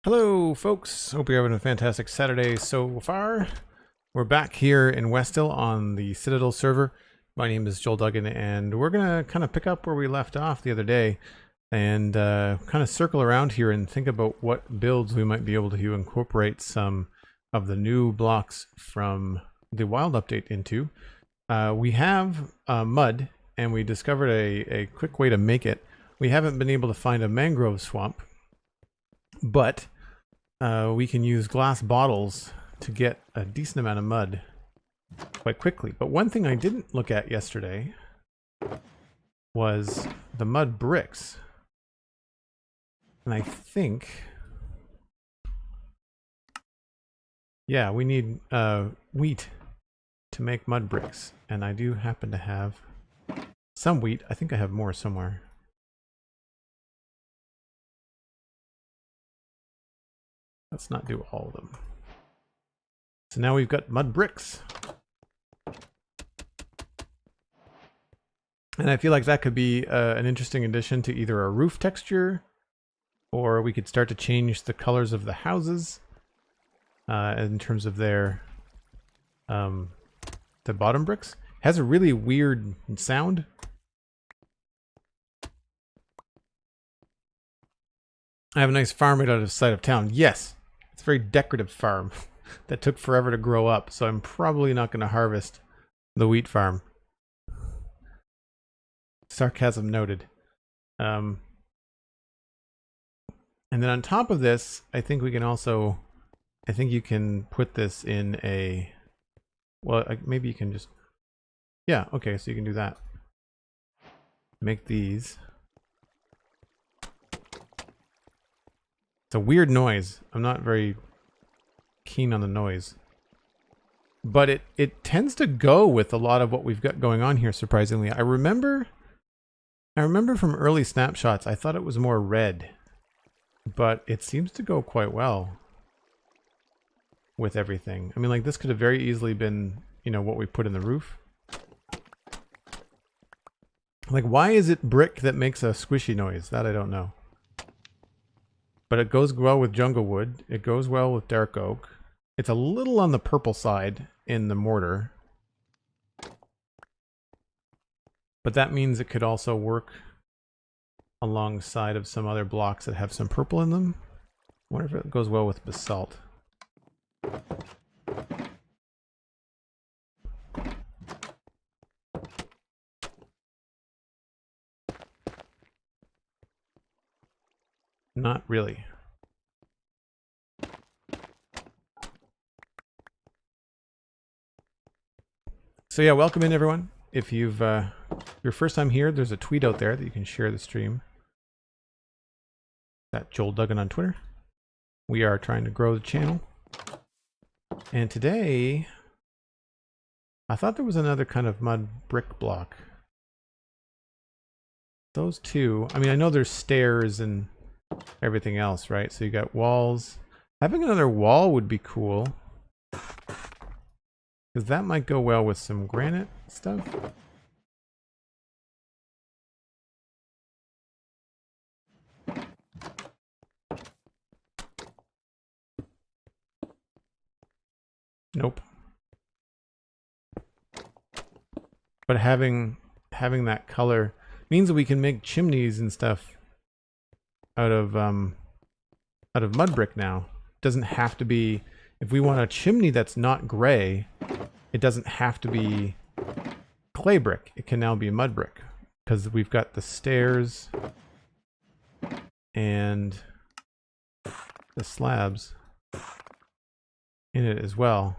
Hello folks, hope you're having a fantastic Saturday so far. We're back here in Westhill on the Citadel server. My name is Joel Duggan and we're gonna kind of pick up where we left off the other day and kind of circle around here and think about what builds we might be able to incorporate some of the new blocks from the wild update into. We have mud and we discovered a quick way to make it. We haven't been able to find a mangrove swamp, but we can use glass bottles to get a decent amount of mud quite quickly. But one thing I didn't look at yesterday was the mud bricks. And I think, yeah, we need wheat to make mud bricks. And I do happen to have some wheat. I think I have more somewhere. Let's not do all of them. So now we've got mud bricks. And I feel like that could be an interesting addition to either a roof texture, or we could start to change the colors of the houses in terms of their the bottom bricks. It has a really weird sound. I have a nice farm right out of sight of town. Yes. It's a very decorative farm that took forever to grow up, so I'm probably not going to harvest the wheat farm. Sarcasm noted. And then on top of this, I think we can also, I think you can put this in a, well, maybe you can just, yeah, okay, so you can do that. Make these. It's a weird noise. I'm not very keen on the noise. But it tends to go with a lot of what we've got going on here, surprisingly. I remember from early snapshots, I thought it was more red. But it seems to go quite well with everything. I mean, like, this could have very easily been, you know, what we put in the roof. Like, why is it brick that makes a squishy noise? That I don't know. But it goes well with jungle wood. It goes well with dark oak. It's a little on the purple side in the mortar. But that means it could also work alongside of some other blocks that have some purple in them. I wonder if it goes well with basalt. Not really. So yeah, welcome in everyone. If you've your first time here, there's a tweet out there that you can share the stream. That's Joel Duggan on Twitter. We are trying to grow the channel. And today, I thought there was another kind of mud brick block. Those two, I mean, I know there's stairs and everything else, right? So you got walls. Having another wall would be cool, because that might go well with some granite stuff. Nope. But having that color means that we can make chimneys and stuff out of mud brick now. It doesn't have to be, if we want a chimney that's not gray, it doesn't have to be clay brick. It can now be mud brick because we've got the stairs and the slabs in it as well.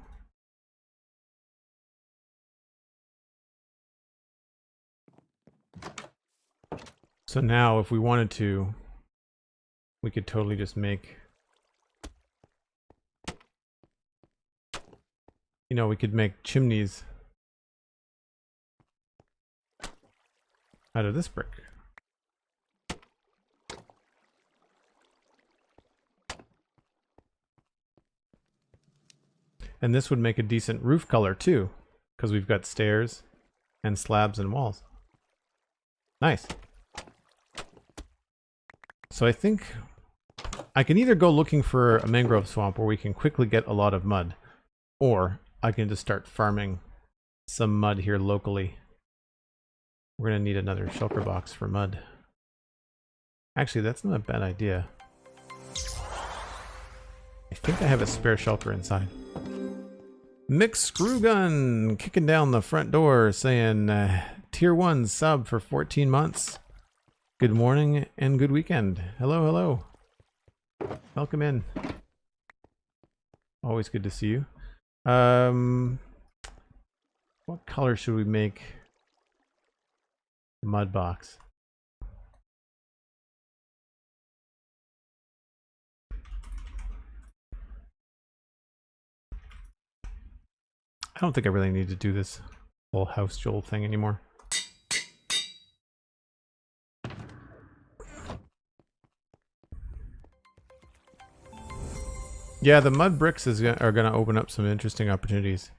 So now if we wanted to, we could totally just make, you know, we could make chimneys out of this brick. And this would make a decent roof color too, because we've got stairs and slabs and walls. Nice. So I think I can either go looking for a mangrove swamp where we can quickly get a lot of mud, or I can just start farming some mud here locally. We're going to need another shulker box for mud. Actually, that's not a bad idea. I think I have a spare shulker inside. Mick Screwgun kicking down the front door saying, Tier 1 sub for 14 months. Good morning and good weekend. Hello, hello. Welcome in. Always good to see you. What color should we make the mud box? I don't think I really need to do this whole house Joel thing anymore. Yeah, the mud bricks are going to open up some interesting opportunities.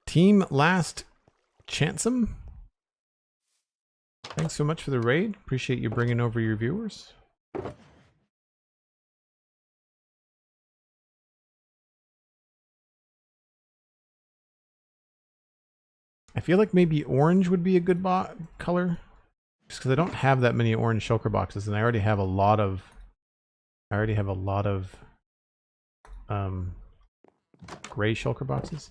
Team Last Chansum, thanks so much for the raid. Appreciate you bringing over your viewers. I feel like maybe orange would be a good color, just because I don't have that many orange shulker boxes, and I already have a lot of. Gray shulker boxes.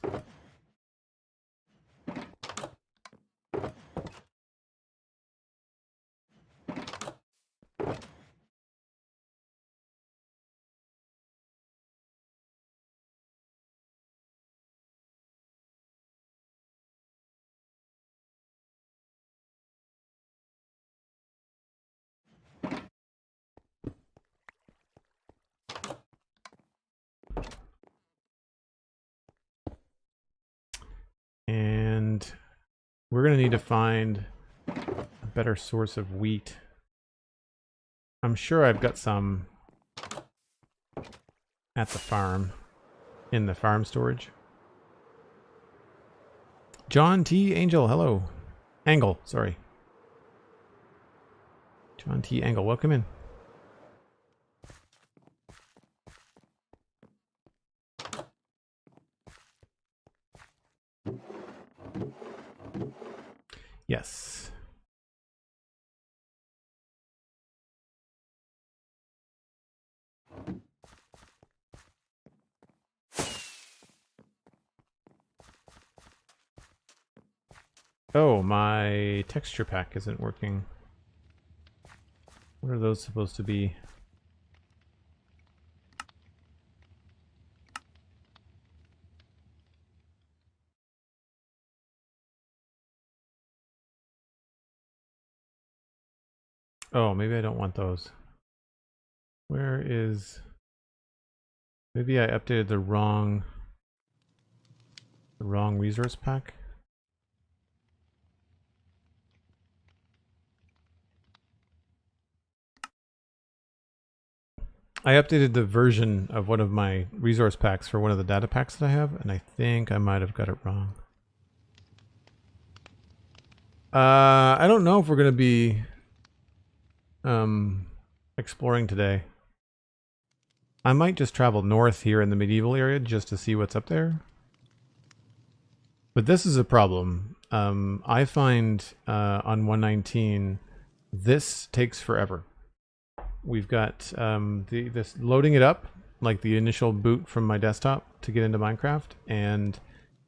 And we're going to need to find a better source of wheat. I'm sure I've got some at the farm, in the farm storage. John T. Angel, hello. Angle, sorry. John T. Angle, welcome in. Yes. Oh, my texture pack isn't working. What are those supposed to be? Oh, maybe I don't want those. Where is... Maybe I updated the wrong resource pack. I updated the version of one of my resource packs for one of the data packs that I have, and I think I might have got it wrong. I don't know if we're going to be exploring today. I might just travel north here in the medieval area just to see what's up there. But this is a problem. I find on 119 this takes forever. We've got this loading it up, like the initial boot from my desktop to get into Minecraft, and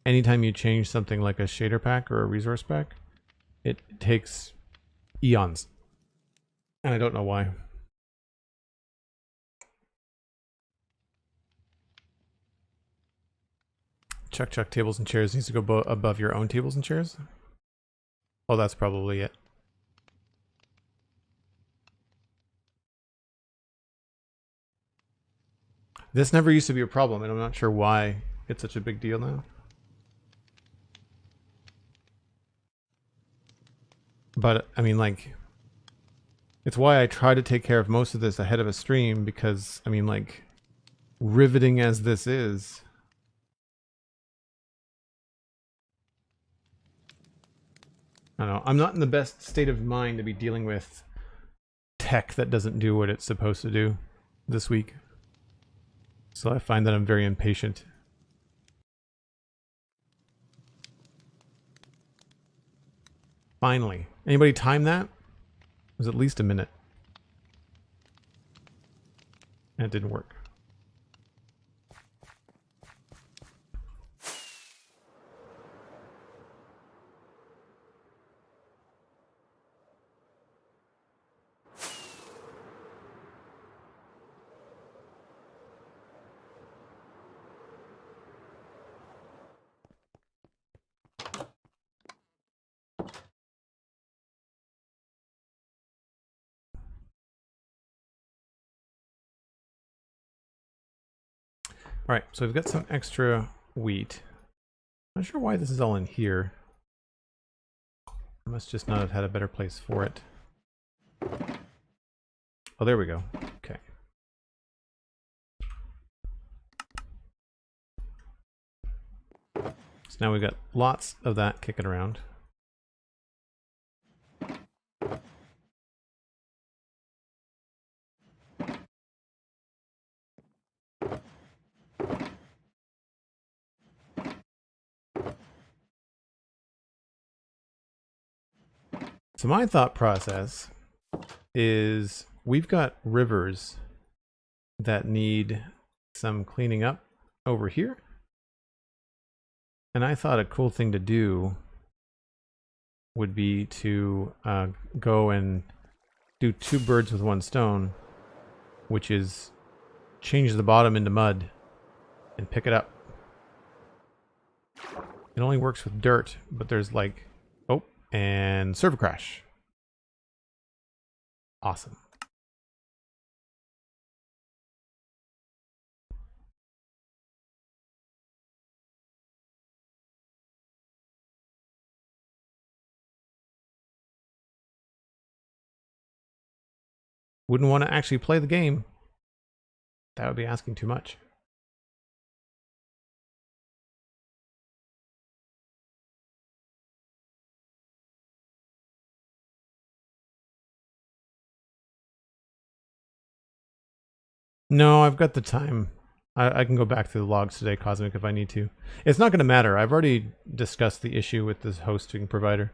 anytime you change something like a shader pack or a resource pack, it takes eons. And I don't know why. Chuck tables and chairs needs to go above your own tables and chairs. Oh, that's probably it. This never used to be a problem, and I'm not sure why it's such a big deal now. But, I mean, like, it's why I try to take care of most of this ahead of a stream, because, I mean, like, riveting as this is... I don't know, I'm not in the best state of mind to be dealing with tech that doesn't do what it's supposed to do this week. So I find that I'm very impatient. Finally. Anybody time that? It was at least a minute. And it didn't work. All right, so we've got some extra wheat. Not sure why this is all in here. I must just not have had a better place for it. Oh, there we go. Okay. So now we've got lots of that kicking around. So my thought process is we've got rivers that need some cleaning up over here. And I thought a cool thing to do would be to go and do two birds with one stone, which is change the bottom into mud and pick it up. It only works with dirt, but there's like, oh, and server crash. Awesome. Wouldn't want to actually play the game. That would be asking too much. No, I've got the time. I can go back to the logs today, Cosmic, if I need to. It's not going to matter. I've already discussed the issue with this hosting provider.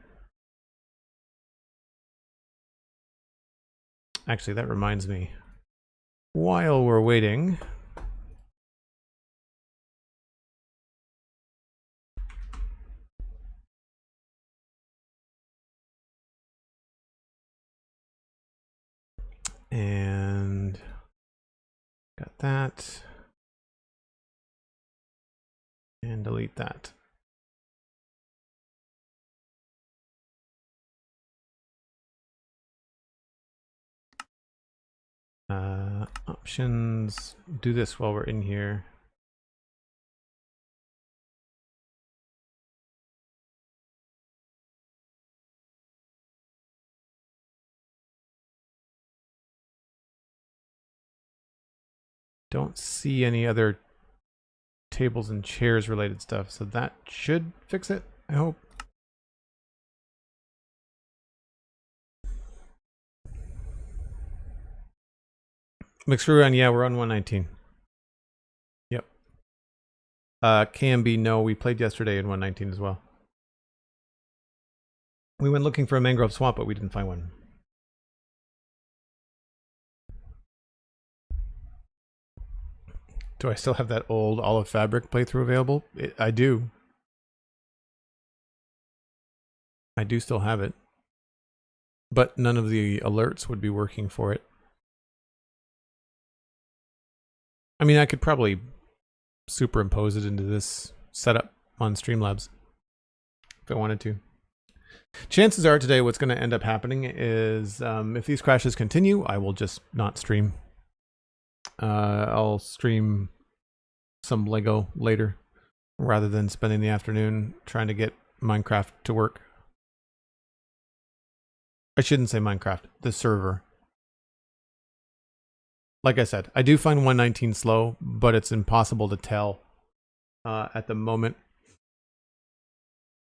Actually, that reminds me. While we're waiting... And... got that. And delete that. Options, do this while we're in here. Don't see any other tables and chairs related stuff, so that should fix it, I hope. McScrew, yeah, we're on 119. Yep. KMB, no, we played yesterday in 119 as well. We went looking for a mangrove swamp, but we didn't find one. Do I still have that old Olive Fabric playthrough available? I do. I do still have it. But none of the alerts would be working for it. I mean, I could probably superimpose it into this setup on Streamlabs if I wanted to. Chances are today what's going to end up happening is if these crashes continue, I will just not stream. I'll stream some Lego later rather than spending the afternoon trying to get Minecraft to work. I shouldn't say Minecraft, the server. Like I said, I do find 119 slow, but it's impossible to tell at the moment.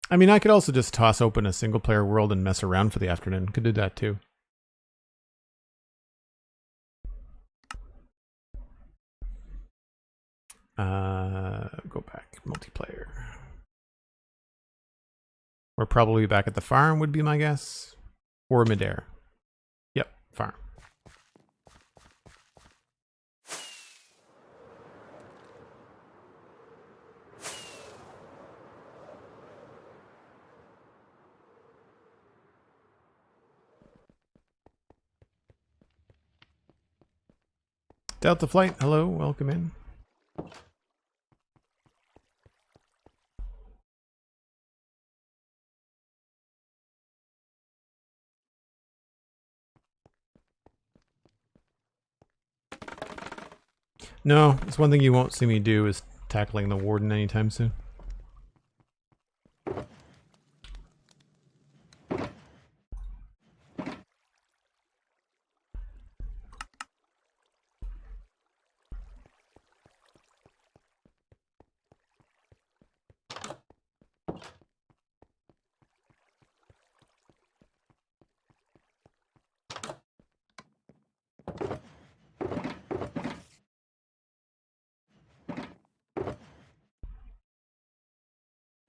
I mean, I could also just toss open a single player world and mess around for the afternoon. Could do that too. Go back, multiplayer. We're probably back at the farm would be my guess. Or midair. Yep, farm. Delta Flight, hello, welcome in. No, it's one thing you won't see me do is tackling the warden anytime soon.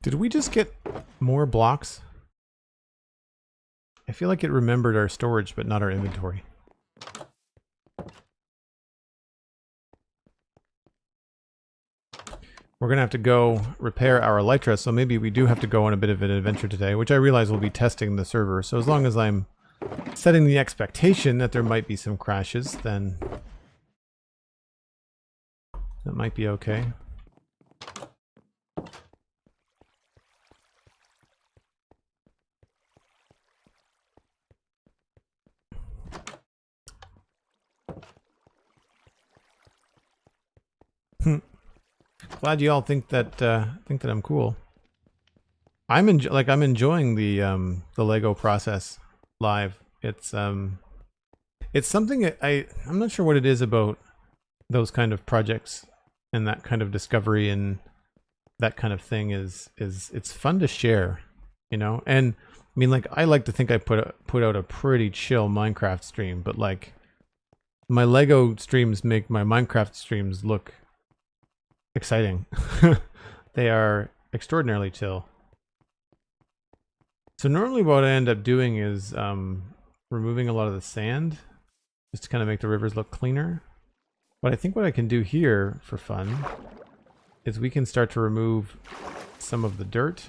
Did we just get more blocks? I feel like it remembered our storage, but not our inventory. We're going to have to go repair our elytra, so maybe we do have to go on a bit of an adventure today, which I realize we'll be testing the server. So as long as I'm setting the expectation that there might be some crashes, then that might be okay. Glad you all think that I'm cool. I'm enjoying the Lego process live. It's something I'm not sure what it is about those kind of projects and that kind of discovery and that kind of thing is it's fun to share, you know? And I mean, like, I like to think I put out a pretty chill Minecraft stream, but like my Lego streams make my Minecraft streams look exciting. They are extraordinarily chill. So normally what I end up doing is removing a lot of the sand just to kind of make the rivers look cleaner. But I think what I can do here for fun is we can start to remove some of the dirt.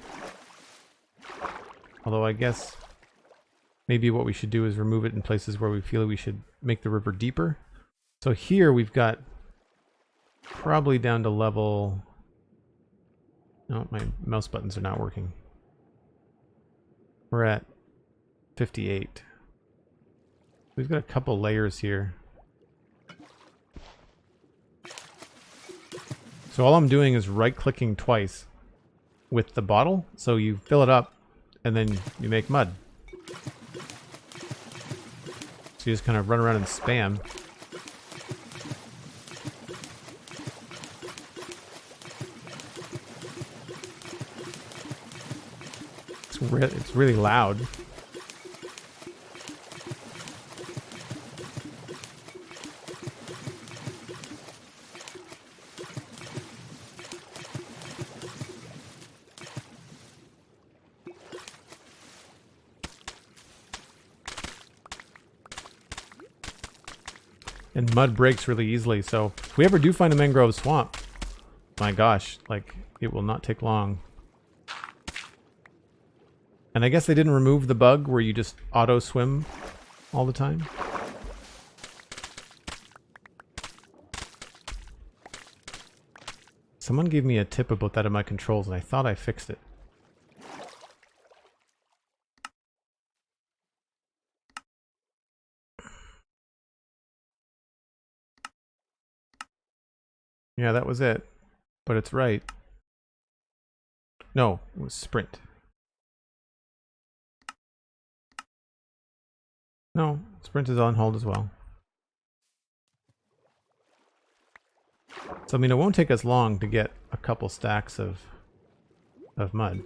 Although I guess maybe what we should do is remove it in places where we feel we should make the river deeper. So here we've got probably down to level... No, my mouse buttons are not working. We're at 58. We've got a couple layers here. So all I'm doing is right-clicking twice with the bottle. So you fill it up and then you make mud. So you just kind of run around and spam. It's really loud. And mud breaks really easily, so if we ever do find a mangrove swamp, my gosh, like, it will not take long. And I guess they didn't remove the bug where you just auto swim all the time. Someone gave me a tip about that in my controls and I thought I fixed it. Yeah, that was it. But it's right. No, it was sprint. No, sprint is on hold as well. So I mean, it won't take us long to get a couple stacks of mud.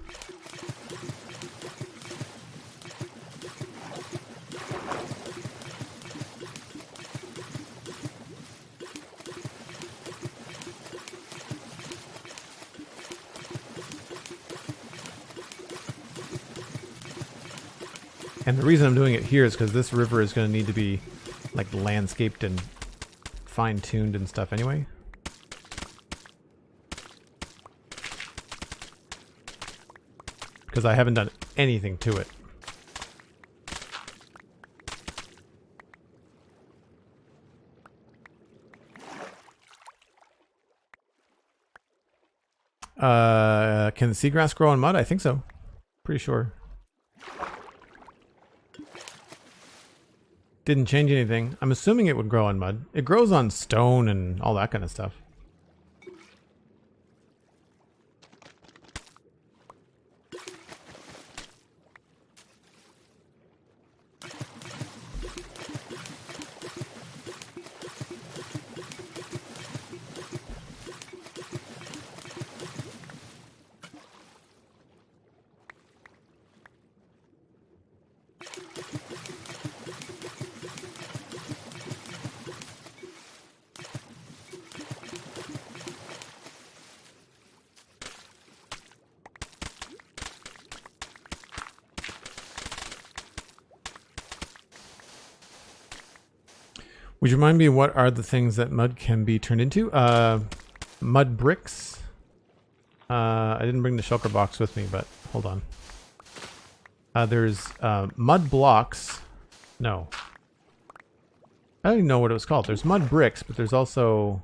And the reason I'm doing it here is because this river is going to need to be like landscaped and fine-tuned and stuff anyway. Because I haven't done anything to it. Can seagrass grow on mud? I think so. Pretty sure. Didn't change anything. I'm assuming it would grow on mud. It grows on stone and all that kind of stuff. Would you remind me what are the things that mud can be turned into? Mud bricks. I didn't bring the shulker box with me, but hold on. There's mud blocks. No. I don't even know what it was called. There's mud bricks, but there's also...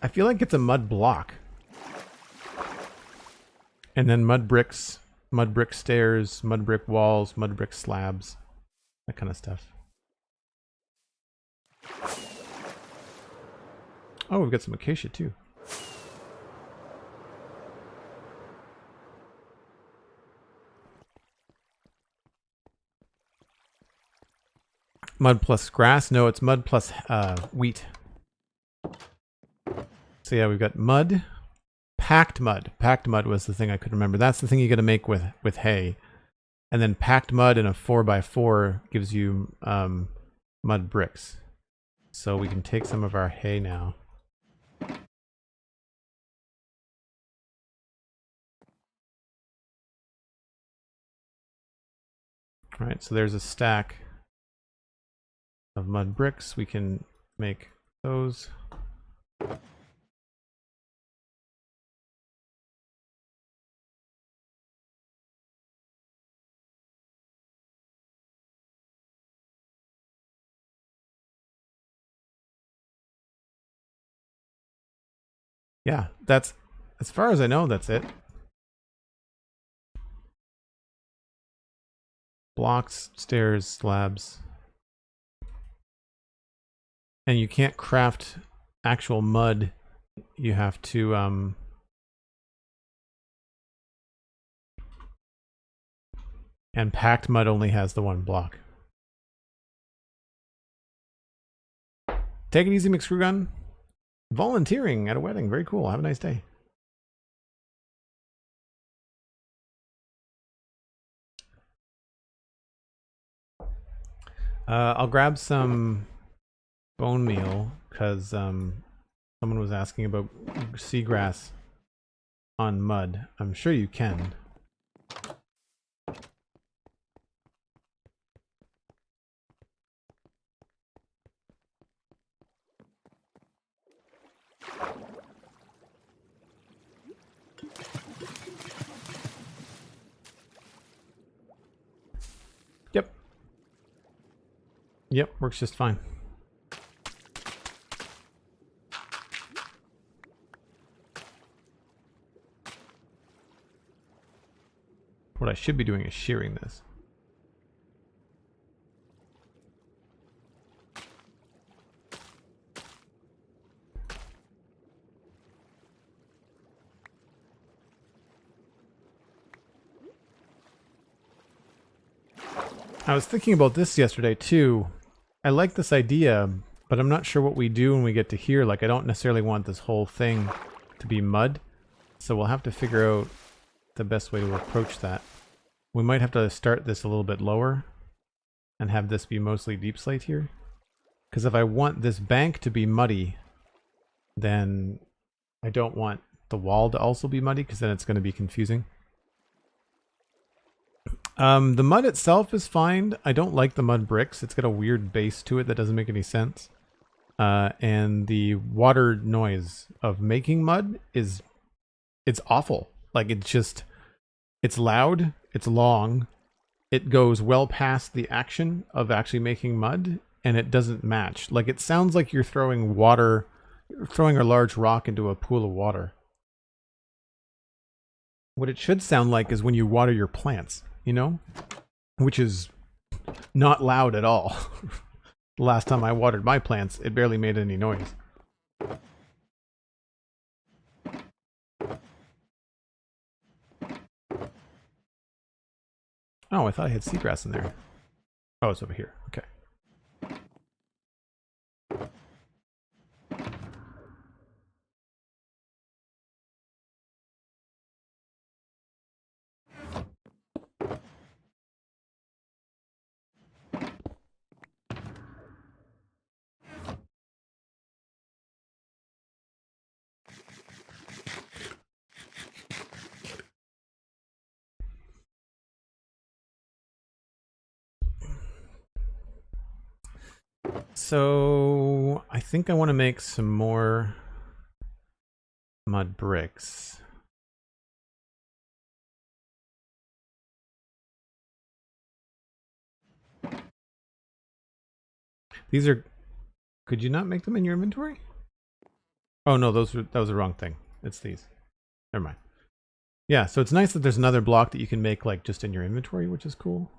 I feel like it's a mud block. And then mud bricks. Mud brick stairs, mud brick walls, mud brick slabs, that kind of stuff. Oh, we've got some acacia too. Mud plus grass? No, it's mud plus wheat. So yeah, we've got mud. Packed mud. Packed mud was the thing I could remember. That's the thing you got to make with hay. And then packed mud in a 4x4 gives you mud bricks. So we can take some of our hay now. Alright, so there's a stack of mud bricks. We can make those. Yeah, that's, as far as I know, that's it. Blocks, stairs, slabs. And you can't craft actual mud. You have to, and packed mud only has the one block. Take it easy, McScrewgun. Volunteering at a wedding. Very cool. Have a nice day. I'll grab some bone meal because someone was asking about seagrass on mud. I'm sure you can. Yep, works just fine. What I should be doing is shearing this. I was thinking about this yesterday too. I like this idea, but I'm not sure what we do when we get to here. Like, I don't necessarily want this whole thing to be mud, so we'll have to figure out the best way to approach that. We might have to start this a little bit lower and have this be mostly deep slate here. Because if I want this bank to be muddy, then I don't want the wall to also be muddy, because then it's going to be confusing. The mud itself is fine. I don't like the mud bricks. It's got a weird base to it that doesn't make any sense. And the water noise of making mud it's awful. Like it's loud, it's long, it goes well past the action of actually making mud, and it doesn't match. Like it sounds like you're throwing a large rock into a pool of water. What it should sound like is when you water your plants, you know? Which is not loud at all. The last time I watered my plants, it barely made any noise. Oh, I thought I had seagrass in there. Oh, it's over here. Okay. So I think I want to make some more mud bricks. These are... Could you not make them in your inventory? Oh no, that was the wrong thing. It's these. Never mind. Yeah, so it's nice that there's another block that you can make like just in your inventory, which is cool.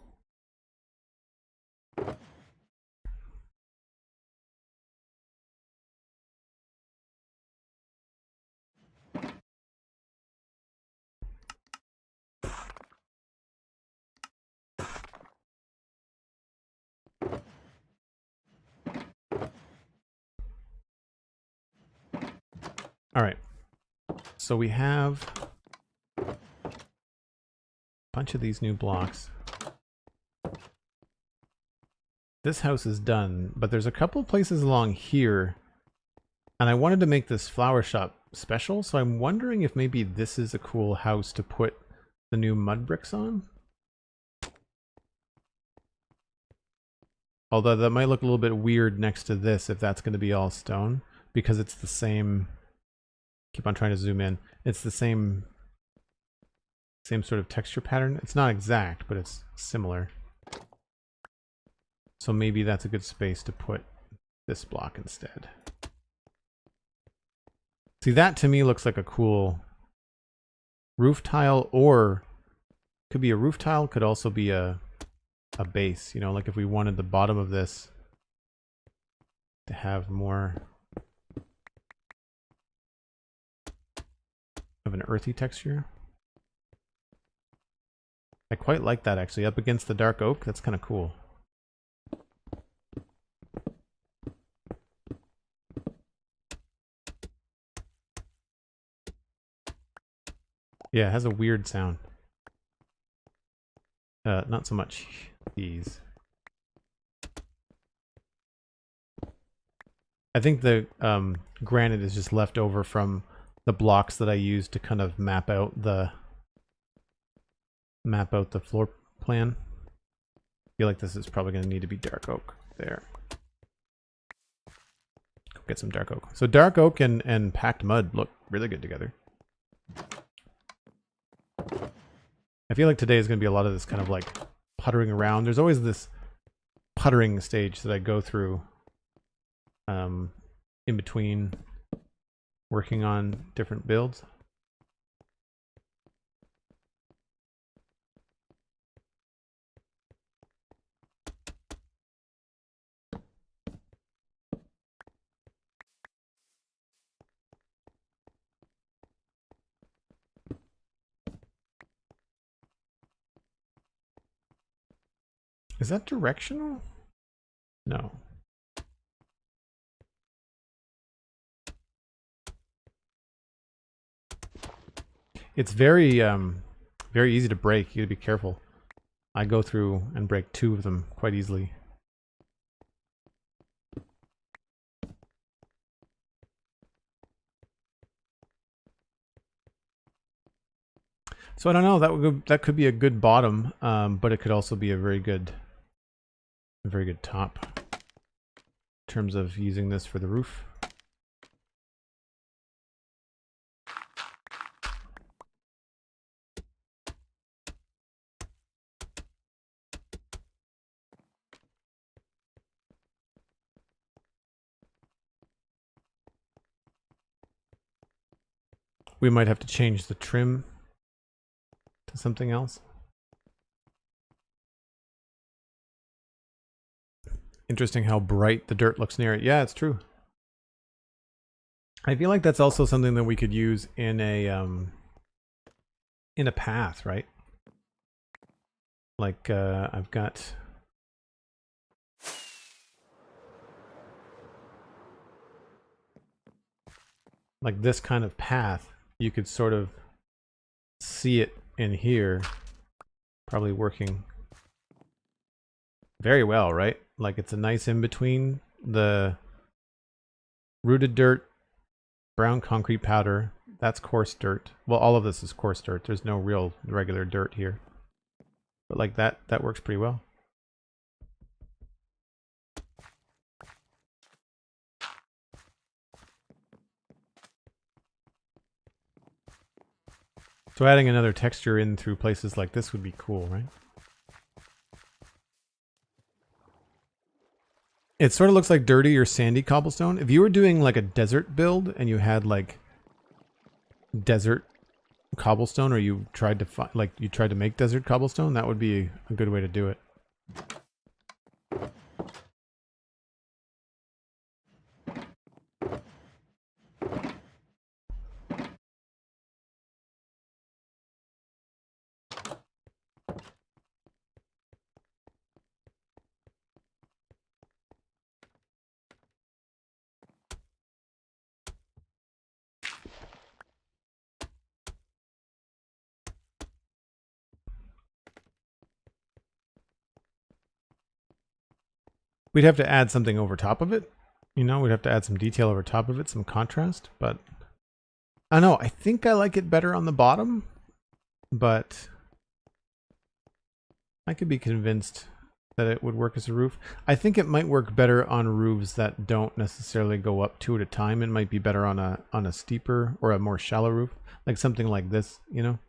All right. So we have a bunch of these new blocks. This house is done, but there's a couple places along here, and I wanted to make this flower shop special, so I'm wondering if maybe this is a cool house to put the new mud bricks on. Although that might look a little bit weird next to this if that's going to be all stone, because it's the same... Keep on trying to zoom in. It's the same sort of texture pattern. It's not exact, but it's similar. So maybe that's a good space to put this block instead. See, that to me looks like a cool roof tile, or could be a roof tile, could also be a base, you know, like if we wanted the bottom of this to have more of an earthy texture. I quite like that actually, up against the dark oak. That's kind of cool. Yeah, it has a weird sound. Not so much these. I think the granite is just left over from the blocks that I used to kind of map out the floor plan. I feel like this is probably going to need to be dark oak there. Go get some dark oak. So dark oak and packed mud look really good together. I feel like today is going to be a lot of this kind of like puttering around. There's always this puttering stage that I go through in between working on different builds. Is that directional? No. It's very easy to break. You gotta be careful. I go through and break 2 of them quite easily. So I don't know. That could be a good bottom, but it could also be a very good top in terms of using this for the roof. We might have to change the trim to something else. Interesting how bright the dirt looks near it. Yeah, it's true. I feel like that's also something that we could use in a path, right? Like I've got like this kind of path. You could sort of see it in here, probably working very well, right? Like it's a nice in between the rooted dirt, brown concrete powder. That's coarse dirt. Well, all of this is coarse dirt. There's no real regular dirt here. But like that works pretty well. So adding another texture in through places like this would be cool, right? It sort of looks like dirty or sandy cobblestone. If you were doing like a desert build and you had like desert cobblestone, or you tried to make desert cobblestone, that would be a good way to do it. We'd have to add something over top of it. You know, we'd have to add some detail over top of it, some contrast, but I don't know. I think I like it better on the bottom, but I could be convinced that it would work as a roof. I think it might work better on roofs that don't necessarily go up two at a time. It might be better on a steeper or a more shallow roof, like something like this, you know?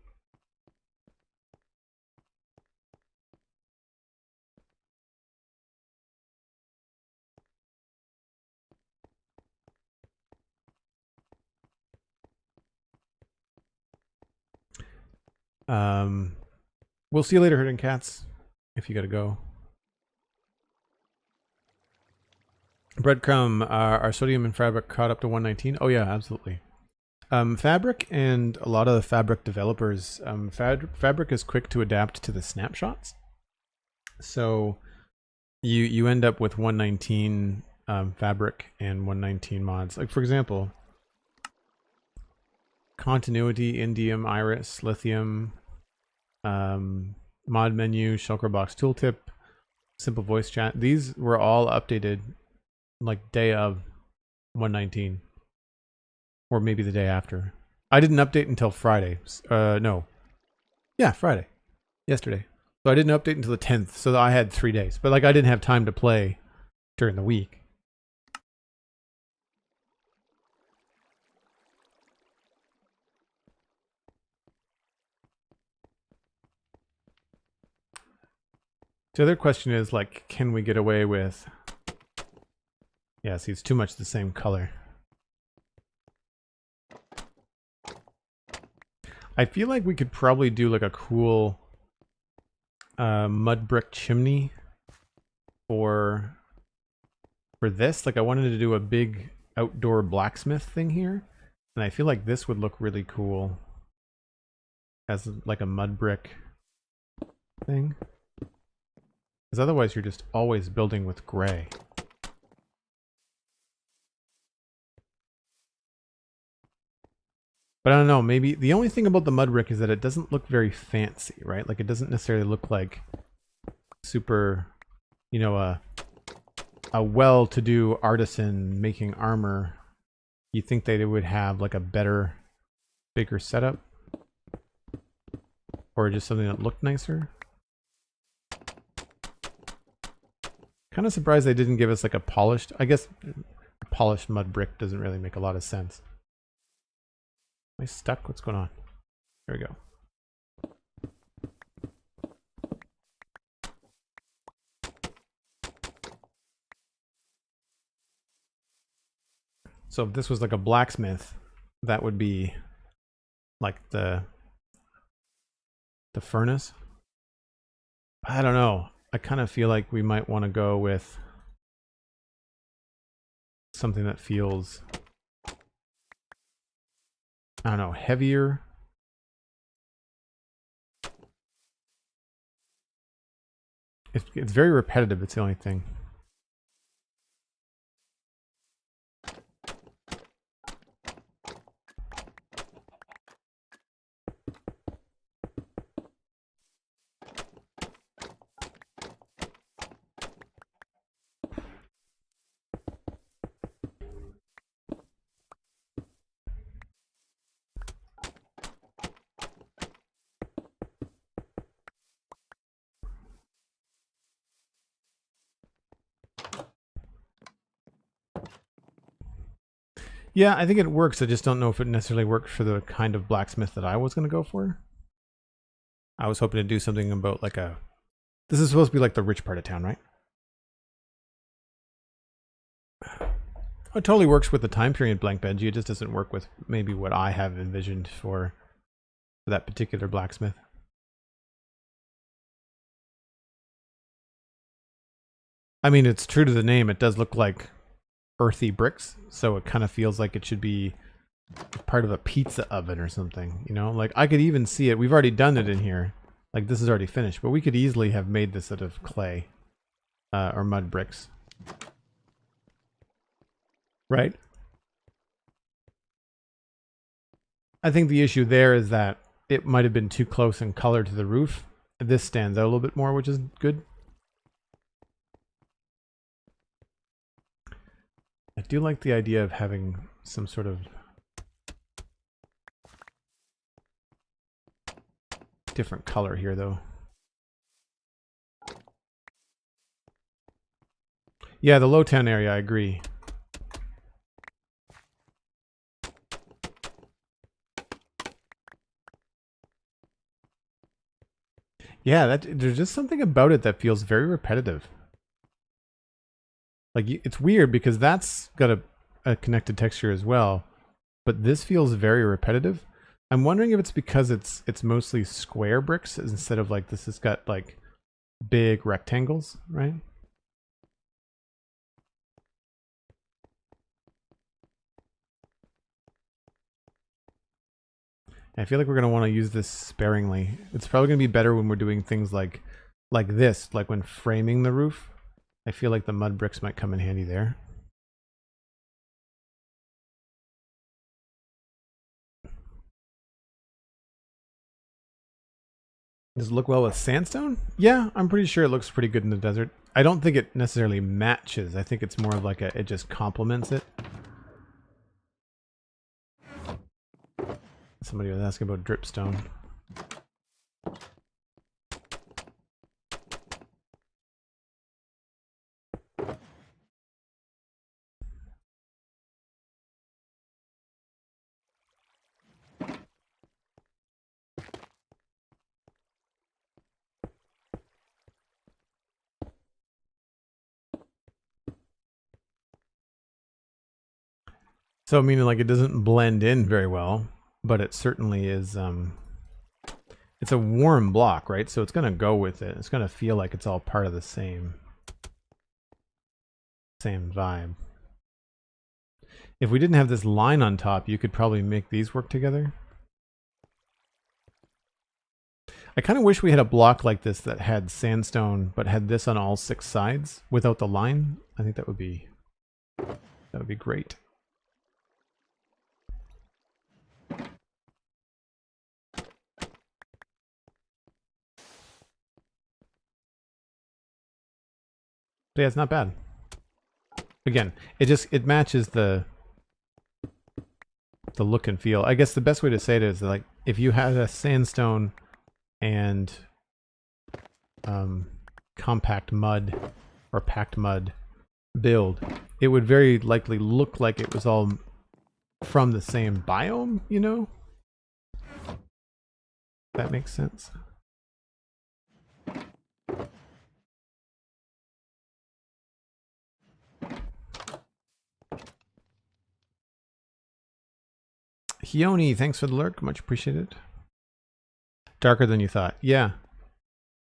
We'll see you later, herding cats, if you gotta go. Breadcrumb, are sodium and fabric caught up to 119? Oh yeah, absolutely. Fabric and a lot of the fabric developers, fabric is quick to adapt to the snapshots. So you end up with 119 fabric and 119 mods. Like for example, continuity, indium, iris, lithium, mod menu, shulker box tooltip, simple voice chat. These were all updated like day of 119, or maybe the day after. I didn't update until Friday. No, yeah, Friday, yesterday. So I didn't update until the 10th. So I had 3 days, but like I didn't have time to play during the week. The other question is like, can we get away with? Yeah, see, it's too much the same color. I feel like we could probably do like a cool mud brick chimney for this. Like I wanted to do a big outdoor blacksmith thing here, and I feel like this would look really cool as like a mud brick thing. Because otherwise you're just always building with gray. But I don't know, maybe the only thing about the mud brick is that it doesn't look very fancy, right? Like it doesn't necessarily look like super, you know, a well-to-do artisan making armor. You think they would have like a better, bigger setup? Or just something that looked nicer. Kind of surprised they didn't give us like a polished, I guess a polished mud brick doesn't really make a lot of sense. Am I stuck? What's going on? There we go. So if this was like a blacksmith, that would be like the furnace. I don't know. I kind of feel like we might want to go with something that feels, I don't know, heavier. It's very repetitive, it's the only thing. Yeah, I think it works. I just don't know if it necessarily worked for the kind of blacksmith that I was going to go for. I was hoping to do something about like a... This is supposed to be like the rich part of town, right? It totally works with the time period blank benji. It just doesn't work with maybe what I have envisioned for that particular blacksmith. I mean, it's true to the name. It does look like earthy bricks, so it kind of feels like it should be part of a pizza oven or something, you know? Like, I could even see it. We've already done it in here. Like, this is already finished, but we could easily have made this out of clay or mud bricks. Right? I think the issue there is that it might have been too close in color to the roof. This stands out a little bit more, which is good. I do like the idea of having some sort of different color here, though. Yeah, the Lowtown area, I agree. Yeah, there's just something about it that feels very repetitive. Like, it's weird because that's got a connected texture as well, but this feels very repetitive. I'm wondering if it's because it's mostly square bricks instead of like this has got like big rectangles, right? I feel like we're going to want to use this sparingly. It's probably going to be better when we're doing things like this, like when framing the roof. I feel like the mud bricks might come in handy there. Does it look well with sandstone? Yeah, I'm pretty sure it looks pretty good in the desert. I don't think it necessarily matches. I think it's more of like it just complements it. Somebody was asking about dripstone. So meaning like it doesn't blend in very well, but it certainly is, it's a warm block, right? So it's going to go with it. It's going to feel like it's all part of the same vibe. If we didn't have this line on top, you could probably make these work together. I kind of wish we had a block like this that had sandstone, but had this on all 6 sides without the line. I think that would be great. But yeah, it's not bad. Again, it matches the look and feel. I guess the best way to say it is like if you had a sandstone and compact mud or packed mud build, it would very likely look like it was all from the same biome, you know? That makes sense. Hioni, thanks for the lurk. Much appreciated. Darker than you thought. Yeah.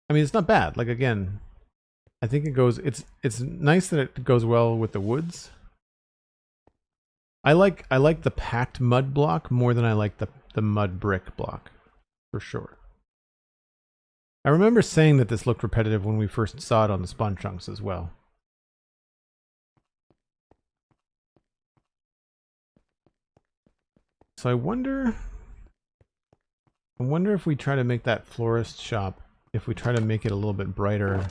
I mean, it's not bad. Like, again, I think it goes... It's nice that it goes well with the woods. I like the packed mud block more than I like the mud brick block, for sure. I remember saying that this looked repetitive when we first saw it on the spawn chunks as well. So I wonder if we try to make that florist shop, if we try to make it a little bit brighter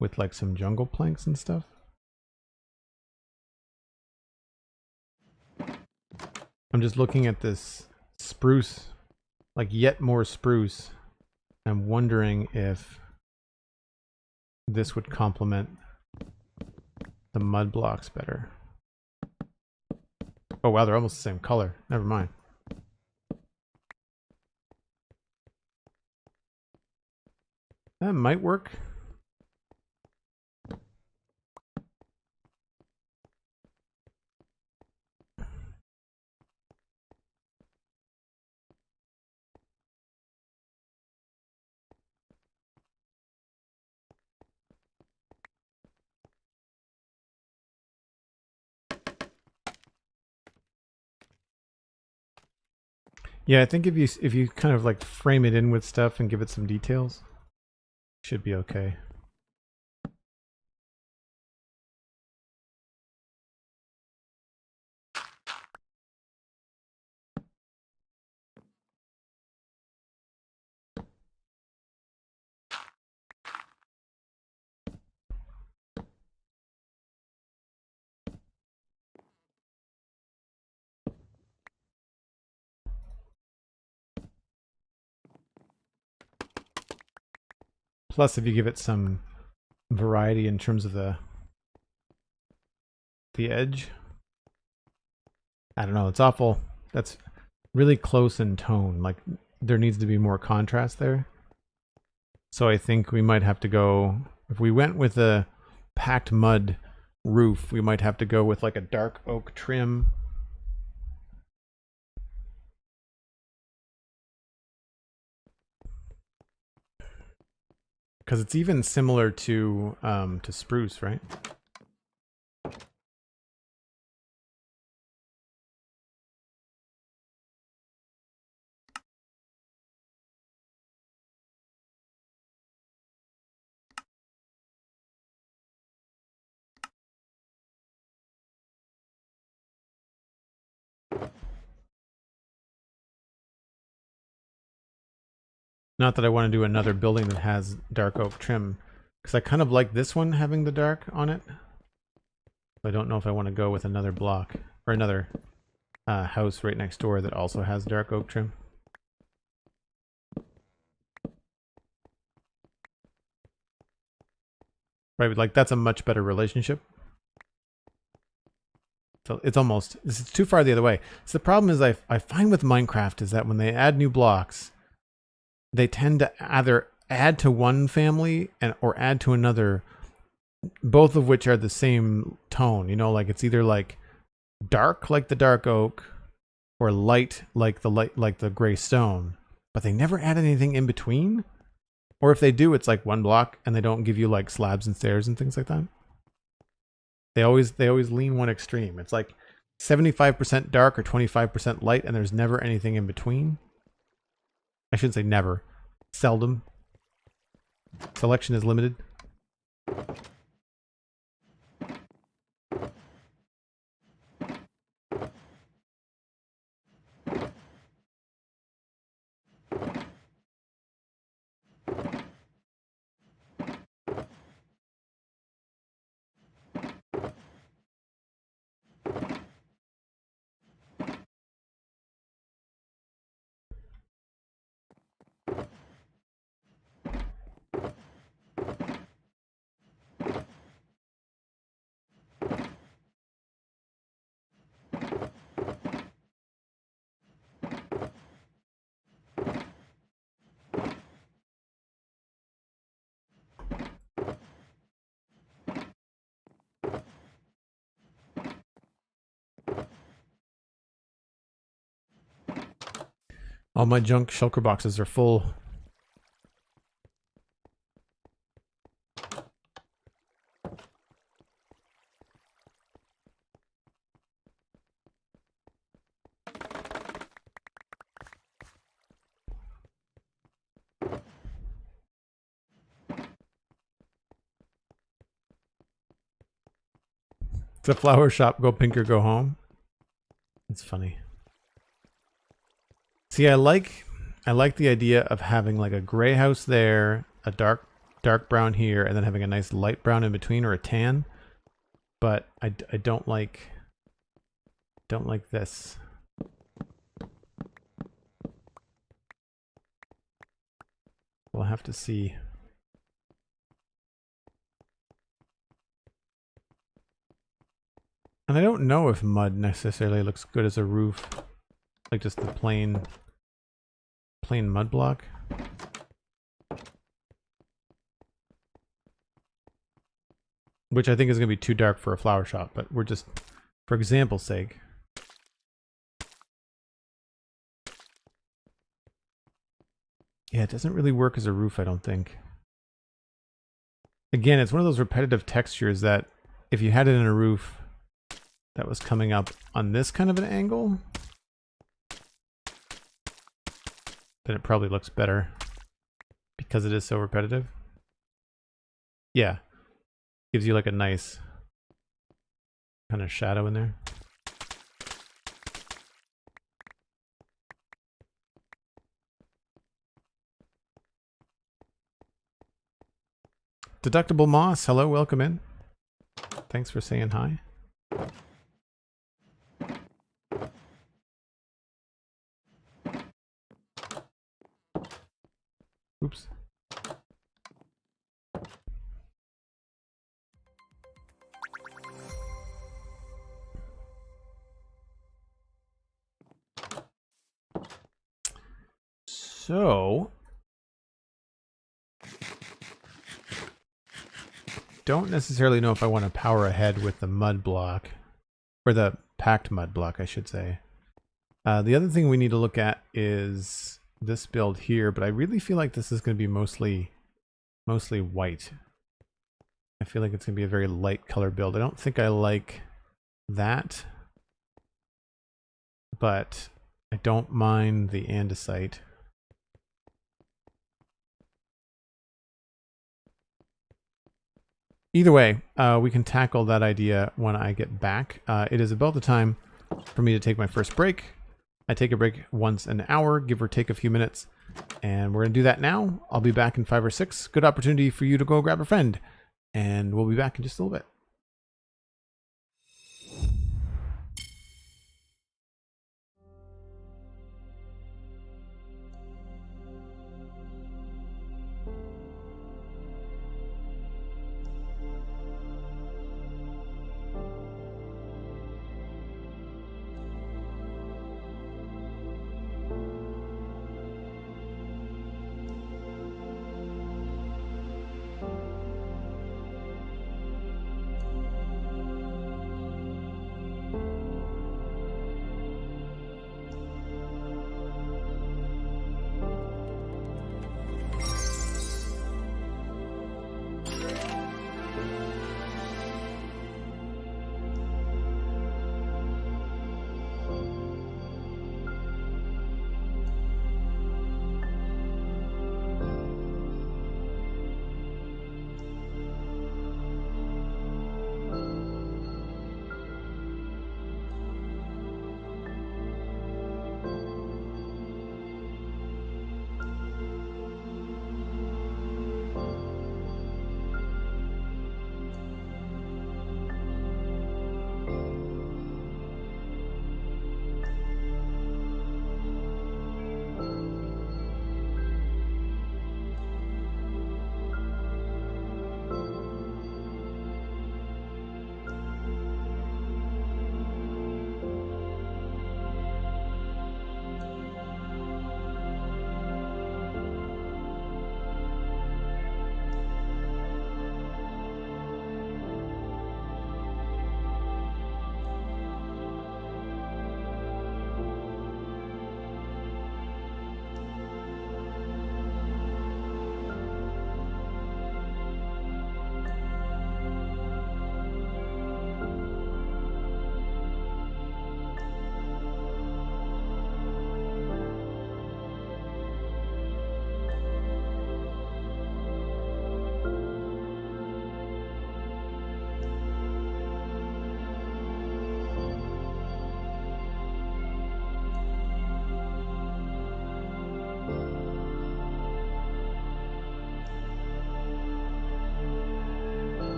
with like some jungle planks and stuff. I'm just looking at this spruce, like yet more spruce. I'm wondering if this would complement the mud blocks better. Oh wow, they're almost the same color. Never mind. That might work. Yeah, I think if you kind of like frame it in with stuff and give it some details, should be okay. Plus, if you give it some variety in terms of the edge, I don't know, it's awful. That's really close in tone. Like, there needs to be more contrast there. So I think we might have to go, if we went with a packed mud roof, we might have to go with like a dark oak trim. Because it's even similar to spruce, right? Not that I want to do another building that has dark oak trim, because I kind of like this one having the dark on it. I don't know if I want to go with another block or another house right next door that also has dark oak trim. Right, like that's a much better relationship. So it's almost, this is too far the other way. So the problem is I find with Minecraft is that when they add new blocks, they tend to either add to one family or add to another, both of which are the same tone. You know, like it's either like dark like the dark oak or light like the gray stone, but they never add anything in between. Or if they do, it's like one block and they don't give you like slabs and stairs and things like that. They always lean one extreme. It's like 75% dark or 25% light, and there's never anything in between. I shouldn't say never. Seldom. Selection is limited. All my junk shulker boxes are full. It's a flower shop. Go pink or go home. It's funny. See, I like the idea of having like a gray house there, a dark brown here, and then having a nice light brown in between, or a tan. But I don't like this. We'll have to see. And I don't know if mud necessarily looks good as a roof, like just the plain mud block. Which I think is going to be too dark for a flower shop, but we're just, for example's sake. Yeah, it doesn't really work as a roof, I don't think. Again, it's one of those repetitive textures that if you had it in a roof that was coming up on this kind of an angle, then it probably looks better because it is so repetitive. Yeah. Gives you like a nice kind of shadow in there. Deductible Moss, hello, welcome in. Thanks for saying hi. Oops. So, don't necessarily know if I want to power ahead with the mud block, or the packed mud block, I should say. The other thing we need to look at is this build here, but I really feel like this is going to be mostly white. I feel like it's going to be a very light color build. I don't think I like that, but I don't mind the andesite. Either way, we can tackle that idea when I get back. It is about the time for me to take my first break. I take a break once an hour, give or take a few minutes, and we're going to do that now. I'll be back in 5 or 6. Good opportunity for you to go grab a friend, and we'll be back in just a little bit.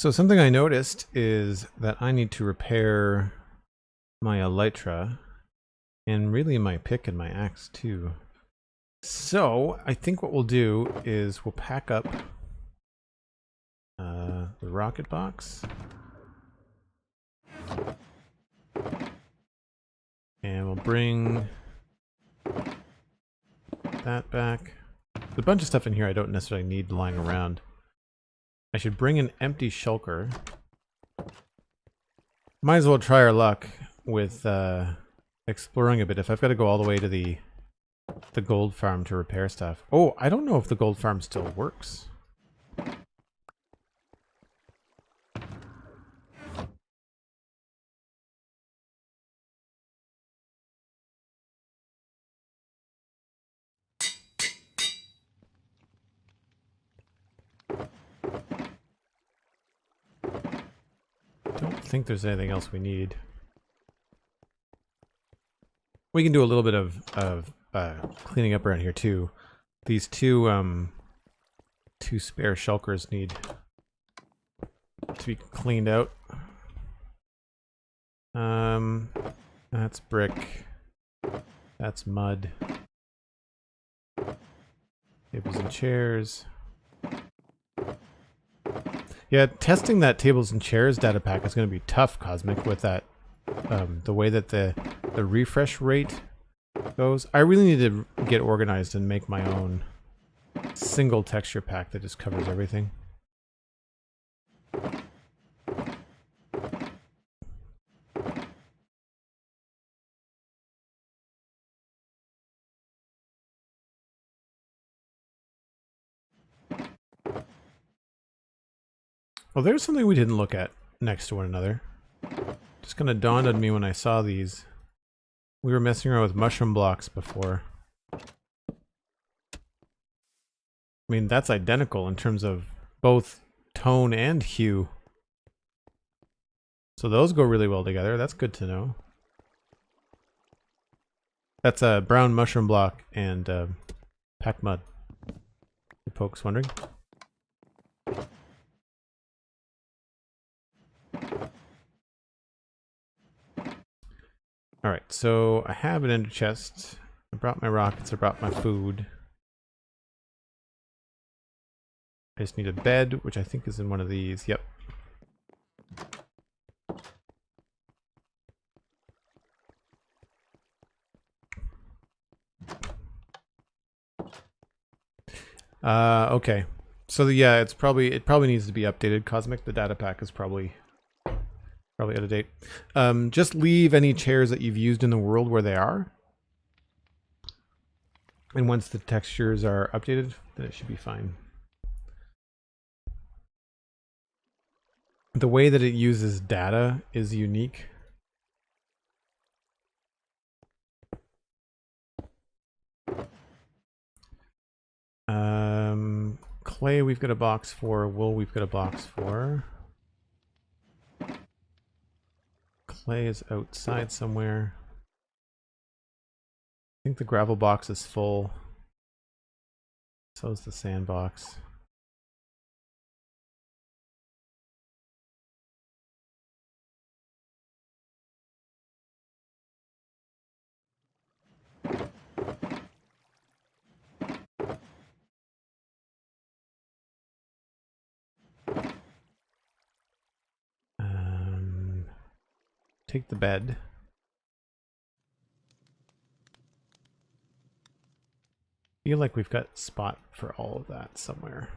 So something I noticed is that I need to repair my elytra and really my pick and my axe too. So I think what we'll do is we'll pack up the rocket box and we'll bring that back. There's a bunch of stuff in here I don't necessarily need lying around. I should bring an empty shulker. Might as well try our luck with exploring a bit if I've got to go all the way to the gold farm to repair stuff. Oh, I don't know if the gold farm still works. Don't think there's anything else we need. We can do a little bit of cleaning up around here too. These two spare shulkers need to be cleaned out. That's brick. That's mud. Tables and chairs. Yeah, testing that tables and chairs data pack is going to be tough, Cosmic, with that the way that the refresh rate goes. I really need to get organized and make my own single texture pack that just covers everything. Well, there's something we didn't look at next to one another. Just kind of dawned on me when I saw these. We were messing around with mushroom blocks before. I mean, that's identical in terms of both tone and hue. So those go really well together. That's good to know. That's a brown mushroom block and packed mud. If folks wondering. Alright, so I have an ender chest. I brought my rockets, I brought my food. I just need a bed, which I think is in one of these. Yep. Okay. So yeah, it probably needs to be updated. Cosmic, the data pack is probably out of date. Just leave any chairs that you've used in the world where they are. And once the textures are updated, then it should be fine. The way that it uses data is unique. Clay we've got a box for, wool we've got a box for. Clay is outside somewhere. I think the gravel box is full. So is the sandbox. Take the bed. Feel like we've got spot for all of that somewhere.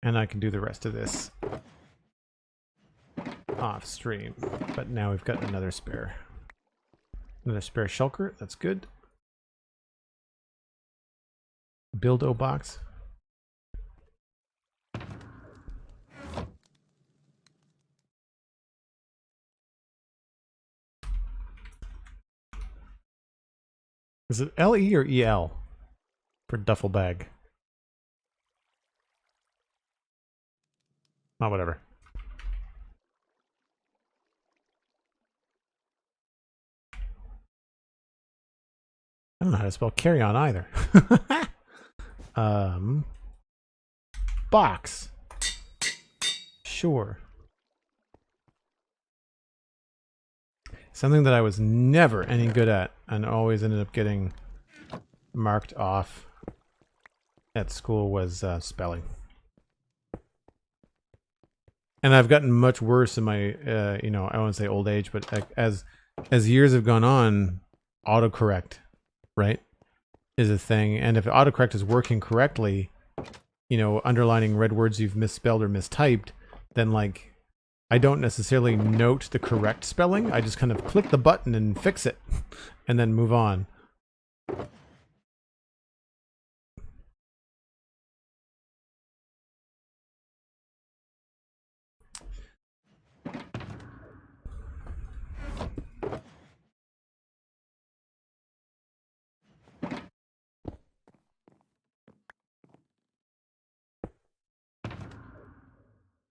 And I can do the rest of this. off stream, but now we've got another spare shulker. That's good. Build-o box. Is it LE or EL for duffel bag? Oh, whatever. I don't know how to spell carry on either. Box. Sure. Something that I was never any good at and always ended up getting marked off at school was spelling. And I've gotten much worse in my, you know, I won't say old age, but as years have gone on, autocorrect, right, is a thing. And if autocorrect is working correctly, you know, underlining red words you've misspelled or mistyped, then like, I don't necessarily note the correct spelling. I just kind of click the button and fix it and then move on.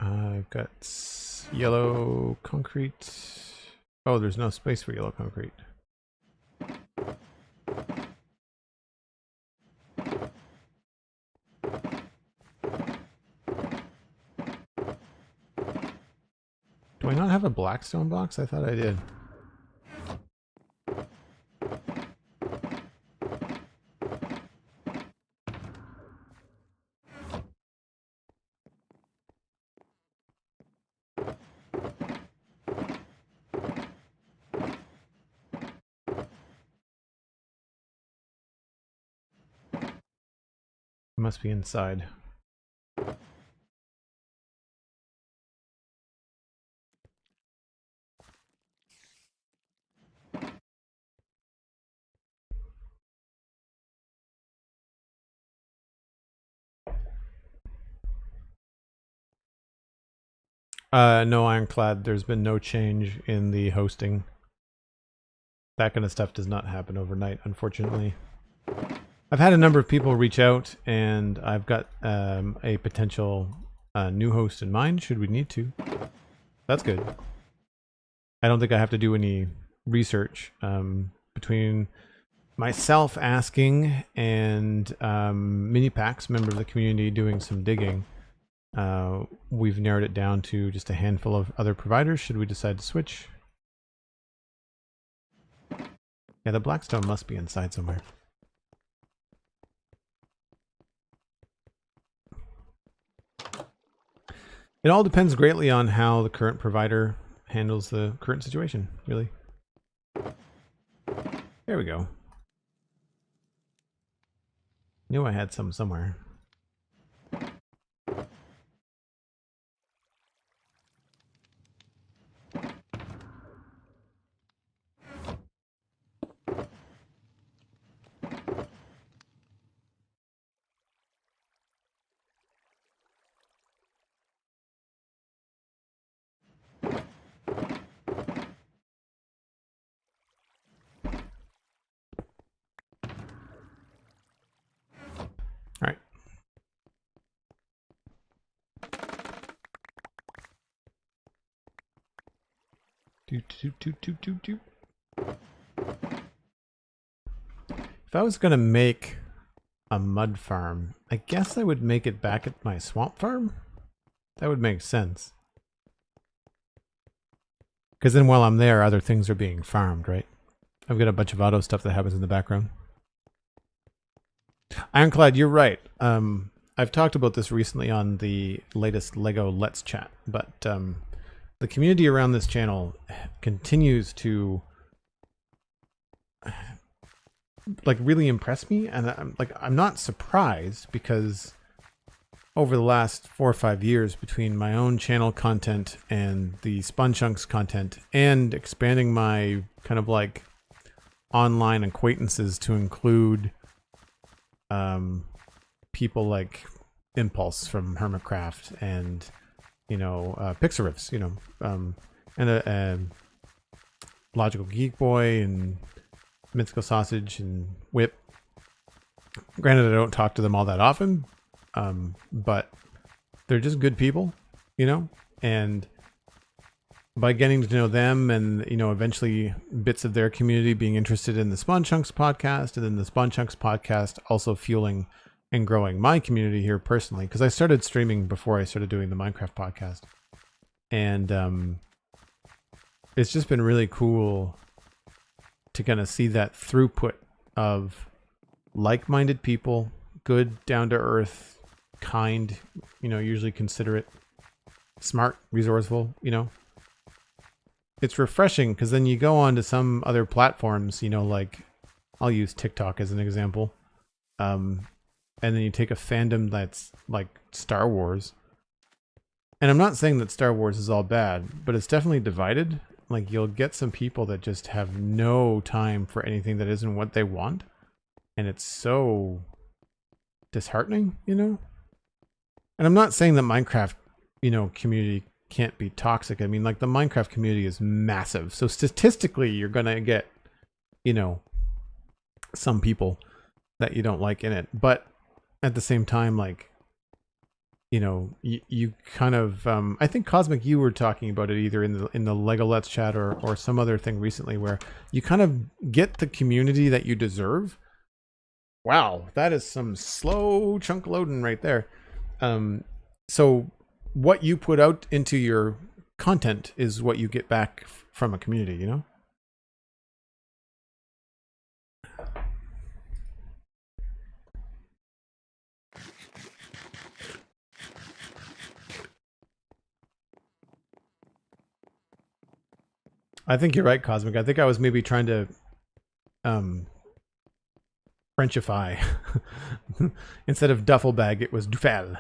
I've got yellow concrete. Oh, there's no space for yellow concrete. Do I not have a blackstone box? I thought I did. Must be inside. No, Ironclad. There's been no change in the hosting. That kind of stuff does not happen overnight, unfortunately. I've had a number of people reach out, and I've got a potential new host in mind, should we need to. That's good. I don't think I have to do any research. Between myself asking and Minipax, member of the community, doing some digging, we've narrowed it down to just a handful of other providers, should we decide to switch. Yeah, the blackstone must be inside somewhere. It all depends greatly on how the current provider handles the current situation, really. There we go. Knew I had some somewhere. If I was gonna make a mud farm, I guess I would make it back at my swamp farm. That would make sense. Because then while I'm there, other things are being farmed, right? I've got a bunch of auto stuff that happens in the background. Ironclad, you're right. I've talked about this recently on the latest Lego Let's Chat, but the community around this channel continues to like really impress me, and I'm not surprised because over the last 4 or 5 years between my own channel content and the Spawn Chunks content, and expanding my kind of like online acquaintances to include people like Impulse from Hermitcraft and, you know, Pixarifs, you know, and Logical Geek Boy and Mythical Sausage and Whip. Granted, I don't talk to them all that often, but they're just good people, you know, and by getting to know them and, you know, eventually bits of their community being interested in the Spawn Chunks podcast, and then the Spawn Chunks podcast also fueling and growing my community here personally, because I started streaming before I started doing the Minecraft podcast. And it's just been really cool to kind of see that throughput of like-minded people, good, down-to-earth, kind, you know, usually considerate, smart, resourceful, you know. It's refreshing because then you go on to some other platforms, you know, like I'll use TikTok as an example. And then you take a fandom that's like Star Wars. And I'm not saying that Star Wars is all bad, but it's definitely divided. Like you'll get some people that just have no time for anything that isn't what they want. And it's so disheartening, you know? And I'm not saying that Minecraft, you know, community can't be toxic. I mean, like the Minecraft community is massive. So statistically, you're going to get, you know, some people that you don't like in it. But at the same time, like, you know, you kind of, I think Cosmic, you were talking about it either in the Lego Let's Chat or some other thing recently where you kind of get the community that you deserve. Wow, that is some slow chunk loading right there. So what you put out into your content is what you get back from a community, you know? I think you're right, Cosmic. I think I was maybe trying to Frenchify. Instead of duffel bag, it was duffel.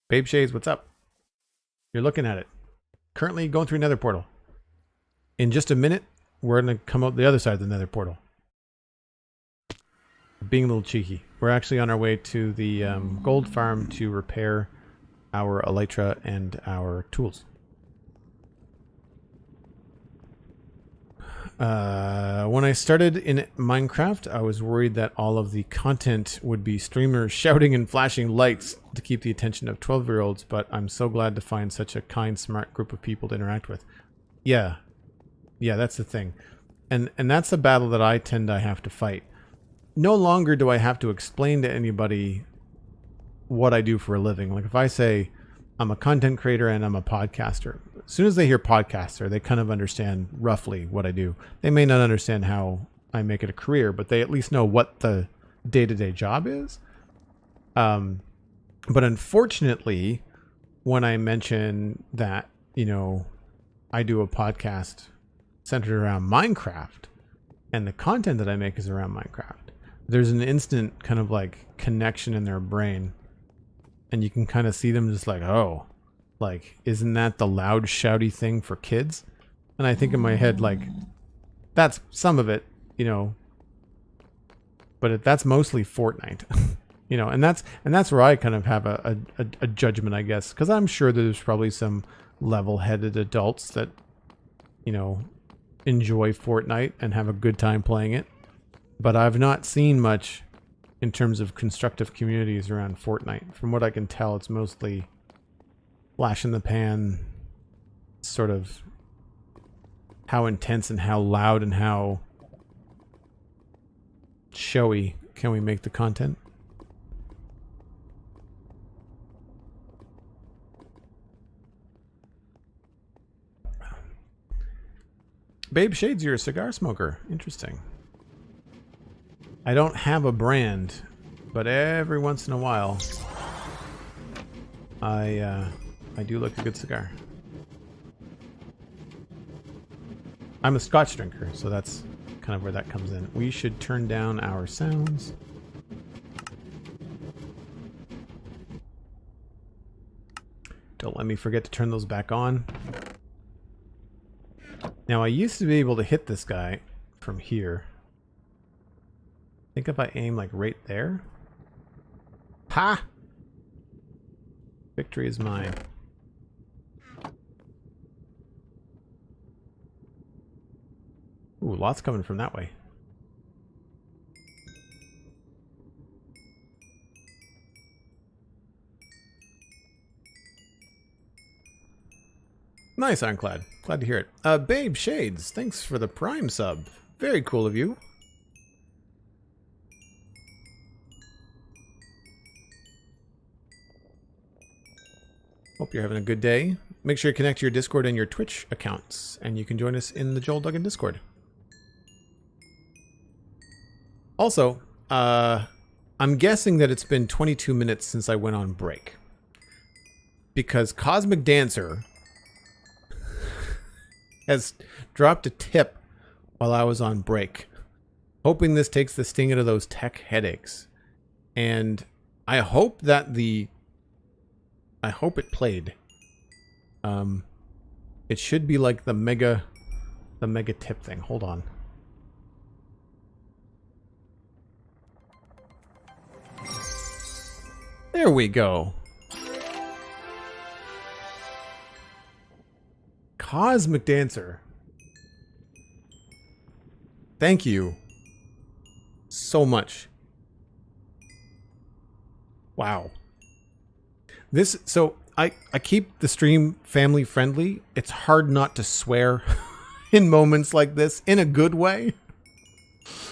Babe Shades, what's up? You're looking at it. Currently going through another portal. In just a minute, we're going to come out the other side of the nether portal. Being a little cheeky. We're actually on our way to the gold farm to repair our elytra and our tools. When I started in Minecraft, I was worried that all of the content would be streamers shouting and flashing lights to keep the attention of 12-year-olds, but I'm so glad to find such a kind, smart group of people to interact with. Yeah, that's the thing. And that's a battle that I tend to have to fight. No longer do I have to explain to anybody what I do for a living. Like if I say I'm a content creator and I'm a podcaster, as soon as they hear podcaster, they kind of understand roughly what I do. They may not understand how I make it a career, but they at least know what the day-to-day job is. But unfortunately, when I mention that, you know, I do a podcast centered around Minecraft and the content that I make is around Minecraft, there's an instant kind of like connection in their brain. And you can kind of see them just like, oh, like, isn't that the loud, shouty thing for kids? And I think in my head, like, that's some of it, you know, but that's mostly Fortnite, you know, and that's where I kind of have a judgment, I guess, because I'm sure there's probably some level-headed adults that, you know, enjoy Fortnite and have a good time playing it. But I've not seen much in terms of constructive communities around Fortnite. From what I can tell, it's mostly flash in the pan, sort of how intense and how loud and how showy can we make the content. Babe Shades, you're a cigar smoker. Interesting. I don't have a brand, but every once in a while, I do like a good cigar. I'm a Scotch drinker, so that's kind of where that comes in. We should turn down our sounds. Don't let me forget to turn those back on. Now, I used to be able to hit this guy from here. I think if I aim like right there. Ha! Victory is mine. Ooh, lots coming from that way. Nice, Ironclad. Glad to hear it. Babe Shades, thanks for the Prime sub. Very cool of you. Hope you're having a good day. Make sure you connect to your Discord and your Twitch accounts, and you can join us in the Joel Duggan Discord. Also, I'm guessing that it's been 22 minutes since I went on break. Because Cosmic Dancer has dropped a tip while I was on break, hoping this takes the sting out of those tech headaches. And I hope that I hope it played. It should be like the mega tip thing. Hold on. There we go. Cosmic Dancer. Thank you so much. Wow. So I keep the stream family friendly. It's hard not to swear in moments like this in a good way.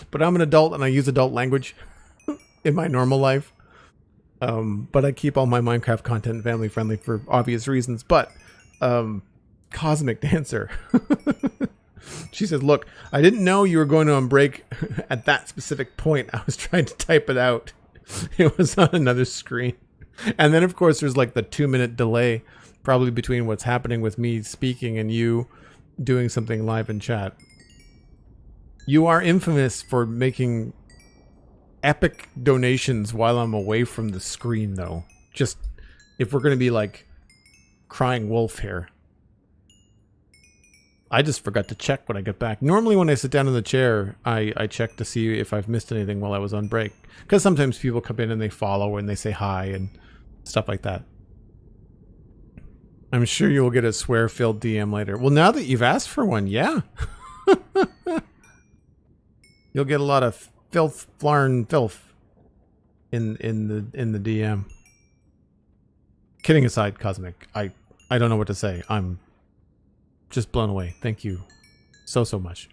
But I'm an adult and I use adult language in my normal life. But I keep all my Minecraft content family friendly for obvious reasons. But Cosmic Dancer. She says, look, I didn't know you were going on break at that specific point. I was trying to type it out. It was on another screen. And then, of course, there's like the 2-minute delay probably between what's happening with me speaking and you doing something live in chat. You are infamous for making epic donations while I'm away from the screen, though. Just if we're going to be like crying wolf here. I just forgot to check when I get back. Normally when I sit down in the chair, I check to see if I've missed anything while I was on break. Because sometimes people come in and they follow and they say hi and stuff like that. I'm sure you'll get a swear-filled DM later. Well, now that you've asked for one, yeah. You'll get a lot of filth, flarn, filth in the DM. Kidding aside, Cosmic, I don't know what to say. I'm just blown away. Thank you so much.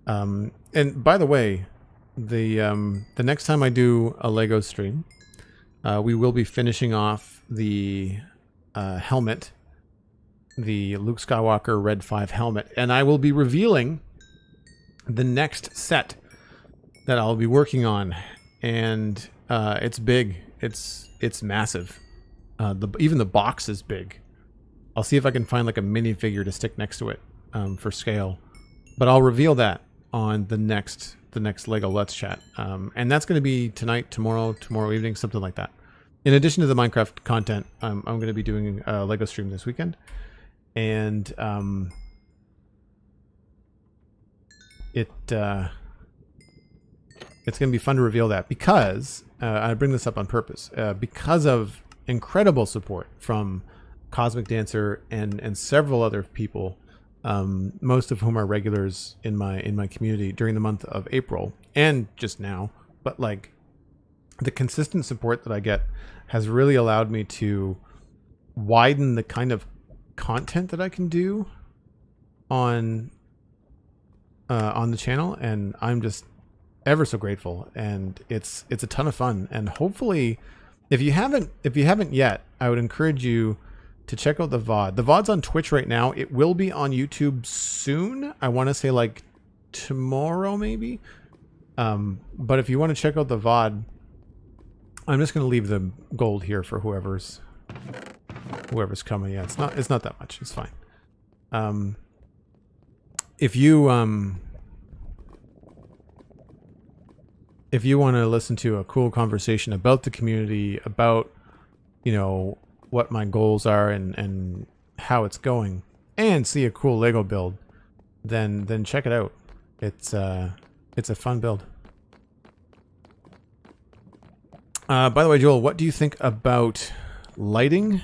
And by the way, the next time I do a Lego stream, we will be finishing off the helmet, the Luke Skywalker Red 5 helmet, and I will be revealing the next set that I'll be working on, and it's big. It's massive. Even the box is big. I'll see if I can find like a minifigure to stick next to it for scale, but I'll reveal that on the next Lego Let's Chat, and that's going to be tonight, tomorrow evening, something like that. In addition to the Minecraft content, I'm going to be doing a Lego stream this weekend, and it's going to be fun to reveal that because I bring this up on purpose because of incredible support from Cosmic Dancer and several other people, most of whom are regulars in my community during the month of April and just now. But like the consistent support that I get has really allowed me to widen the kind of content that I can do on the channel, and I'm just ever so grateful, and it's a ton of fun. And hopefully, if you haven't yet, I would encourage you to check out the VOD. The VOD's on Twitch right now. It will be on YouTube soon. I want to say like tomorrow maybe. But if you want to check out the VOD, I'm just going to leave the gold here for whoever's coming. Yeah, it's not that much. It's fine. If you want to listen to a cool conversation about the community, about you know, what my goals are and how it's going, and see a cool Lego build, then check it out. It's a fun build. By the way, Joel, what do you think about lighting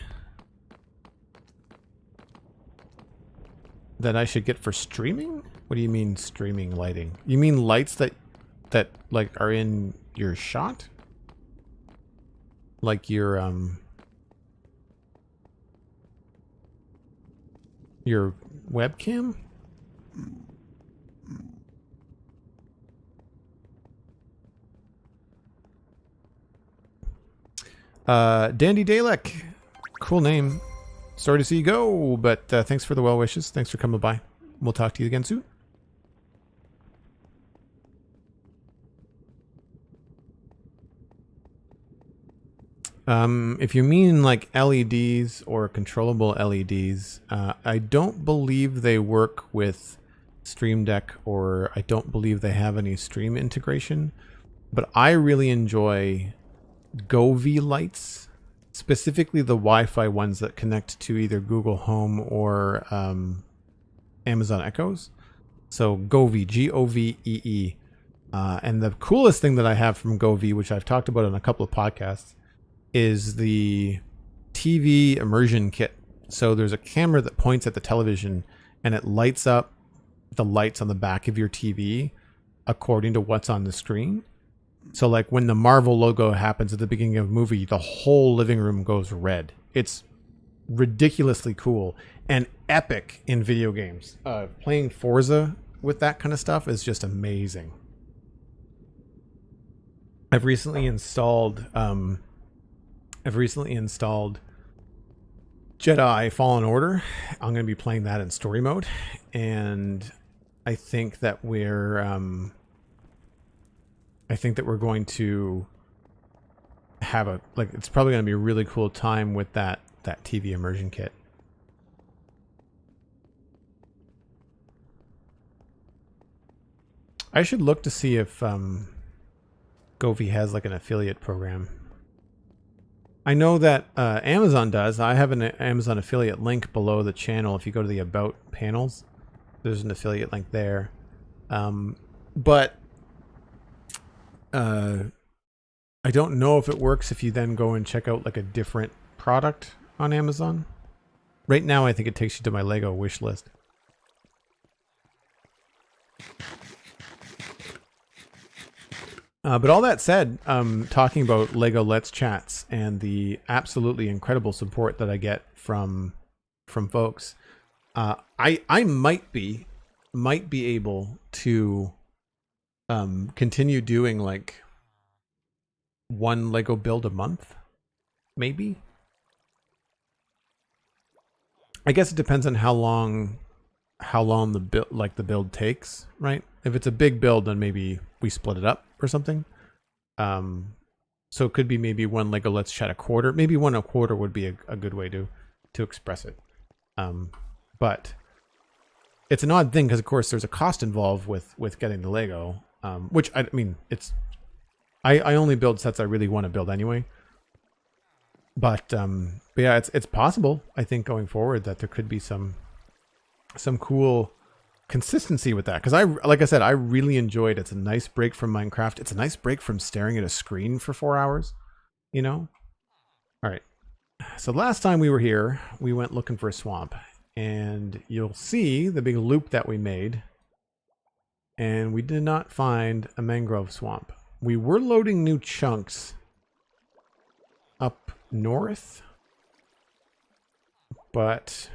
that I should get for streaming? What do you mean streaming lighting? You mean lights that like are in your shot? Like your webcam? Dandy Dalek. Cool name. Sorry to see you go, but thanks for the well wishes. Thanks for coming by. We'll talk to you again soon. If you mean like LEDs or controllable LEDs, I don't believe they work with Stream Deck, or I don't believe they have any stream integration, but I really enjoy Govee lights, specifically the Wi-Fi ones that connect to either Google Home or Amazon Echoes. So Govee, Govee. And the coolest thing that I have from Govee, which I've talked about on a couple of podcasts, is the TV immersion kit. So there's a camera that points at the television and it lights up the lights on the back of your TV according to what's on the screen. So like when the Marvel logo happens at the beginning of a movie, the whole living room goes red. It's ridiculously cool and epic in video games. Playing Forza with that kind of stuff is just amazing. I've recently installed Jedi Fallen Order. I'm going to be playing that in story mode, and I think that we're going to have it's probably going to be a really cool time with that TV immersion kit. I should look to see if Govee has like an affiliate program. I know that Amazon does. I have an Amazon affiliate link below the channel. If you go to the About panels, there's an affiliate link there. But I don't know if it works if you then go and check out like a different product on Amazon. Right now, I think it takes you to my Lego wish list. But all that said, talking about Lego Let's Chats and the absolutely incredible support that I get from folks, I might be able to continue doing like one Lego build a month, maybe. I guess it depends on how long the build takes, right? If it's a big build, then maybe we split it up or something. So it could be maybe one Lego Let's Chat a quarter. Maybe one a quarter would be a good way to express it. But it's an odd thing because, of course, there's a cost involved with getting the Lego, which I mean, I only build sets I really want to build anyway. But yeah, it's possible, I think, going forward that there could be some cool consistency with that, because like I said, I really enjoyed it. It's a nice break from Minecraft. It's a nice break from staring at a screen for 4 hours, you know. All right, so last time we were here, we went looking for a swamp, and you'll see the big loop that we made, and we did not find a mangrove swamp. We were loading new chunks up north, but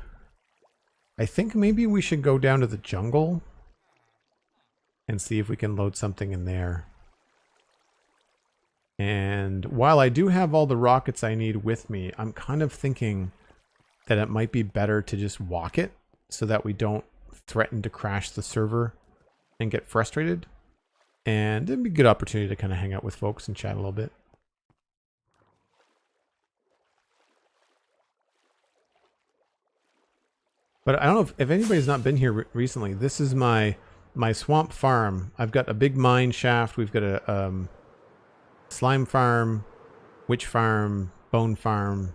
I think maybe we should go down to the jungle and see if we can load something in there. And while I do have all the rockets I need with me, I'm kind of thinking that it might be better to just walk it so that we don't threaten to crash the server and get frustrated. And it'd be a good opportunity to kind of hang out with folks and chat a little bit. But I don't know if anybody's not been here recently. This is my swamp farm. I've got a big mine shaft. We've got a slime farm, witch farm, bone farm,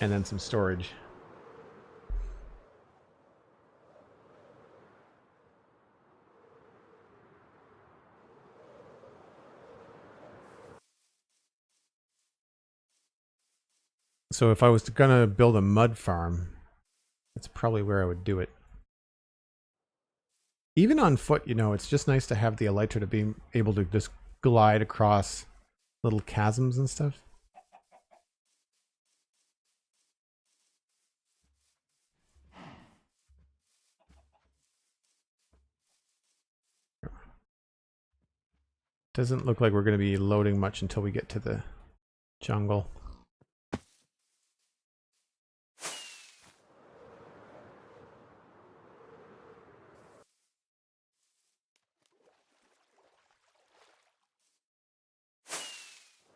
and then some storage. So if I was gonna build a mud farm, that's probably where I would do it. Even on foot, you know, it's just nice to have the elytra to be able to just glide across little chasms and stuff. Doesn't look like we're going to be loading much until we get to the jungle.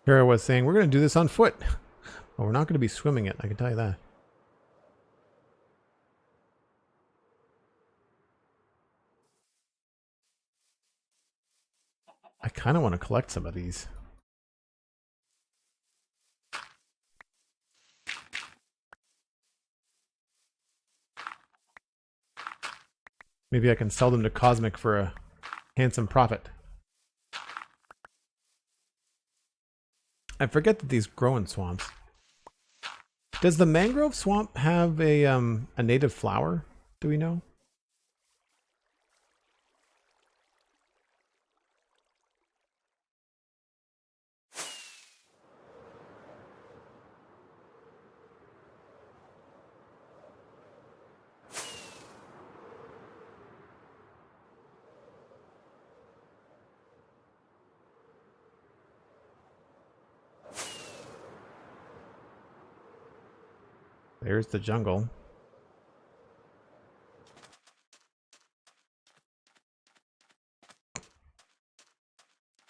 Here I was saying, we're going to do this on foot. Well, we're not going to be swimming it, I can tell you that. I kind of want to collect some of these. Maybe I can sell them to Cosmic for a handsome profit. I forget that these grow in swamps. Does the mangrove swamp have a native flower? Do we know? There's the jungle.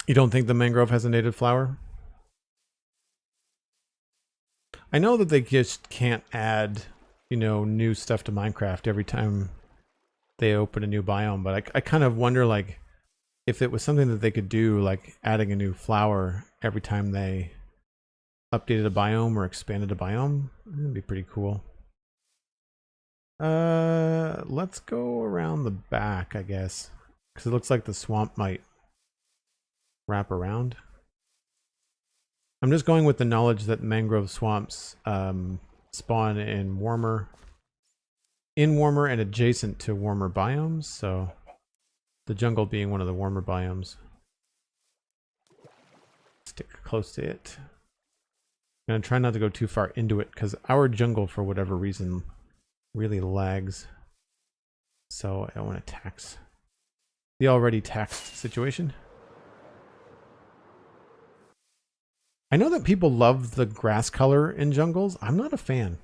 You don't think the mangrove has a native flower? I know that they just can't add, you know, new stuff to Minecraft every time they open a new biome, but I kind of wonder, like, if it was something that they could do, like adding a new flower every time they updated a biome or expanded a biome. That'd be pretty cool. Let's go around the back, I guess, because it looks like the swamp might wrap around. I'm just going with the knowledge that mangrove swamps spawn in warmer and adjacent to warmer biomes, so the jungle being one of the warmer biomes. Stick close to it. I'm gonna try not to go too far into it because our jungle, for whatever reason, really lags. So I don't want to tax the already taxed situation. I know that people love the grass color in jungles. I'm not a fan.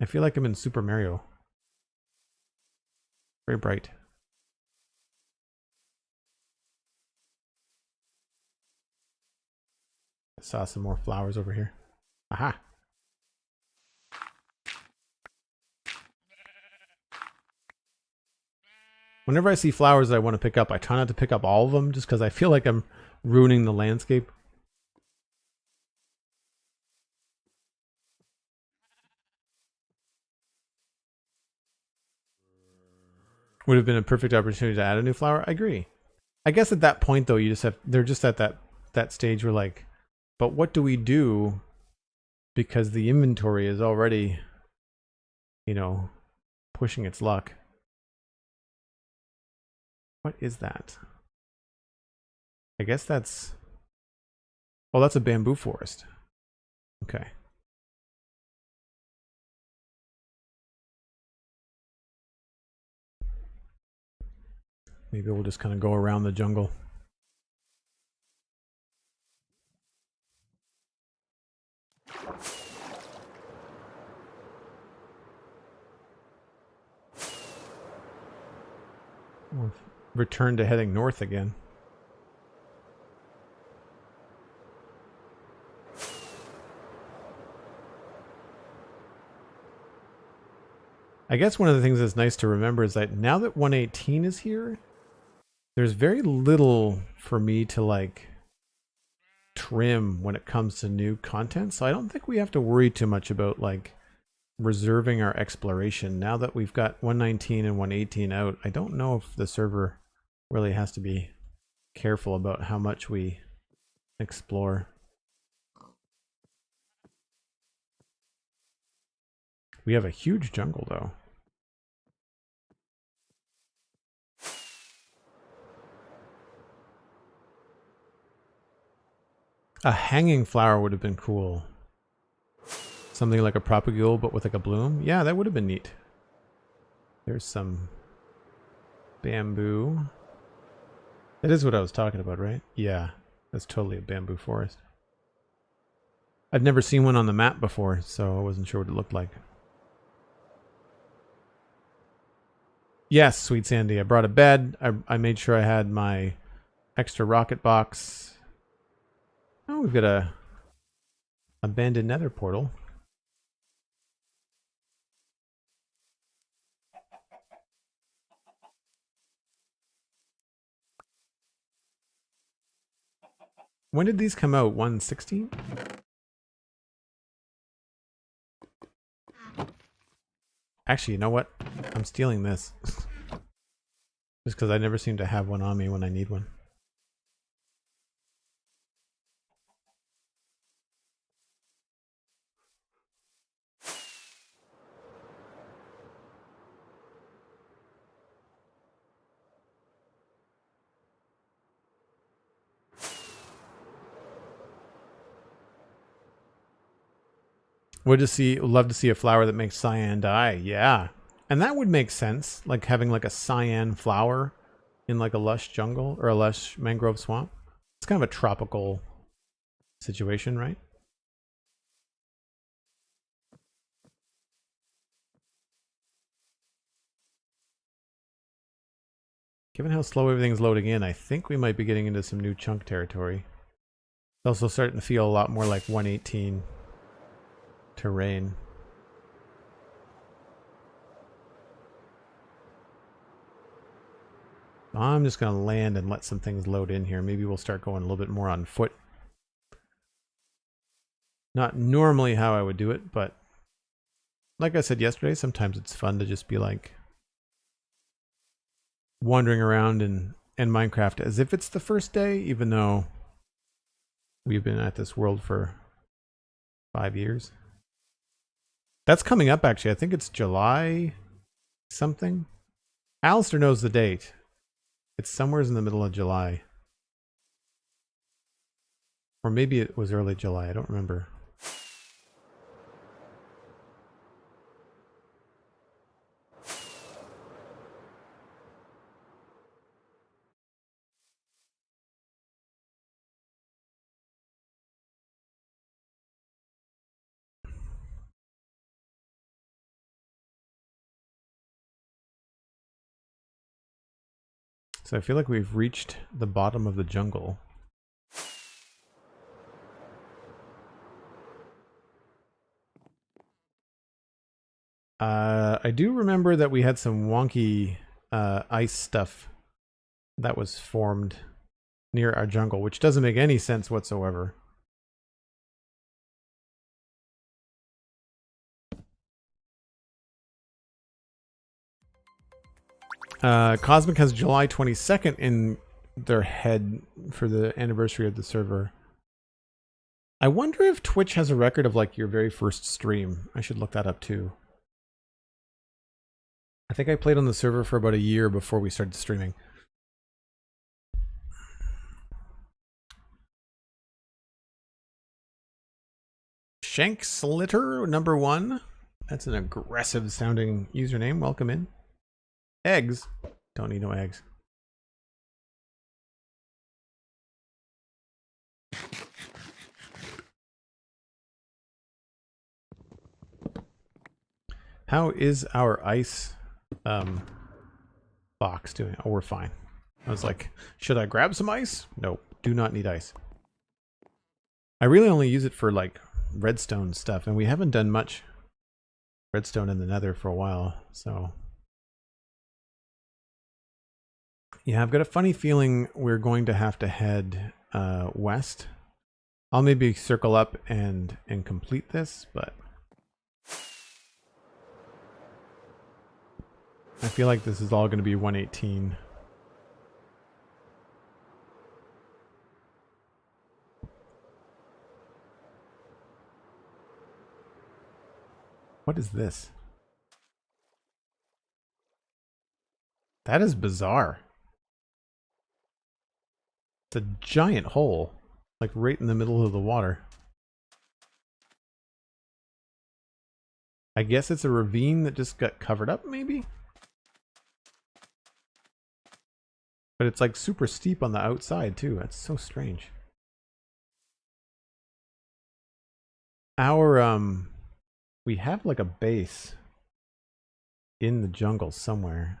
I feel like I'm in Super Mario. Very bright. I saw some more flowers over here. Aha! Whenever I see flowers that I want to pick up, I try not to pick up all of them just because I feel like I'm ruining the landscape. Would have been a perfect opportunity to add a new flower. I agree. I guess at that point though, you just have, they're just at that stage where like, but what do we do? Because the inventory is already, you know, pushing its luck. What is that? I guess that's, oh, that's a bamboo forest. Okay. Maybe we'll just kind of go around the jungle. We'll return to heading north again. I guess one of the things that's nice to remember is that now that 118 is here, there's very little for me to like trim when it comes to new content, so I don't think we have to worry too much about like reserving our exploration. Now that we've got 119 and 118 out, I don't know if the server really has to be careful about how much we explore. We have a huge jungle though. A hanging flower would have been cool. Something like a propagule, but with like a bloom. Yeah, that would have been neat. There's some bamboo. That is what I was talking about, right? Yeah, that's totally a bamboo forest. I've never seen one on the map before, so I wasn't sure what it looked like. Yes, Sweet Sandy. I brought a bed. I made sure I had my extra rocket box. Oh, we've got a abandoned nether portal. When did these come out? 116? Actually, you know what? I'm stealing this. Just because I never seem to have one on me when I need one. Would love to see a flower that makes cyan dye. Yeah. And that would make sense, like having like a cyan flower in like a lush jungle or a lush mangrove swamp. It's kind of a tropical situation, right? Given how slow everything's loading in, I think we might be getting into some new chunk territory. It's also starting to feel a lot more like 118 terrain. I'm just going to land and let some things load in here. Maybe we'll start going a little bit more on foot. Not normally how I would do it, but like I said yesterday, sometimes it's fun to just be like wandering around in Minecraft as if it's the first day, even though we've been at this world for 5 years. That's coming up, actually. I think it's July something. Alistair knows the date. It's somewhere in the middle of July. Or maybe it was early July. I don't remember. So I feel like we've reached the bottom of the jungle. I do remember that we had some wonky ice stuff that was formed near our jungle, which doesn't make any sense whatsoever. Cosmic has July 22nd in their head for the anniversary of the server. I wonder if Twitch has a record of like your very first stream. I should look that up too. I think I played on the server for about a year before we started streaming. Shankslitter #1. That's an aggressive sounding username. Welcome in. Eggs. Don't need no eggs. How is our ice box doing? Oh, we're fine. I was like, should I grab some ice? Nope, do not need ice. I really only use it for like redstone stuff, and we haven't done much redstone in the nether for a while, so yeah, I've got a funny feeling we're going to have to head west I'll maybe circle up and complete this, but I feel like this is all going to be 118. What is this? That is bizarre. It's a giant hole, like right in the middle of the water. I guess it's a ravine that just got covered up, maybe? But it's like super steep on the outside too. That's so strange. We have like a base in the jungle somewhere.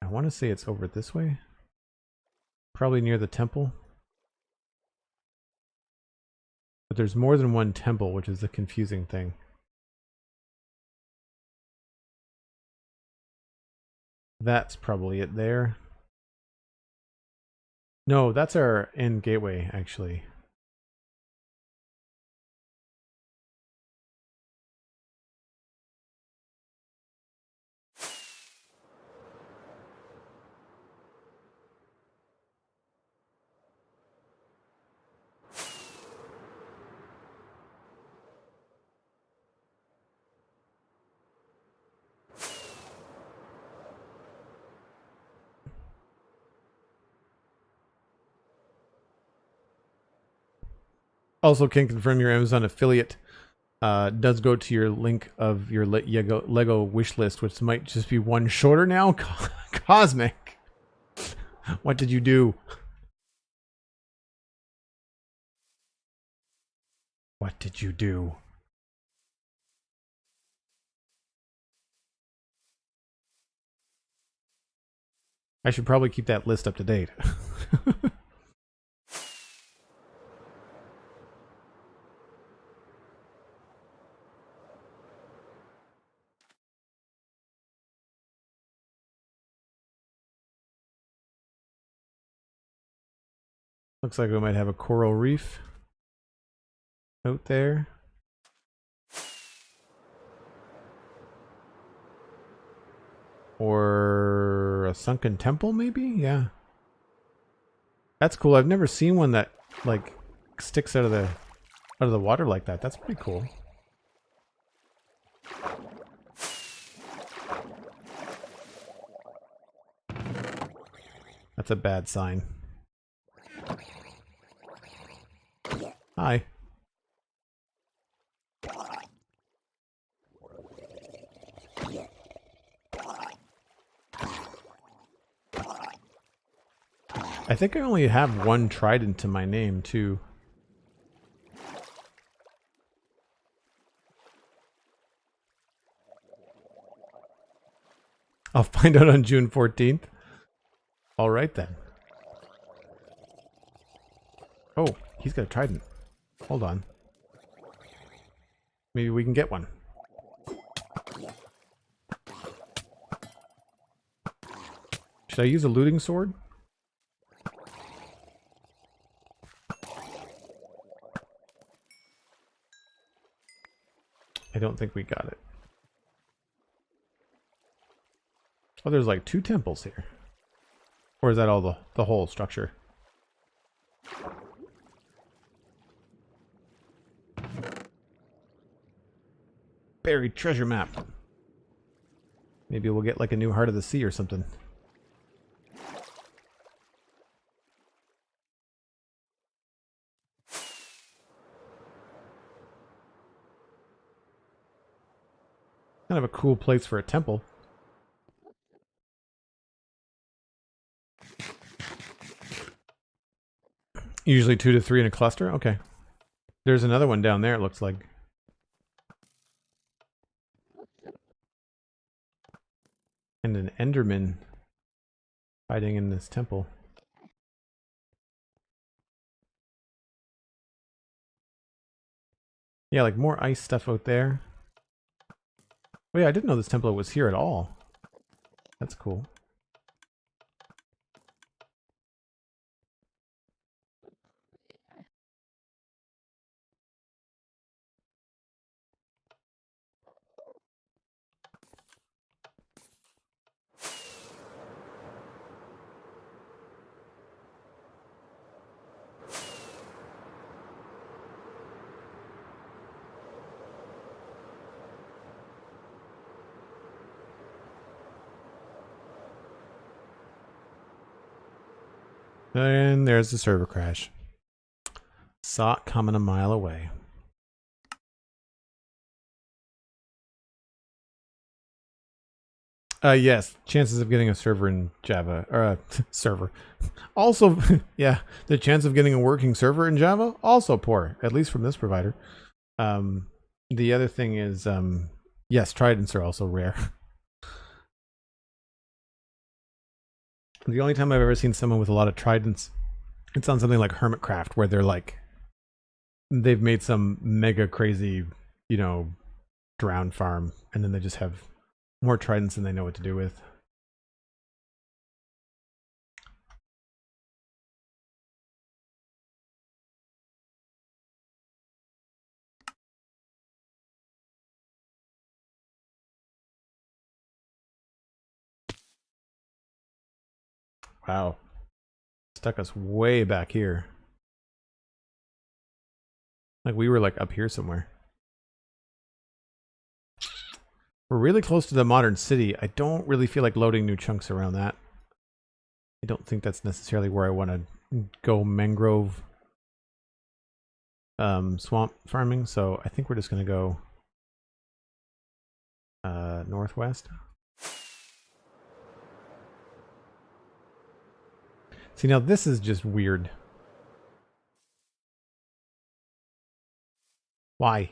I want to say it's over this way. Probably near the temple. But there's more than one temple, which is the confusing thing. That's probably it there. No, that's our end gateway, actually. Also, can confirm your Amazon affiliate does go to your link of your Lego wish list, which might just be one shorter now. Cosmic, what did you do? What did you do? I should probably keep that list up to date. Looks like we might have a coral reef out there. Or a sunken temple, maybe? Yeah. That's cool. I've never seen one that like sticks out of the water like that. That's pretty cool. That's a bad sign. Hi. I think I only have one trident to my name, too. I'll find out on June 14th. All right, then. Oh, he's got a trident. Hold on. Maybe we can get one. Should I use a looting sword? I don't think we got it. Oh, there's like 2 temples here. Or is that all the whole structure? Buried treasure map. Maybe we'll get like a new Heart of the Sea or something. Kind of a cool place for a temple. Usually 2 to 3 in a cluster? Okay. There's another one down there, it looks like. And an Enderman hiding in this temple. Yeah, like more ice stuff out there. Oh yeah, I didn't know this temple was here at all. That's cool. And there's the server crash. Saw it coming a mile away. Yes, chances of getting a server in Java, or a server. Also, yeah, the chance of getting a working server in Java, also poor, at least from this provider. The other thing is, yes, tridents are also rare. The only time I've ever seen someone with a lot of tridents, it's on something like Hermitcraft, where they're like, they've made some mega crazy, you know, drown farm, and then they just have more tridents than they know what to do with. Wow. Stuck us way back here. Like we were like up here somewhere. We're really close to the modern city. I don't really feel like loading new chunks around that. I don't think that's necessarily where I want to go mangrove swamp farming, so I think we're just going to go northwest. See, now this is just weird. Why?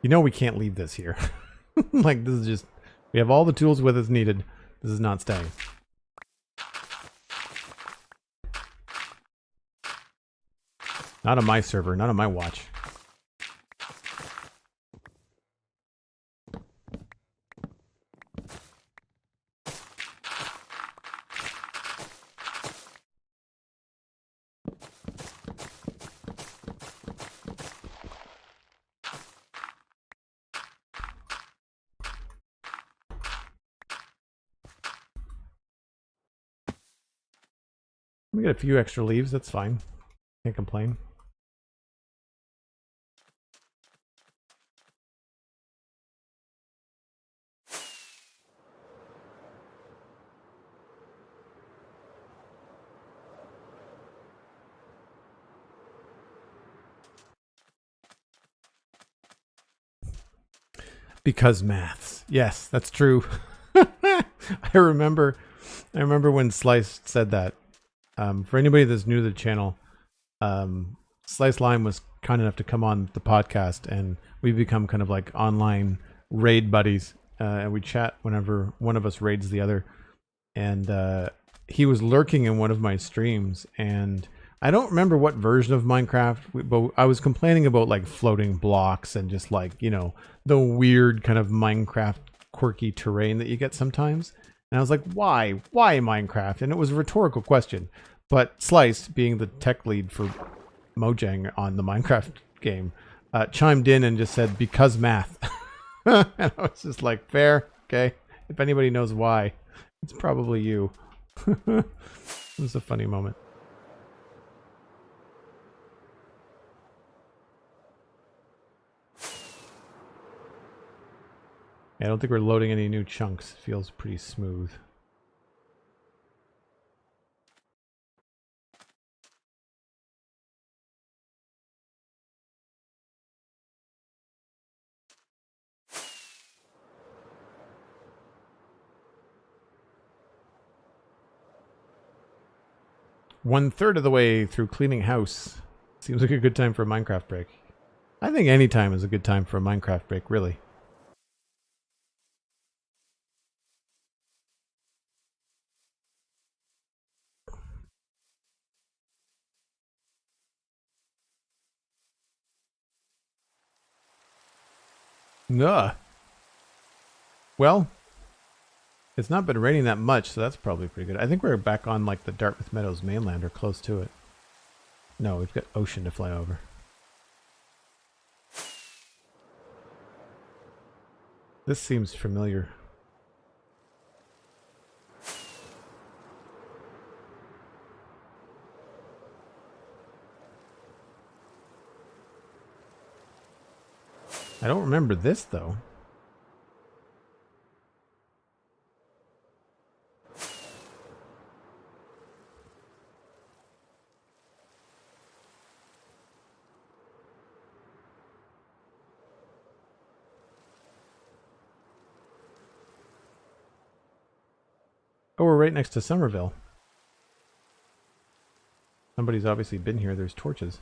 You know we can't leave this here. Like, this is just... We have all the tools with us needed. This is not staying. Not on my server, not on my watch. We get a few extra leaves, that's fine. Can't complain. Because maths. Yes, that's true. I remember when Slice said that. For anybody that's new to the channel, Slice Lime was kind enough to come on the podcast, and we've become kind of like online raid buddies. And we chat whenever one of us raids the other. And he was lurking in one of my streams, and I don't remember what version of Minecraft, but I was complaining about like floating blocks and just like, you know, the weird kind of Minecraft quirky terrain that you get sometimes. And I was like, why? Why Minecraft? And it was a rhetorical question. But Slice, being the tech lead for Mojang on the Minecraft game, chimed in and just said, because math. And I was just like, fair, okay. If anybody knows why, it's probably you. It was a funny moment. I don't think we're loading any new chunks. It feels pretty smooth. One third of the way through cleaning house. Seems like a good time for a Minecraft break. I think any time is a good time for a Minecraft break, really. Ugh. Well, it's not been raining that much, so that's probably pretty good. I think we're back on like the Dartmouth Meadows mainland or close to it. No, we've got ocean to fly over. This seems familiar. I don't remember this though. Oh, we're right next to Somerville. Somebody's obviously been here. There's torches.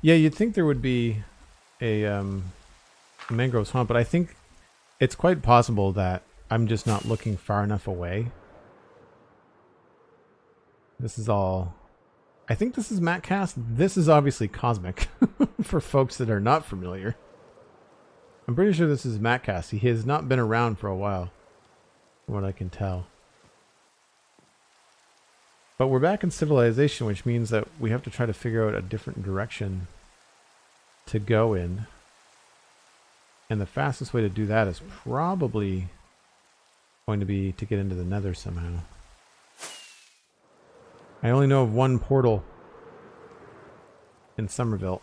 Yeah, you'd think there would be a mangrove swamp, but I think it's quite possible that I'm just not looking far enough away. This is all... I think this is Matcast. This is obviously Cosmic, for folks that are not familiar. I'm pretty sure this is Matcast. He has not been around for a while, from what I can tell. But we're back in civilization, which means that we have to try to figure out a different direction to go in. And the fastest way to do that is probably going to be to get into the Nether somehow. I only know of one portal in Somerville.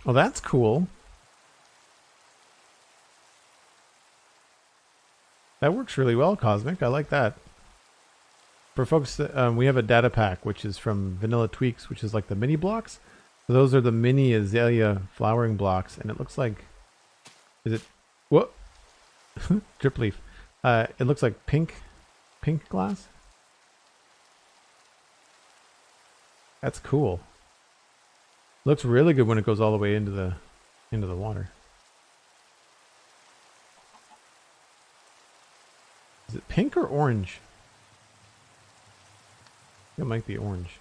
Well, that's cool. That works really well, Cosmic. I like that. For folks that, we have a data pack, which is from Vanilla Tweaks, which is like the mini blocks. So those are the mini azalea flowering blocks, and it looks like... Is it... What? Drip leaf. It looks like pink glass. That's cool. Looks really good when it goes all the way into the water. Is it pink or orange? It might be orange.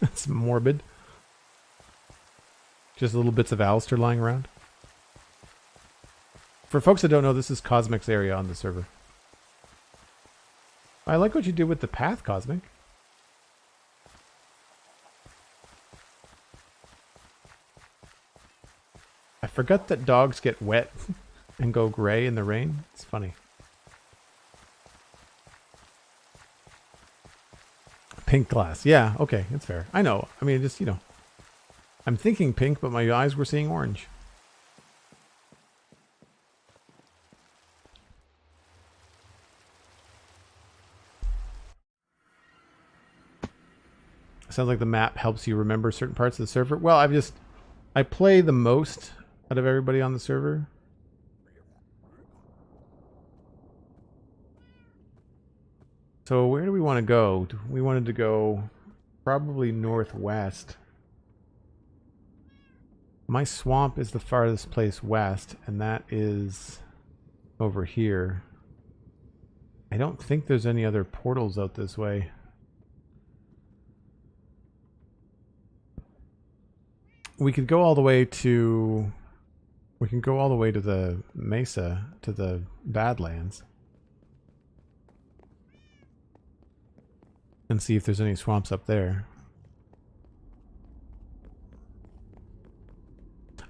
That's morbid. Just little bits of Alistair lying around. For folks that don't know, this is Cosmic's area on the server. I like what you did with the path, Cosmic. I forgot that dogs get wet and go gray in the rain. It's funny. Pink glass. Yeah, okay, it's fair. I know. I mean, just, you know. I'm thinking pink, but my eyes were seeing orange. Sounds like the map helps you remember certain parts of the server. Well, I play the most out of everybody on the server. So where do we want to go? We wanted to go probably northwest. My swamp is the farthest place west, and that is over here. I don't think there's any other portals out this way. We could go all the way to... We can go all the way to the Mesa, to the Badlands. And see if there's any swamps up there.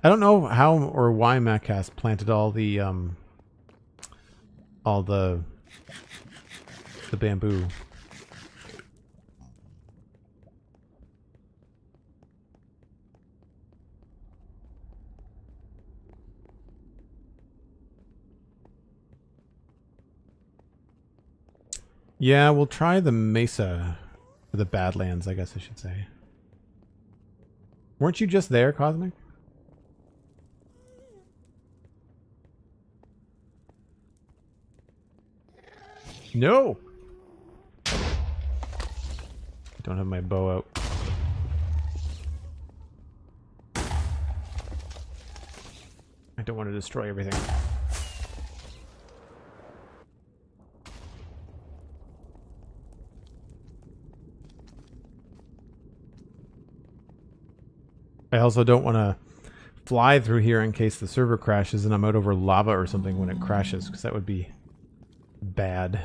I don't know how or why Matcast planted all the bamboo. Yeah, we'll try the Mesa, or the Badlands, I guess I should say. Weren't you just there, Cosmic? No! I don't have my bow out. I don't want to destroy everything. I also don't want to fly through here in case the server crashes and I'm out over lava or something when it crashes, because that would be bad.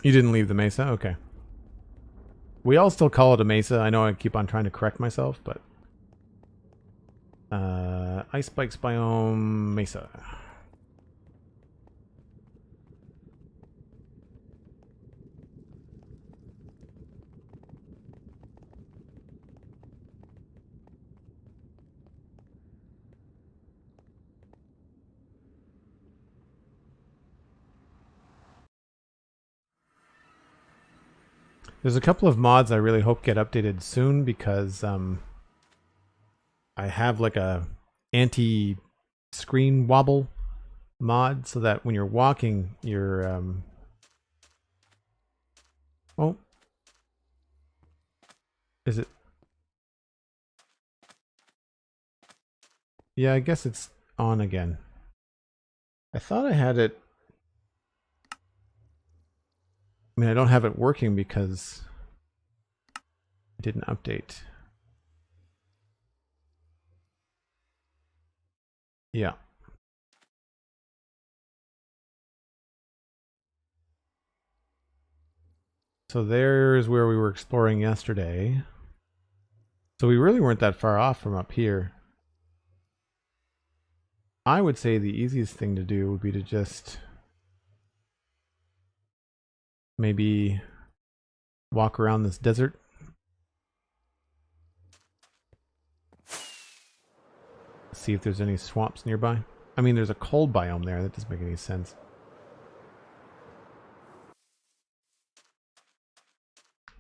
You didn't leave the mesa? Okay. We all still call it a mesa. I know I keep on trying to correct myself, but... Ice Spikes Biome Mesa. There's a couple of mods I really hope get updated soon because I have like a anti-screen wobble mod so that when you're walking, you're oh, is it? Yeah, I guess it's on again. I thought I had it. I mean, I don't have it working because I didn't update. Yeah. So there's where we were exploring yesterday. So we really weren't that far off from up here. I would say the easiest thing to do would be to just maybe walk around this desert. See if there's any swamps nearby. I mean, there's a cold biome there. That doesn't make any sense.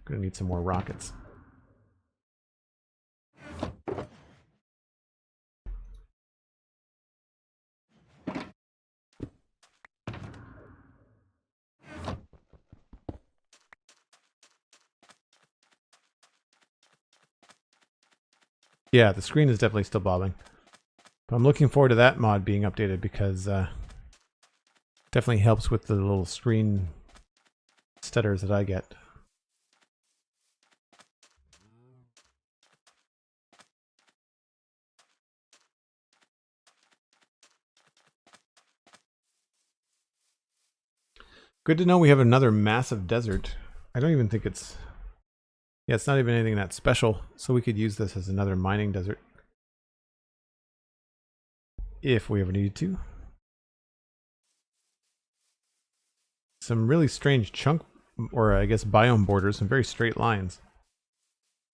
Gonna need some more rockets. Yeah, the screen is definitely still bobbing. But I'm looking forward to that mod being updated because definitely helps with the little screen stutters that I get. Good to know we have another massive desert. I don't even think it's... Yeah, it's not even anything that special, so we could use this as another mining desert. If we ever needed to. Some really strange chunk, or I guess biome borders, some very straight lines.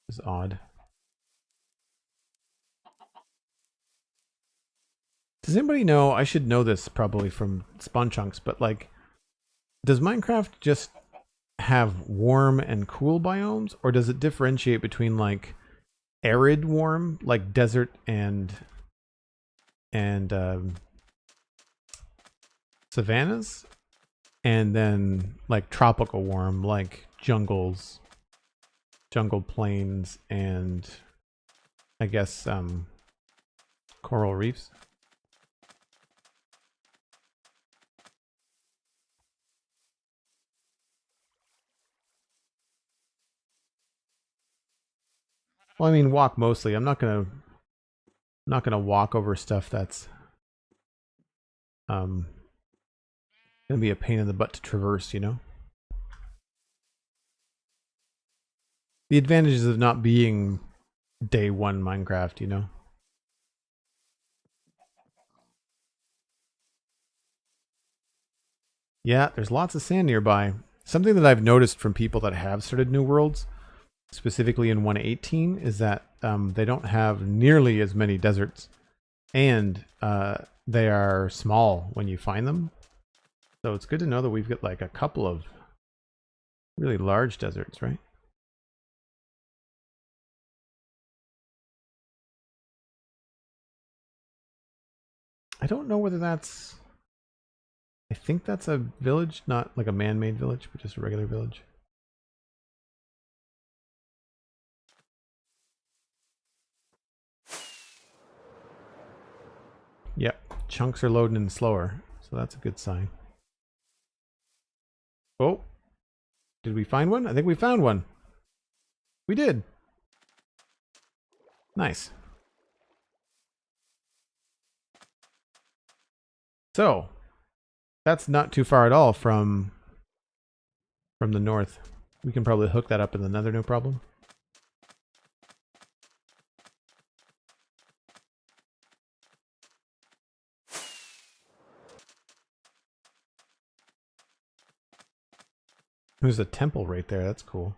This is odd. Does anybody know, I should know this probably from spawn chunks, but like, does Minecraft just have warm and cool biomes, or does it differentiate between like arid warm, like desert and savannas, and then like tropical warm, like jungles, jungle plains, and I guess coral reefs? Well, I mean, walk mostly. I'm not gonna walk over stuff that's gonna be a pain in the butt to traverse, you know? The advantages of not being day one Minecraft, you know? Yeah, there's lots of sand nearby. Something that I've noticed from people that have started New Worlds, specifically in 1.18, is that they don't have nearly as many deserts, and they are small when you find them. So it's good to know that we've got like a couple of really large deserts, right? I don't know whether that's... I think that's a village, not like a man-made village, but just a regular village. Yep, chunks are loading in slower, so that's a good sign. Oh, did we find one? I think we found one. We did. Nice. So, that's not too far at all from from the north. We can probably hook that up in the nether, no problem. There's a temple right there. That's cool.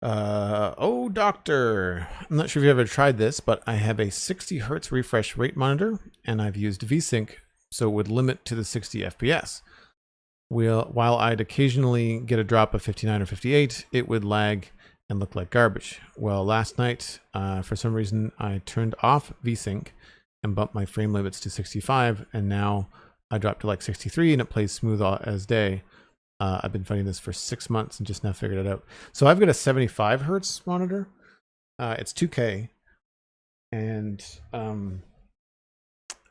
Oh, doctor. I'm not sure if you've ever tried this, but I have a 60 hertz refresh rate monitor, and I've used VSync, so it would limit to the 60 FPS. While I'd occasionally get a drop of 59 or 58, it would lag and look like garbage. Well, last night, for some reason, I turned off VSync and bumped my frame limits to 65, and now I dropped to like 63, and it plays smooth as day. I've been fighting this for 6 months and just now figured it out. So I've got a 75 hertz monitor. It's 2K. And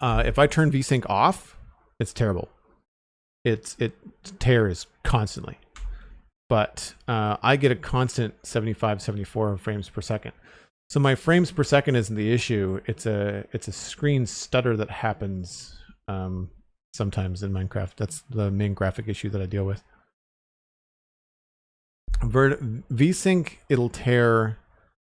if I turn VSync off, it's terrible. It tears constantly. But I get a constant 75, 74 frames per second. So my frames per second isn't the issue. It's a screen stutter that happens sometimes in Minecraft. That's the main graphic issue that I deal with. VSync, it'll tear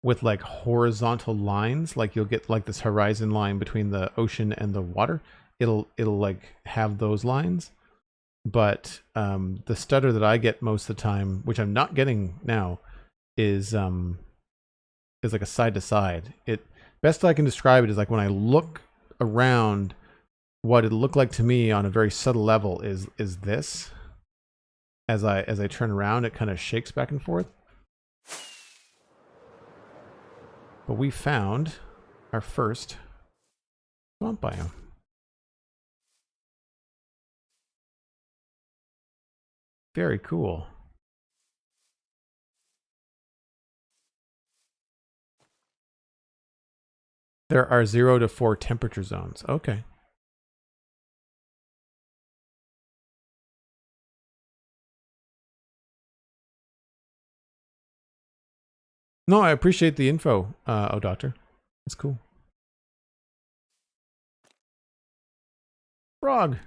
with like horizontal lines, like you'll get like this horizon line between the ocean and the water. It'll like have those lines, but the stutter that I get most of the time, which I'm not getting now, is like a side to side. It best I can describe it is like when I look around, what it'll look like to me on a very subtle level is this. As I turn around, it kind of shakes back and forth. But we found our first swamp biome. Very cool. There are 0 to 4 temperature zones. Okay. No, I appreciate the info, oh doctor. That's cool. Frog.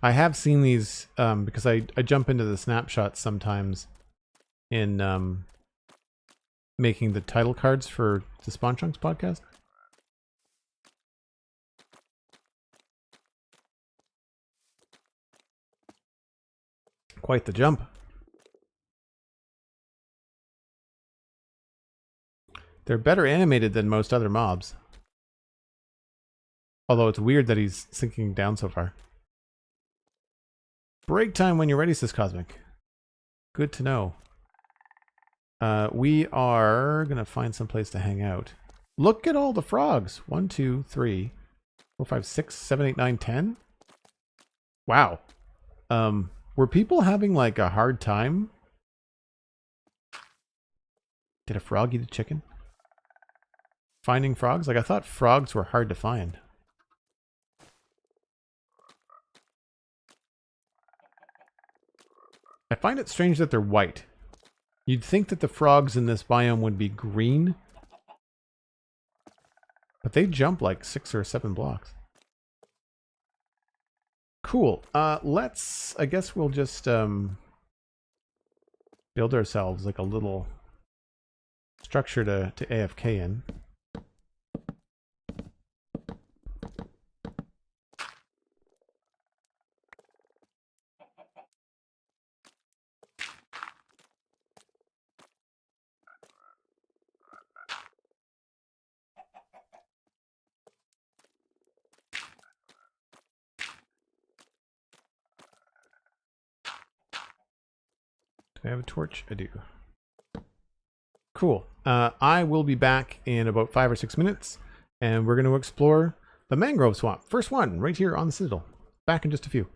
I have seen these because I jump into the snapshots sometimes in making the title cards for the Spawn Chunks podcast. Quite the jump. They're better animated than most other mobs. Although it's weird that he's sinking down so far. Break time when you're ready, says Cosmic. Good to know. We are going to find some place to hang out. Look at all the frogs. 1, 2, 3, 4, 5, 6, 7, 8, 9, 10. Wow. Were people having like a hard time? Did a frog eat a chicken? Finding frogs? Like I thought frogs were hard to find. I find it strange that they're white. You'd think that the frogs in this biome would be green. But they jump like 6 or 7 blocks. Cool. I guess we'll just build ourselves like a little structure to AFK in. Do I have a torch? I do. Cool. I will be back in about 5 or 6 minutes, and we're going to explore the mangrove swamp. First one, right here on the Citadel. Back in just a few.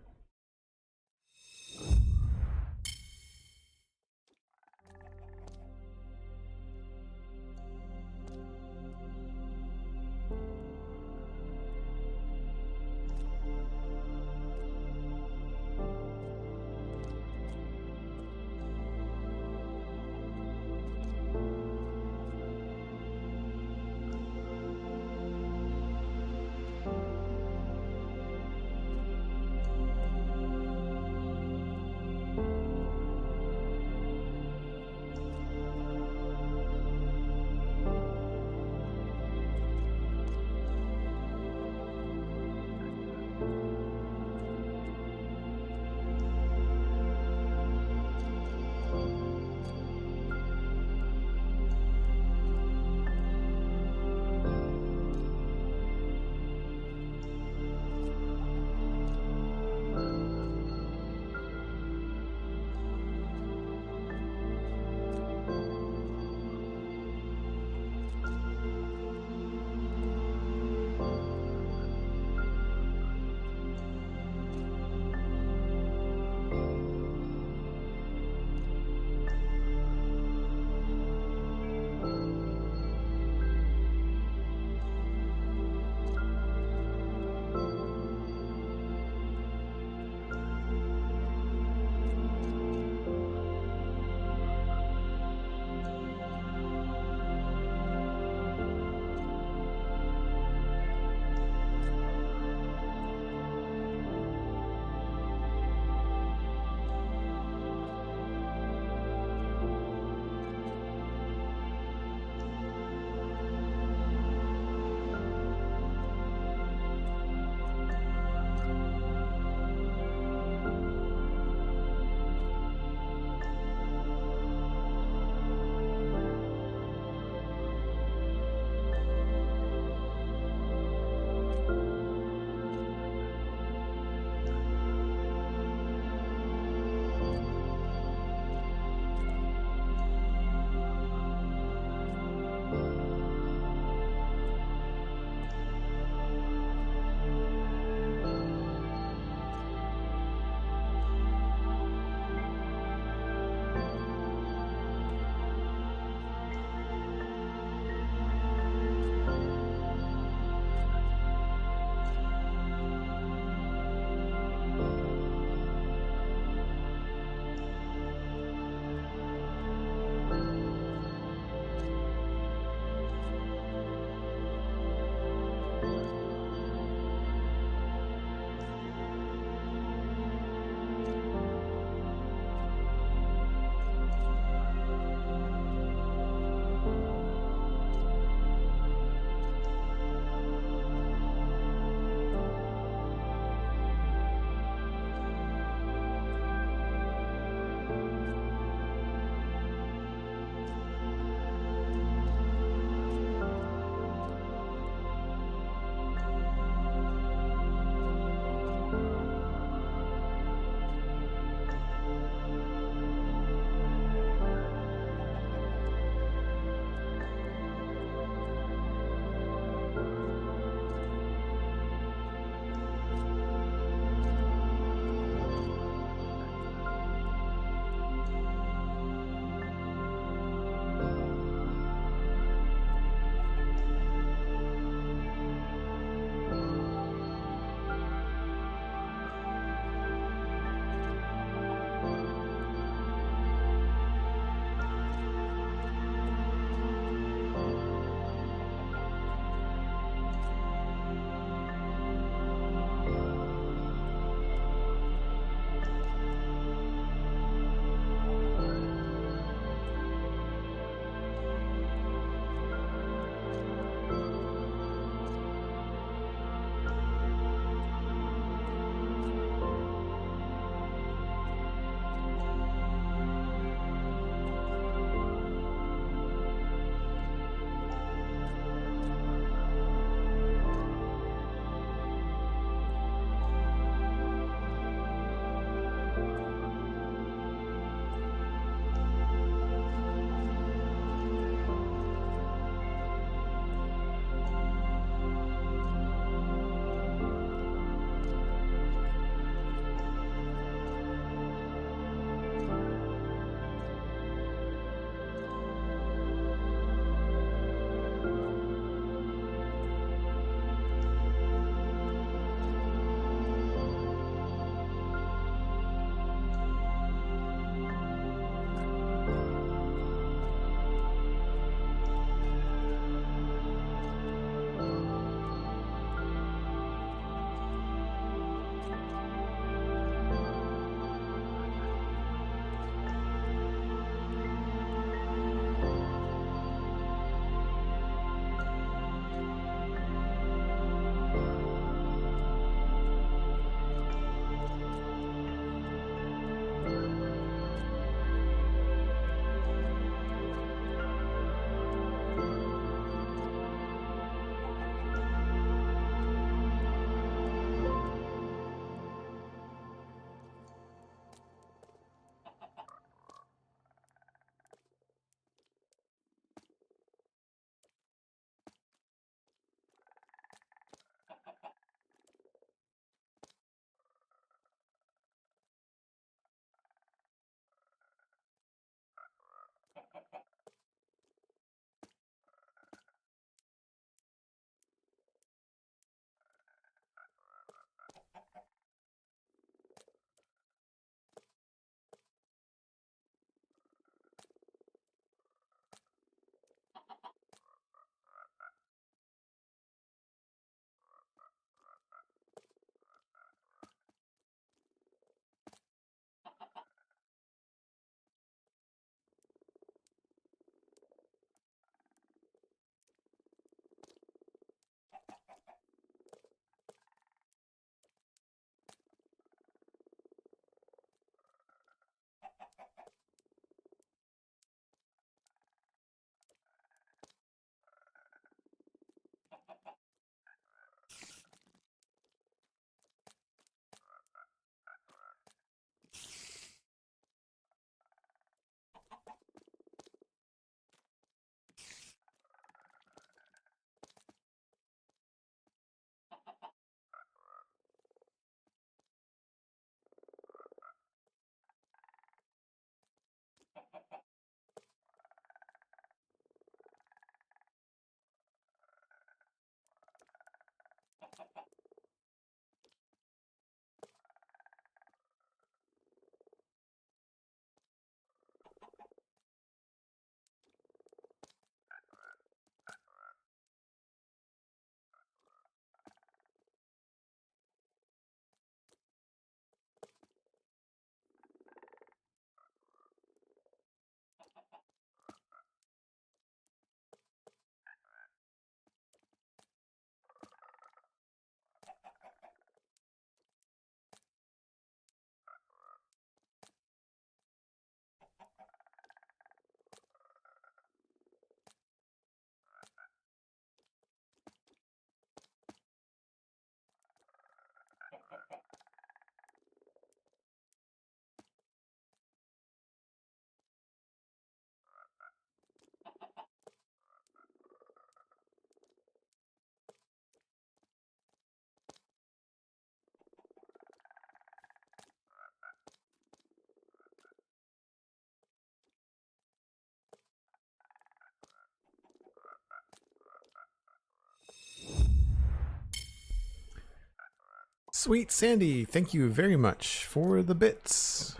Sweet Sandy, thank you very much for the bits.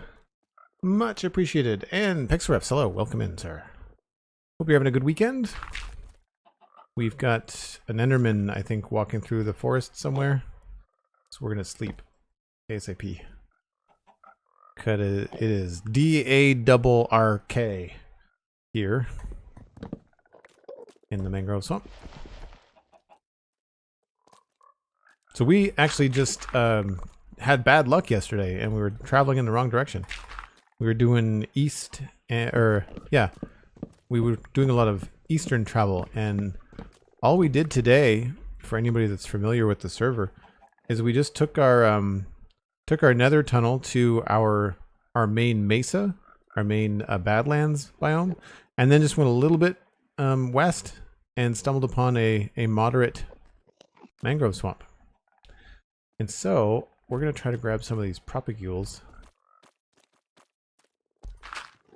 Much appreciated. And Pixreps, hello, welcome in, sir. Hope you're having a good weekend. We've got an Enderman, I think, walking through the forest somewhere. So we're gonna sleep ASAP. Cut it. It is DARRK here in the mangrove swamp. So we actually just had bad luck yesterday, and we were traveling in the wrong direction. We were doing east, we were doing a lot of eastern travel, and all we did today, for anybody that's familiar with the server, is we just took our nether tunnel to our main mesa, our main Badlands biome, and then just went a little bit west and stumbled upon a moderate mangrove swamp. And so we're gonna try to grab some of these propagules.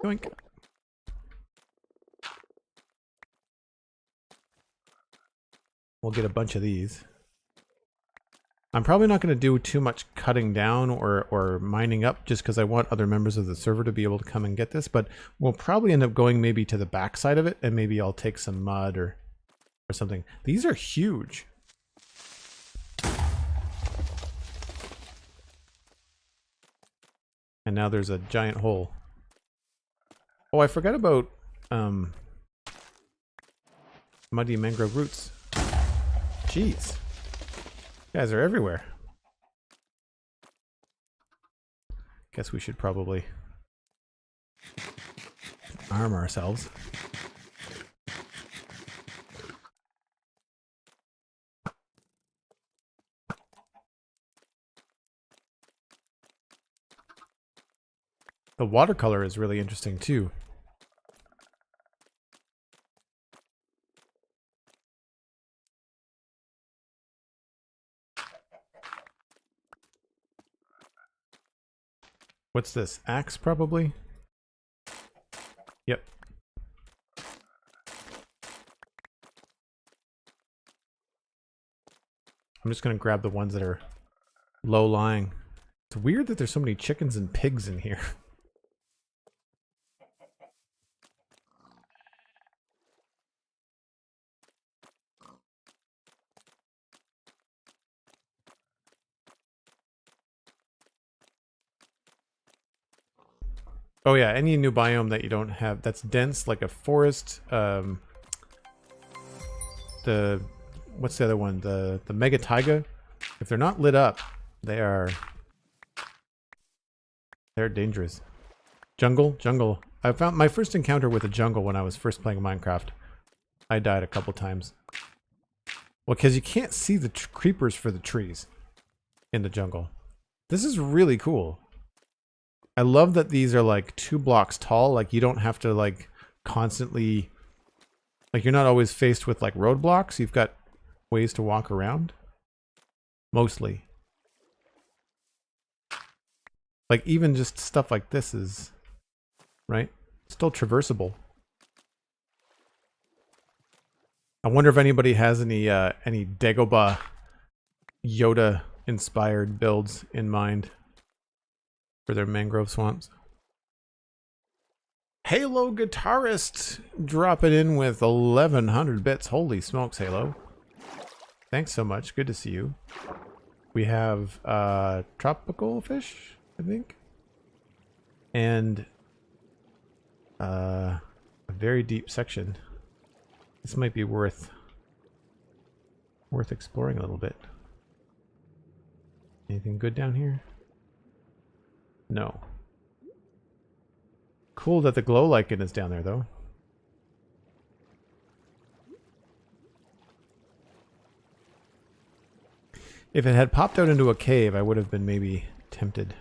Yoink. We'll get a bunch of these. I'm probably not going to do too much cutting down or mining up just because I want other members of the server to be able to come and get this, but we'll probably end up going maybe to the back side of it, and maybe I'll take some mud or something. These are huge. And now there's a giant hole. Oh, I forgot about muddy mangrove roots. Jeez. You guys are everywhere. Guess we should probably arm ourselves. The watercolor is really interesting too. What's this? Axe, probably? Yep. I'm just gonna grab the ones that are low-lying. It's weird that there's so many chickens and pigs in here. Oh yeah, any new biome that you don't have that's dense, like a forest, what's the other one? The mega taiga. If they're not lit up, they're dangerous. Jungle. I found my first encounter with a jungle when I was first playing Minecraft. I died a couple times. Well, because you can't see the creepers for the trees in the jungle. This is really cool. I love that these are like 2 blocks tall. Like you don't have to like constantly, like you're not always faced with like roadblocks. You've got ways to walk around. Mostly. Like even just stuff like this is, right? Still traversable. I wonder if anybody has any Dagobah Yoda inspired builds in mind for their mangrove swamps. Halo Guitarist dropping in with 1100 bits. Holy smokes, Halo. Thanks so much. Good to see you. We have tropical fish, I think. And a very deep section. This might be worth exploring a little bit. Anything good down here? No. Cool that the glow lichen is down there, though. If it had popped out into a cave, I would have been maybe tempted.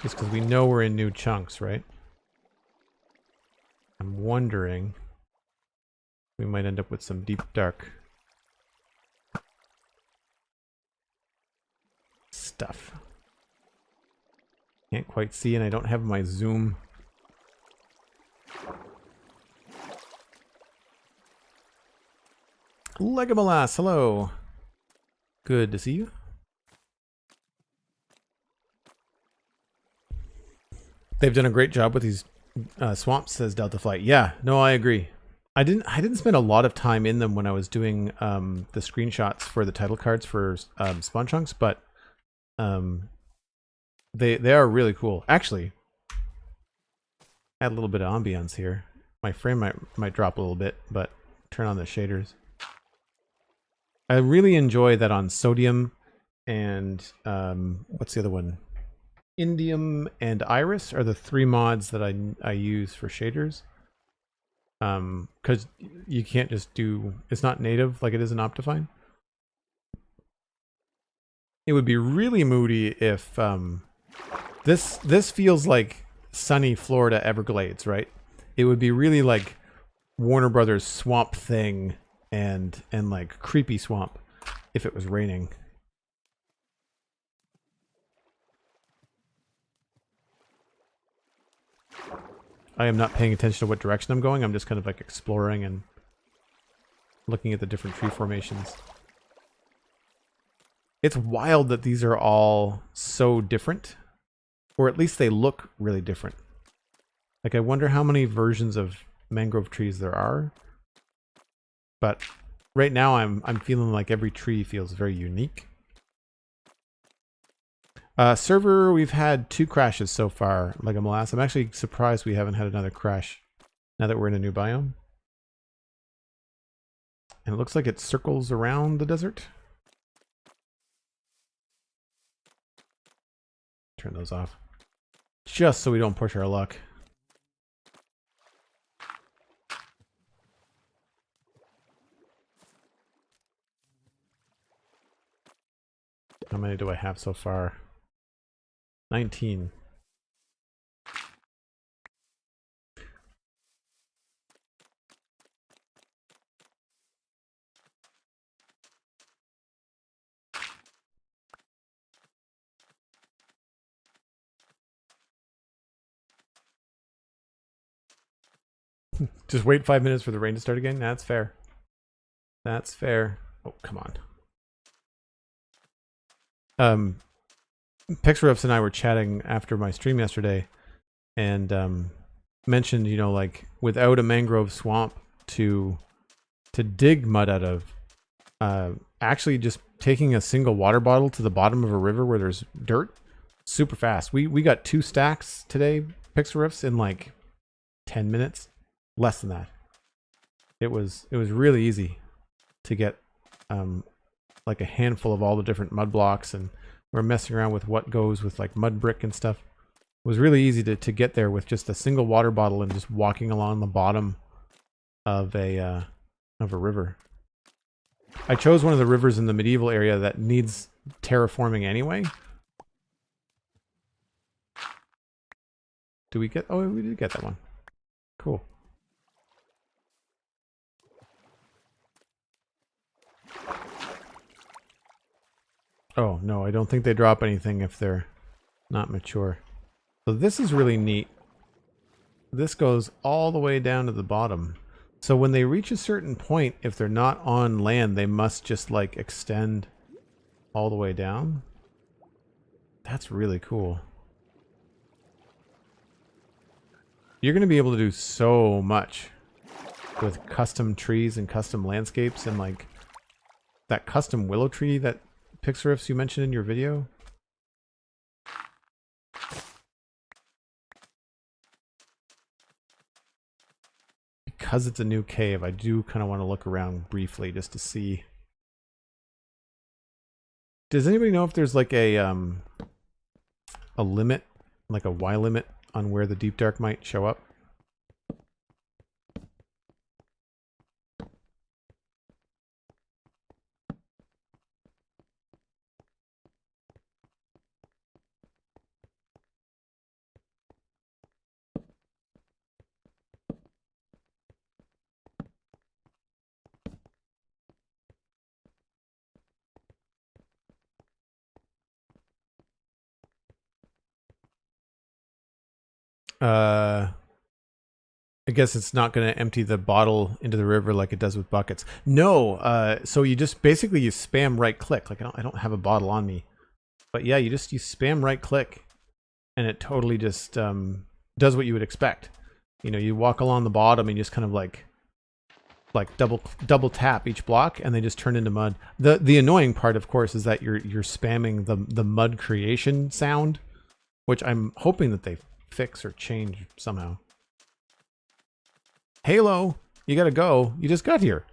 Just because we know we're in new chunks, right? I'm wondering we might end up with some deep dark stuff. Can't quite see, and I don't have my zoom. Legomolas, hello. Good to see you. They've done a great job with these swamps, says Delta Flight. Yeah, no, I agree. I didn't spend a lot of time in them when I was doing the screenshots for the title cards for spawn chunks, but they are really cool. Actually, add a little bit of ambience here. My frame might drop a little bit, but turn on the shaders. I really enjoy that on Sodium and what's the other one? Indium and Iris are the three mods that I use for shaders. Because you can't just do, it's not native like it is in Optifine. It would be really moody if this feels like sunny Florida Everglades, right? It would be really like Warner Brothers Swamp Thing and like creepy swamp if it was raining. I am not paying attention to what direction I'm going. I'm just kind of like exploring and looking at the different tree formations. It's wild that these are all so different, or at least they look really different. Like I wonder how many versions of mangrove trees there are. But right now I'm feeling like every tree feels very unique. Server, we've had 2 crashes so far, Legomolas. I'm actually surprised we haven't had another crash now that we're in a new biome. And it looks like it circles around the desert. Turn those off. Just so we don't push our luck. How many do I have so far? 19. Just wait 5 minutes for the rain to start again? That's fair. That's fair. Oh, come on. Pixarifs and I were chatting after my stream yesterday and mentioned, you know, like without a mangrove swamp to dig mud out of, actually just taking a single water bottle to the bottom of a river where there's dirt, super fast. We got 2 stacks today, Pixarifs, in like 10 minutes. Less than that. It was really easy to get like a handful of all the different mud blocks, and we're messing around with what goes with like mud brick and stuff. It was really easy to get there with just a single water bottle and just walking along the bottom of a river. I chose one of the rivers in the medieval area that needs terraforming anyway. Do we get? Oh, we did get that one. Cool. Oh, no, I don't think they drop anything if they're not mature. So this is really neat. This goes all the way down to the bottom. So when they reach a certain point, if they're not on land, they must just like extend all the way down. That's really cool. You're going to be able to do so much with custom trees and custom landscapes, and like that custom willow tree that Pixarifs you mentioned in your video. Because it's a new cave, I do kind of want to look around briefly just to see. Does anybody know if there's like a limit, like a Y limit on where the deep dark might show up? I guess it's not going to empty the bottle into the river like it does with buckets. No, so you just basically you spam right click. Like I don't have a bottle on me, but yeah, you spam right click, and it totally just does what you would expect. You know, you walk along the bottom and you just kind of like double tap each block, and they just turn into mud. The annoying part, of course, is that you're spamming the mud creation sound, which I'm hoping that they fix or change somehow. Halo, you gotta go. You just got here.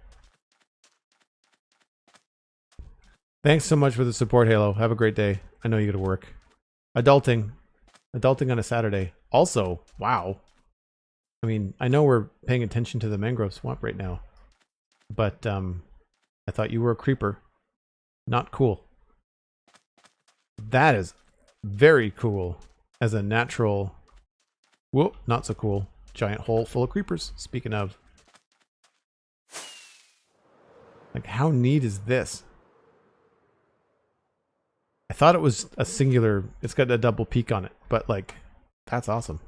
Thanks so much for the support, Halo. Have a great day. I know you gotta work. Adulting on a Saturday. Also, wow. I mean, I know we're paying attention to the mangrove swamp right now, but I thought you were a creeper. Not cool. That is very cool as a natural. Whoop, not so cool. Giant hole full of creepers. Speaking of. Like, how neat is this? I thought it was a singular, it's got a double peak on it, but like, that's awesome.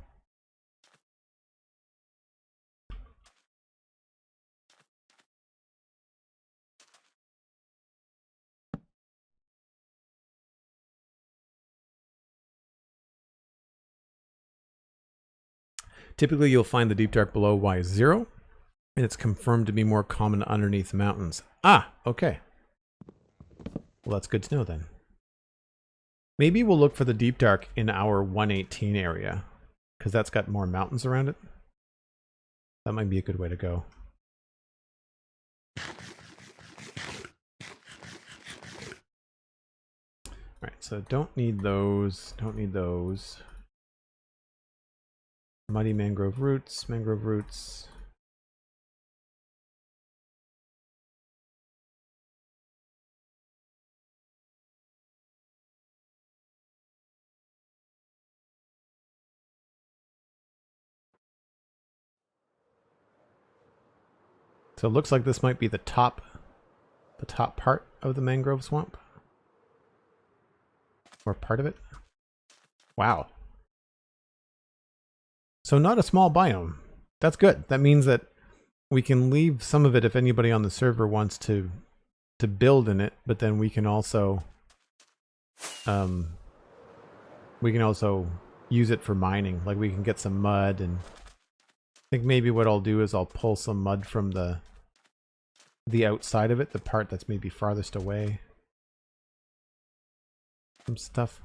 Typically, you'll find the deep dark below Y is 0, and it's confirmed to be more common underneath mountains. Ah, okay. Well, that's good to know then. Maybe we'll look for the deep dark in our 118 area, because that's got more mountains around it. That might be a good way to go. Alright, so don't need those. Don't need those. Muddy mangrove roots, mangrove roots. So it looks like this might be the top part of the mangrove swamp. Or part of it. Wow. So not a small biome. That's good. That means that we can leave some of it if anybody on the server wants to build in it, but then we can also use it for mining. Like we can get some mud, and I think maybe what I'll do is I'll pull some mud from the outside of it, the part that's maybe farthest away. Some stuff.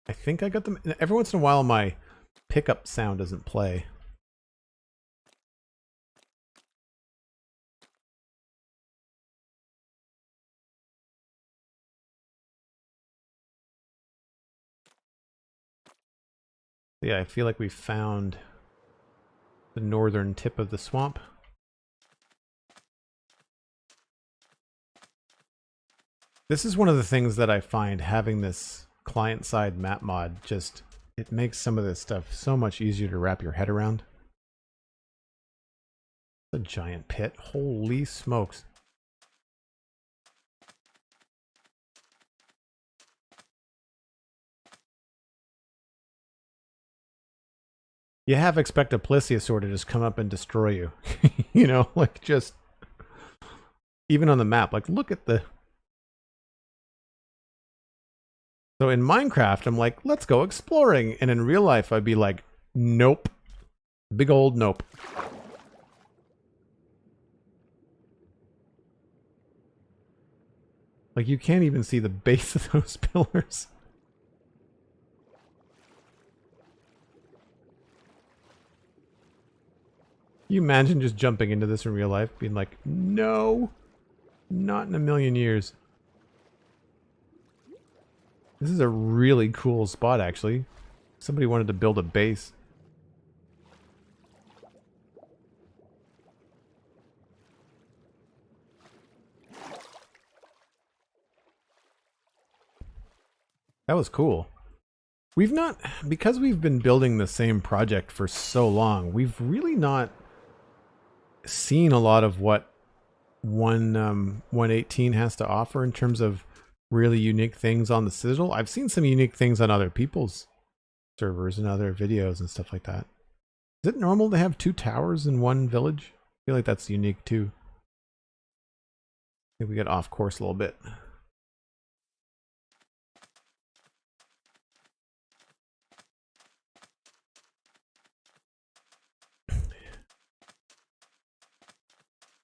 I think I got them. Every once in a while my pickup sound doesn't play. Yeah, I feel like we found the northern tip of the swamp. This is one of the things that I find having this client-side map mod just, it makes some of this stuff so much easier to wrap your head around. A giant pit. Holy smokes. You half expect a plesiosaur to just come up and destroy you. You know, like just, even on the map, like look at the... So in Minecraft, I'm like, let's go exploring. And in real life, I'd be like, nope. Big old nope. Like you can't even see the base of those pillars. You imagine just jumping into this in real life, being like, no, not in a million years. This is a really cool spot, actually. Somebody wanted to build a base. That was cool. We've not, because we've been building the same project for so long, we've really not seen a lot of what 118 has to offer in terms of really unique things on the Citadel. I've seen some unique things on other people's servers and other videos and stuff like that. Is it normal to have 2 towers in one village? I feel like that's unique too. I think we get off course a little bit.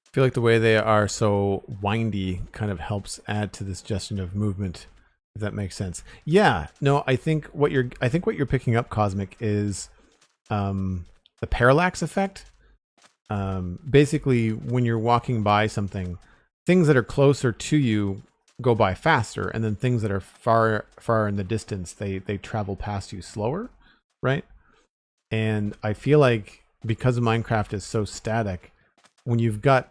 I feel like the way they are so windy kind of helps add to this suggestion of movement, if that makes sense. Yeah, no, I think what you're picking up, Cosmic, is the parallax effect. Basically, when you're walking by something, things that are closer to you go by faster, and then things that are far in the distance, they travel past you slower, right? And I feel like because Minecraft is so static, when you've got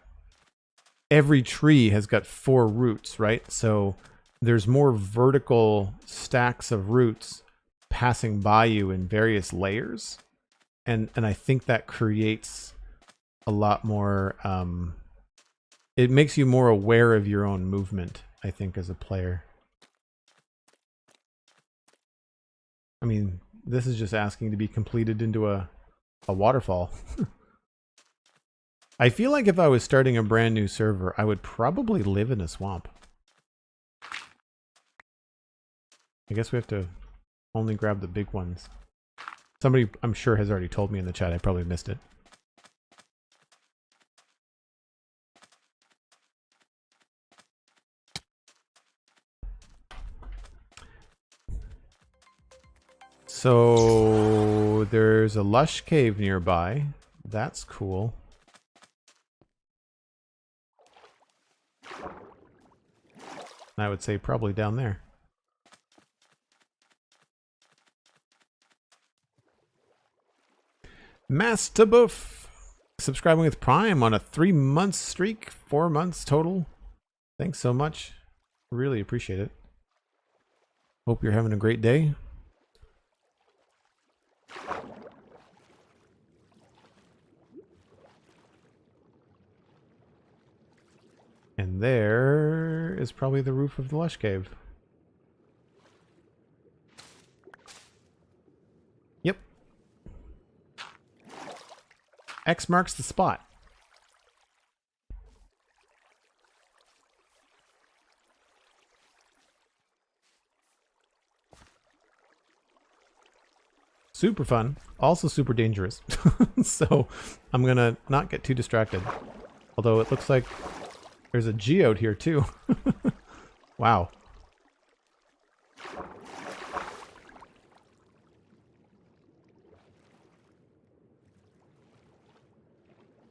every tree has got 4 roots, right? So there's more vertical stacks of roots passing by you in various layers. And I think that creates a lot more, it makes you more aware of your own movement, I think, as a player. I mean, this is just asking to be completed into a waterfall. I feel like if I was starting a brand new server, I would probably live in a swamp. I guess we have to only grab the big ones. Somebody, I'm sure, has already told me in the chat. I probably missed it. So there's a lush cave nearby. That's cool. I would say probably down there. Master Buff subscribing with Prime on a 3-month streak, 4 months total. Thanks so much. Really appreciate it. Hope you're having a great day. And there is probably the roof of the lush cave. Yep. X marks the spot. Super fun, also super dangerous. So I'm gonna not get too distracted. Although it looks like there's a geode here too. Wow.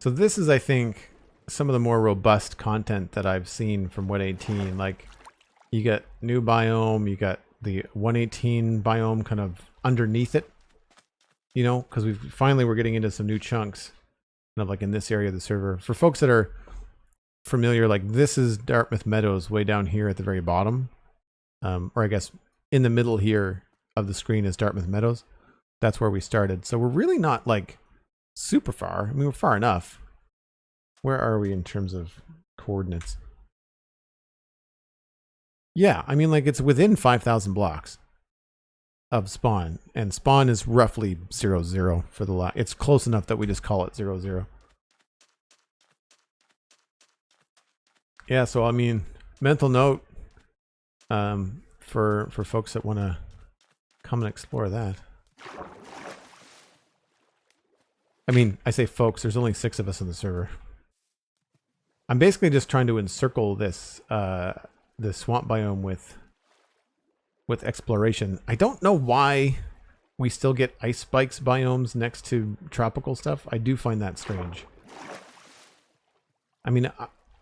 So this is, I think, some of the more robust content that I've seen from 118. Like, you get new biome, you got the 118 biome kind of underneath it. You know, because we're getting into some new chunks, kind of like in this area of the server. For folks that are familiar, like this is Dartmouth Meadows way down here at the very bottom, or I guess in the middle here of the screen is Dartmouth Meadows. That's where we started. So we're really not like super far. I mean, we're far enough. Where are we in terms of coordinates? Yeah, I mean, like it's within 5,000 blocks of spawn, and spawn is roughly 0-0 for the lot. It's close enough that we just call it 0-0. Yeah, so I mean, mental note for folks that want to come and explore that. I mean, I say folks, there's only 6 of us on the server. I'm basically just trying to encircle this the swamp biome with exploration. I don't know why we still get ice spikes biomes next to tropical stuff. I do find that strange. I mean,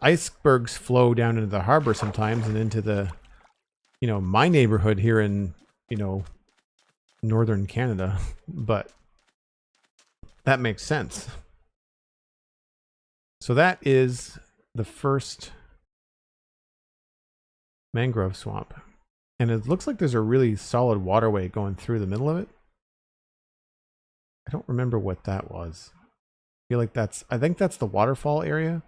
icebergs flow down into the harbor sometimes and into the, you know, my neighborhood here in, you know, northern Canada, but that makes sense. So that is the first mangrove swamp. And it looks like there's a really solid waterway going through the middle of it. I don't remember what that was. I feel like I think that's the waterfall area.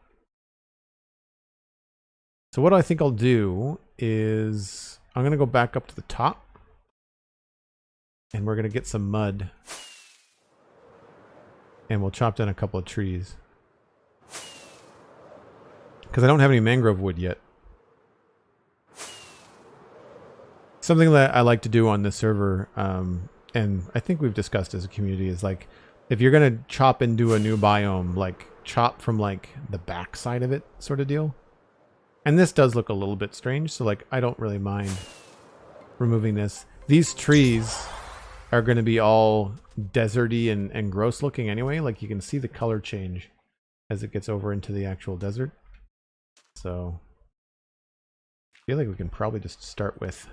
So what I think I'll do is I'm going to go back up to the top. And we're going to get some mud. And we'll chop down a couple of trees. Because I don't have any mangrove wood yet. Something that I like to do on this server, and I think we've discussed as a community, is like, if you're going to chop into a new biome, like chop from like the back side of it sort of deal. And this does look a little bit strange, so like I don't really mind removing this. These trees are going to be all deserty and gross looking anyway. Like you can see the color change as it gets over into the actual desert. So I feel like we can probably just start with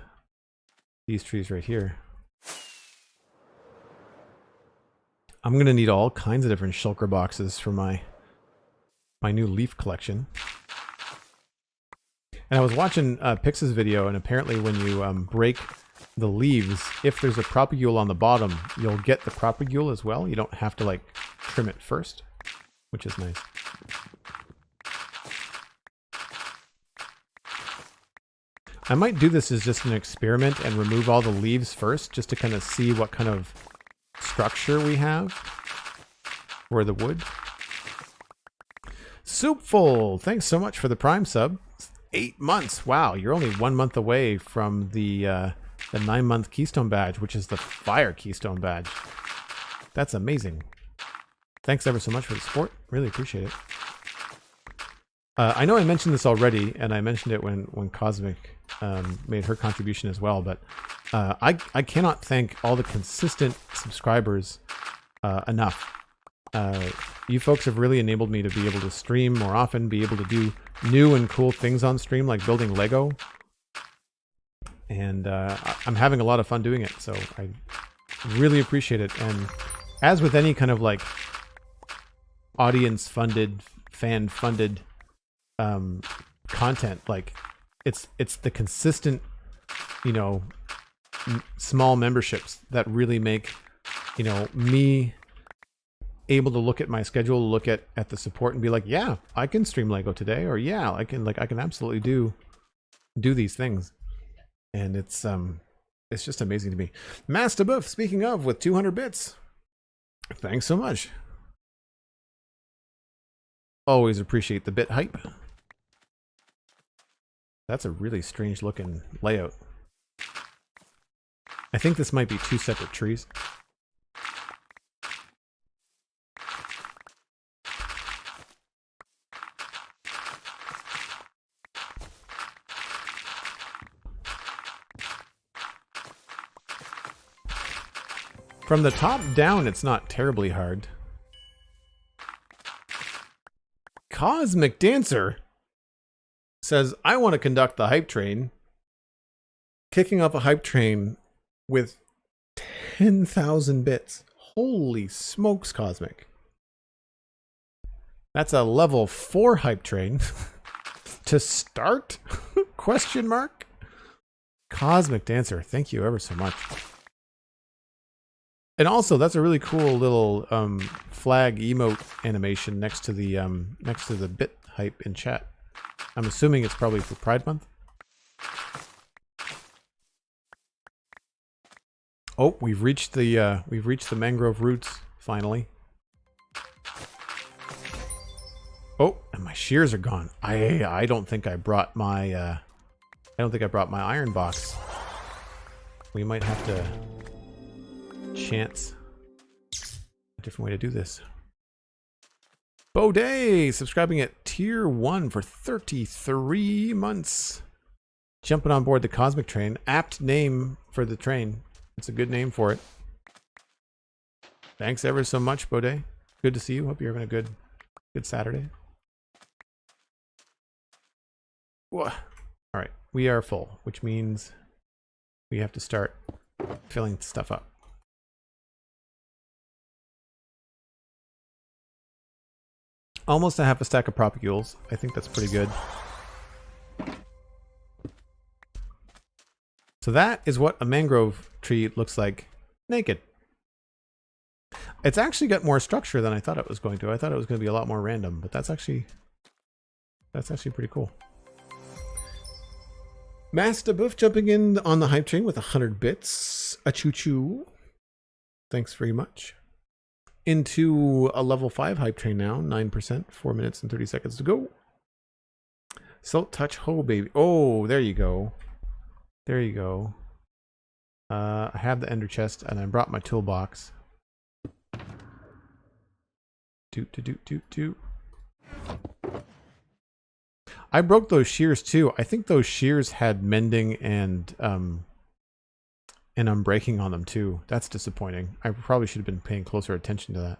these trees right here. I'm going to need all kinds of different shulker boxes for my new leaf collection. And I was watching Pix's video, and apparently when you break the leaves, if there's a propagule on the bottom, you'll get the propagule as well. You don't have to like trim it first, which is nice. I might do this as just an experiment and remove all the leaves first, just to kind of see what kind of structure we have for the wood. Soupful, thanks so much for the Prime sub. 8 months. Wow, you're only 1 month away from the 9-month Keystone badge, which is the Fire Keystone badge. That's amazing. Thanks ever so much for the support. Really appreciate it. I know I mentioned this already, and I mentioned it when Cosmic made her contribution as well, but I cannot thank all the consistent subscribers enough. You folks have really enabled me to be able to stream more often, be able to do new and cool things on stream, like building Lego. And I'm having a lot of fun doing it, so I really appreciate it. And as with any kind of like audience-funded, fan-funded content, like it's the consistent, you know, small memberships that really make, you know, me able to look at my schedule, look at the support and be like, yeah, I can stream Lego today, or yeah, I can absolutely do these things. And it's just amazing to me. Master Buff, speaking of, with 200 bits. Thanks so much. Always appreciate the bit hype. That's a really strange looking layout. I think this might be 2 separate trees. From the top down, it's not terribly hard. Cosmic Dancer says, I want to conduct the hype train. Kicking off a hype train with 10,000 bits. Holy smokes, Cosmic. That's a level 4 hype train. To start? Question mark? Cosmic Dancer, thank you ever so much. And also, that's a really cool little flag emote animation next to the bit hype in chat. I'm assuming it's probably for Pride Month. Oh, we've reached the mangrove roots finally. Oh, and my shears are gone. I don't think I brought my iron box. We might have to chance a different way to do this. Baudet subscribing at tier 1 for 33 months. Jumping on board the Cosmic Train. Apt name for the train. It's a good name for it. Thanks ever so much, Baudet. Good to see you. Hope you're having a good Saturday. Whoa. All right, we are full, which means we have to start filling stuff up. Almost a half a stack of propagules. I think that's pretty good. So that is what a mangrove tree looks like naked. It's actually got more structure than I thought it was going to. I thought it was going to be a lot more random, but that's actually pretty cool. Master Buff jumping in on the hype train with 100 bits. A choo-choo. Thanks very much. Into a level 5 hype train now. 9%. 4 minutes and 30 seconds to go. Silk Touch Ho, baby. Oh, there you go. There you go. I have the ender chest and I brought my toolbox. Doot, doot, doot, doot. I broke those shears too. I think those shears had mending and unbreaking on them too. That's disappointing. I probably should have been paying closer attention to that.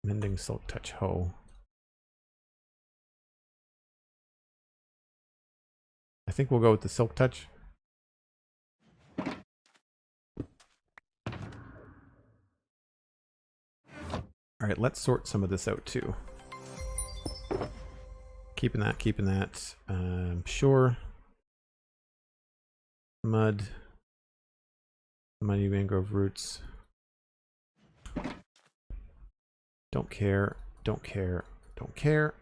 Mending Silk Touch Hoe. I think we'll go with the Silk Touch. All right, let's sort some of this out too. Keeping that, keeping that. Sure. Mud. Muddy mangrove roots. Don't care, don't care, don't care.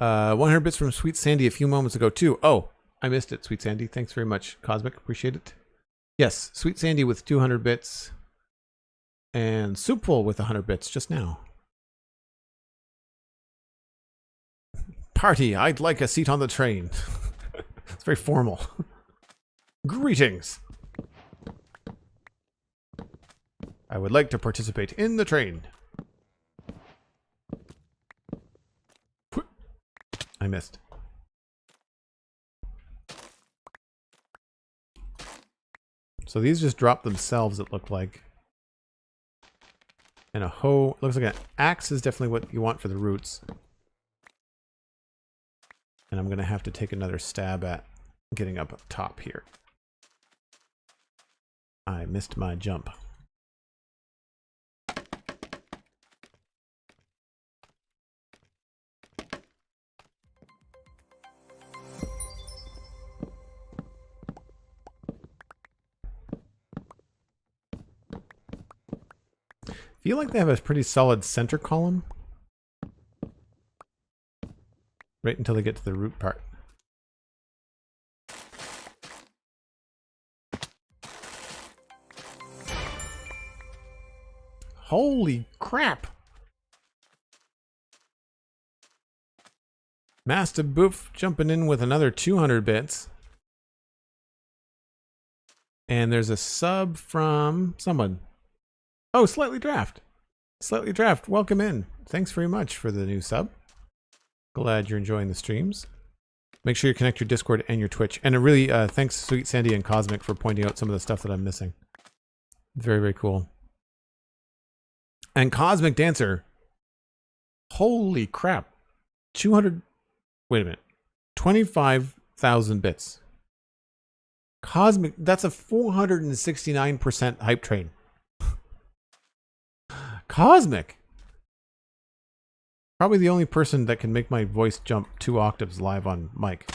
Uh, 100 bits from Sweet Sandy a few moments ago too. Oh, I missed it, Sweet Sandy. Thanks very much, Cosmic. Appreciate it. Yes, Sweet Sandy with 200 bits. And Soupful with 100 bits just now. Party, I'd like a seat on the train. It's very formal. Greetings. I would like to participate in the train. I missed. So these just drop themselves, it looked like. And a hoe. Looks like an axe is definitely what you want for the roots. And I'm going to have to take another stab at getting up top here. I missed my jump. I feel like they have a pretty solid center column. Right until they get to the root part. Holy crap! Master Boof jumping in with another 200 bits. And there's a sub from someone. Oh, Slightly Draft. Slightly Draft, welcome in. Thanks very much for the new sub. Glad you're enjoying the streams. Make sure you connect your Discord and your Twitch. And really, thanks Sweet Sandy and Cosmic for pointing out some of the stuff that I'm missing. Very, very cool. And Cosmic Dancer. Holy crap. 200... Wait a minute. 25,000 bits. Cosmic... That's a 469% hype train. Cosmic! Probably the only person that can make my voice jump 2 octaves live on mic.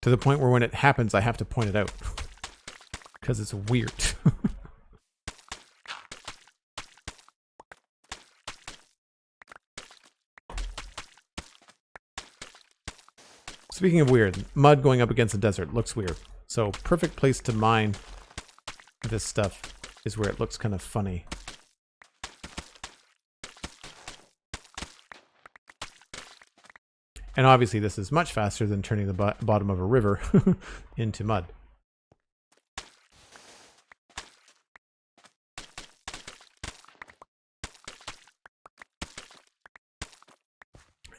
To the point where when it happens, I have to point it out. Because it's weird. Speaking of weird, mud going up against the desert looks weird. So perfect place to mine this stuff is where it looks kind of funny. And obviously this is much faster than turning the bottom of a river into mud.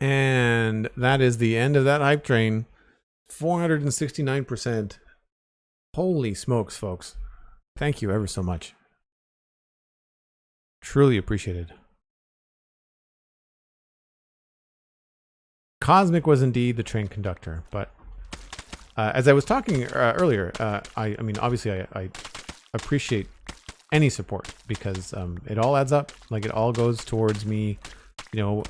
And that is the end of that hype train. 469%. Holy smokes, folks. Thank you ever so much. Truly appreciated. Cosmic was indeed the train conductor, but as I was talking earlier, I mean, obviously I appreciate any support because it all adds up. Like, it all goes towards me You know,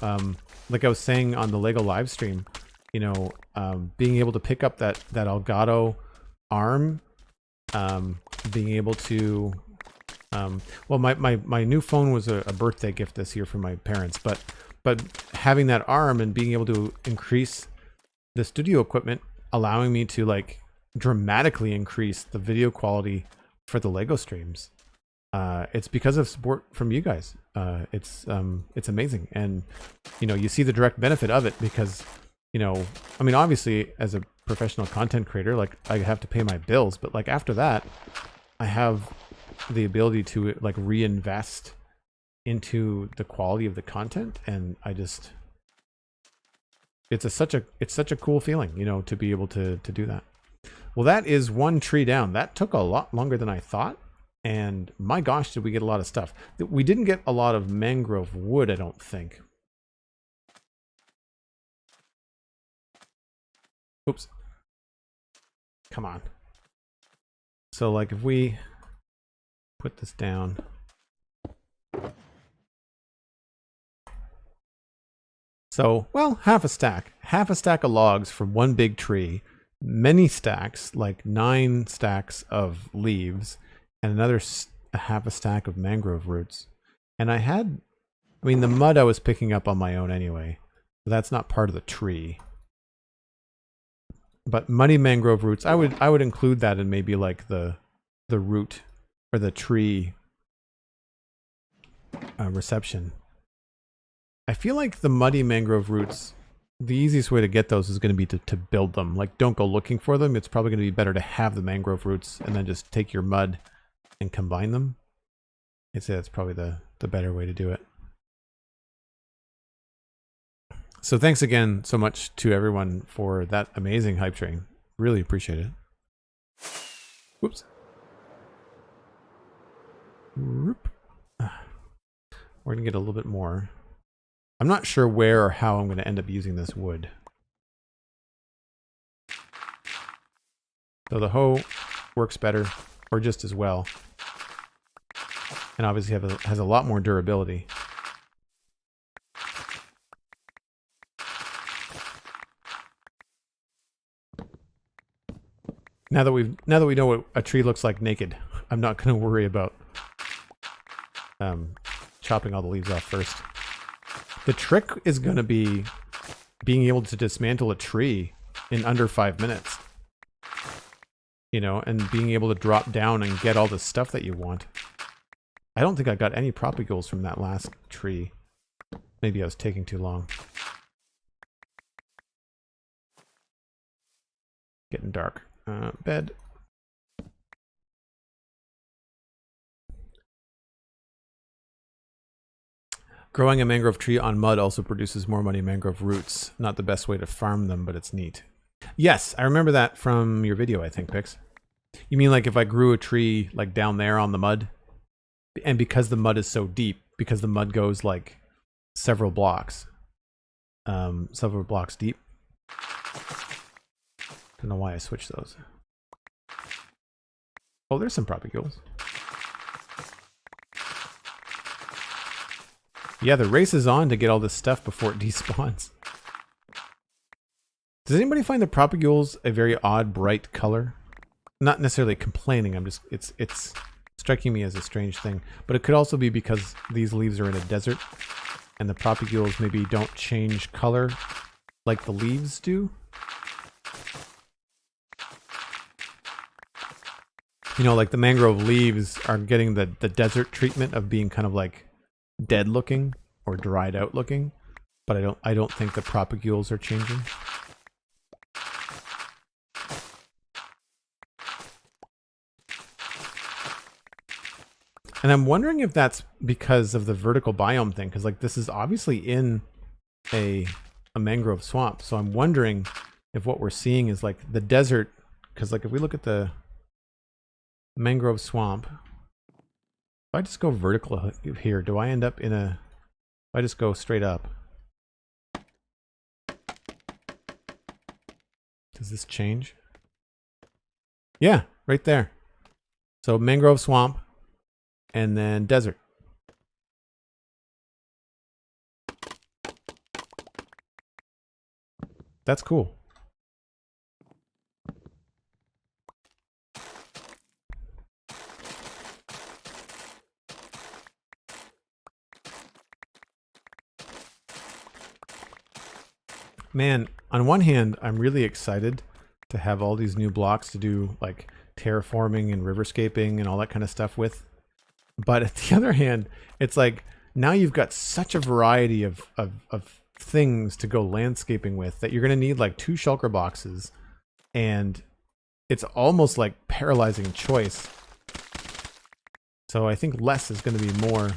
like I was saying on the Lego live stream, you know, being able to pick up that Elgato arm, being able to, well, my new phone was a birthday gift this year from my parents, but having that arm and being able to increase the studio equipment, allowing me to like dramatically increase the video quality for the Lego streams. It's because of support from you guys. It's amazing, and you know, you see the direct benefit of it because, you know, I mean, obviously as a professional content creator, like I have to pay my bills, but like after that, I have the ability to like reinvest into the quality of the content, and I just, it's such a cool feeling, you know, to be able to do that. Well, that is one tree down. That took a lot longer than I thought. And my gosh, did we get a lot of stuff. We didn't get a lot of mangrove wood, I don't think. Oops. Come on. So like if we put this down. So, well, half a stack of logs from one big tree, many stacks, like 9 stacks of leaves, and another half a stack of mangrove roots. And I mean, the mud I was picking up on my own anyway, so that's not part of the tree. But muddy mangrove roots, I would include that in maybe like the root or the tree reception. I feel like the muddy mangrove roots, the easiest way to get those is going to be to build them. Like, don't go looking for them. It's probably going to be better to have the mangrove roots and then just take your mud and combine them. I'd say that's probably the better way to do it. So thanks again so much to everyone for that amazing hype train. Really appreciate it. Whoops. We're going to get a little bit more. I'm not sure where or how I'm going to end up using this wood. So the hoe works better, or just as well. And obviously has a lot more durability. Now that we know what a tree looks like naked, I'm not going to worry about chopping all the leaves off first. The trick is going to be being able to dismantle a tree in under 5 minutes. You know, and being able to drop down and get all the stuff that you want. I don't think I got any propagules from that last tree. Maybe I was taking too long. Getting dark. Bed. Growing a mangrove tree on mud also produces more muddy mangrove roots. Not the best way to farm them, but it's neat. Yes, I remember that from your video, I think, Pix. You mean like if I grew a tree like down there on the mud? And because the mud is so deep, because the mud goes like several blocks deep. Don't know why I switched those. Oh, there's some propagules. Yeah, the race is on to get all this stuff before it despawns. Does anybody find the propagules a very odd, bright color? Not necessarily complaining, I'm just, it's striking me as a strange thing. But it could also be because these leaves are in a desert, and the propagules maybe don't change color like the leaves do. You know, like the mangrove leaves are getting the desert treatment of being kind of like dead looking or dried out looking, but I don't think the propagules are changing. And I'm wondering if that's because of the vertical biome thing, because like this is obviously in a mangrove swamp, so I'm wondering if what we're seeing is like the desert, because like if we look at the mangrove swamp, if I just go vertical here, do I end up in a, if I just go straight up, does this change? Yeah, right there. So mangrove swamp and then desert. That's cool. Man, on one hand, I'm really excited to have all these new blocks to do like terraforming and riverscaping and all that kind of stuff with. But at the other hand, it's like now you've got such a variety of things to go landscaping with that you're going to need like 2 shulker boxes, and it's almost like paralyzing choice. So I think less is going to be more.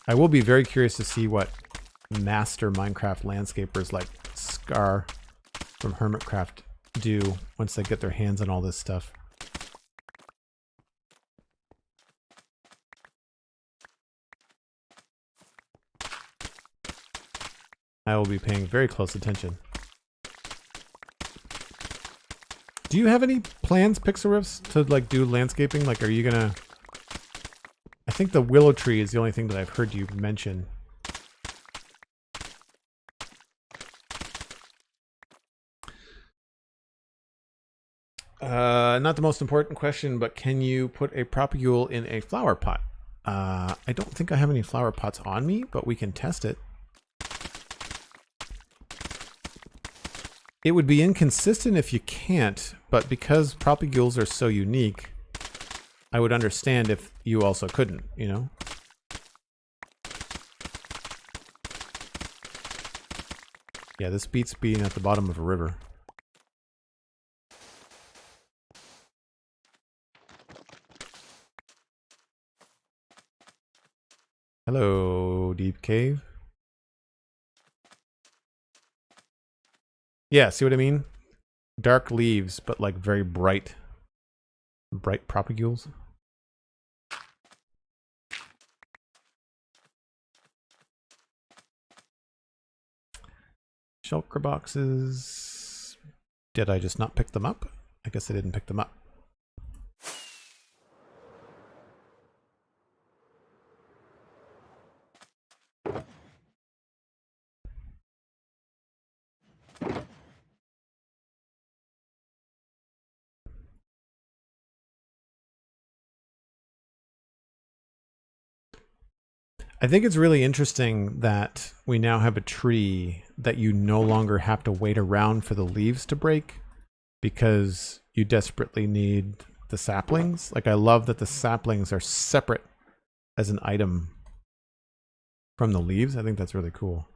I will be very curious to see what master Minecraft landscapers like Scar from Hermitcraft do once they get their hands on all this stuff. I will be paying very close attention. Do you have any plans, Pixelriffs, to like do landscaping? Like, are you gonna... I think the willow tree is the only thing that I've heard you mention. Not the most important question, but can you put a propagule in a flower pot? I don't think I have any flower pots on me, but we can test it. It would be inconsistent if you can't, but because propagules are so unique, I would understand if you also couldn't, you know? Yeah, this beats being at the bottom of a river. Hello, deep cave. Yeah, see what I mean? Dark leaves, but like very bright propagules. Shulker boxes. Did I just not pick them up? I guess I didn't pick them up. I think it's really interesting that we now have a tree that you no longer have to wait around for the leaves to break because you desperately need the saplings. Like, I love that the saplings are separate as an item from the leaves. I think that's really cool.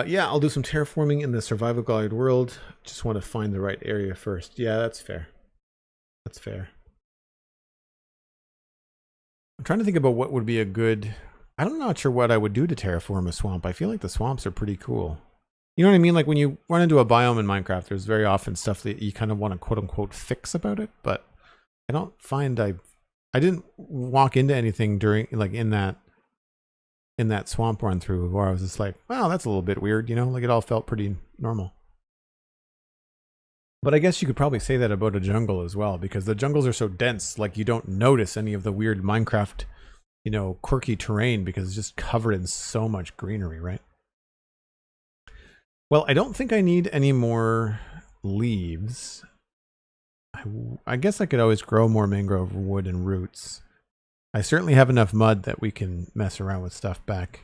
Yeah, I'll do some terraforming in the survival guide world. Just want to find the right area first. Yeah, that's fair. That's fair. I'm trying to think about what would be a good... I'm not sure what I would do to terraform a swamp. I feel like the swamps are pretty cool. You know what I mean? Like when you run into a biome in Minecraft, there's very often stuff that you kind of want to quote unquote fix about it, but I don't find I didn't walk into anything during like in that swamp run through where I was just like, wow, that's a little bit weird, you know? Like it all felt pretty normal. But I guess you could probably say that about a jungle as well, because the jungles are so dense, like you don't notice any of the weird Minecraft, you know, quirky terrain because it's just covered in so much greenery, right? Well, I don't think I need any more leaves. I guess I could always grow more mangrove wood and roots. I certainly have enough mud that we can mess around with stuff back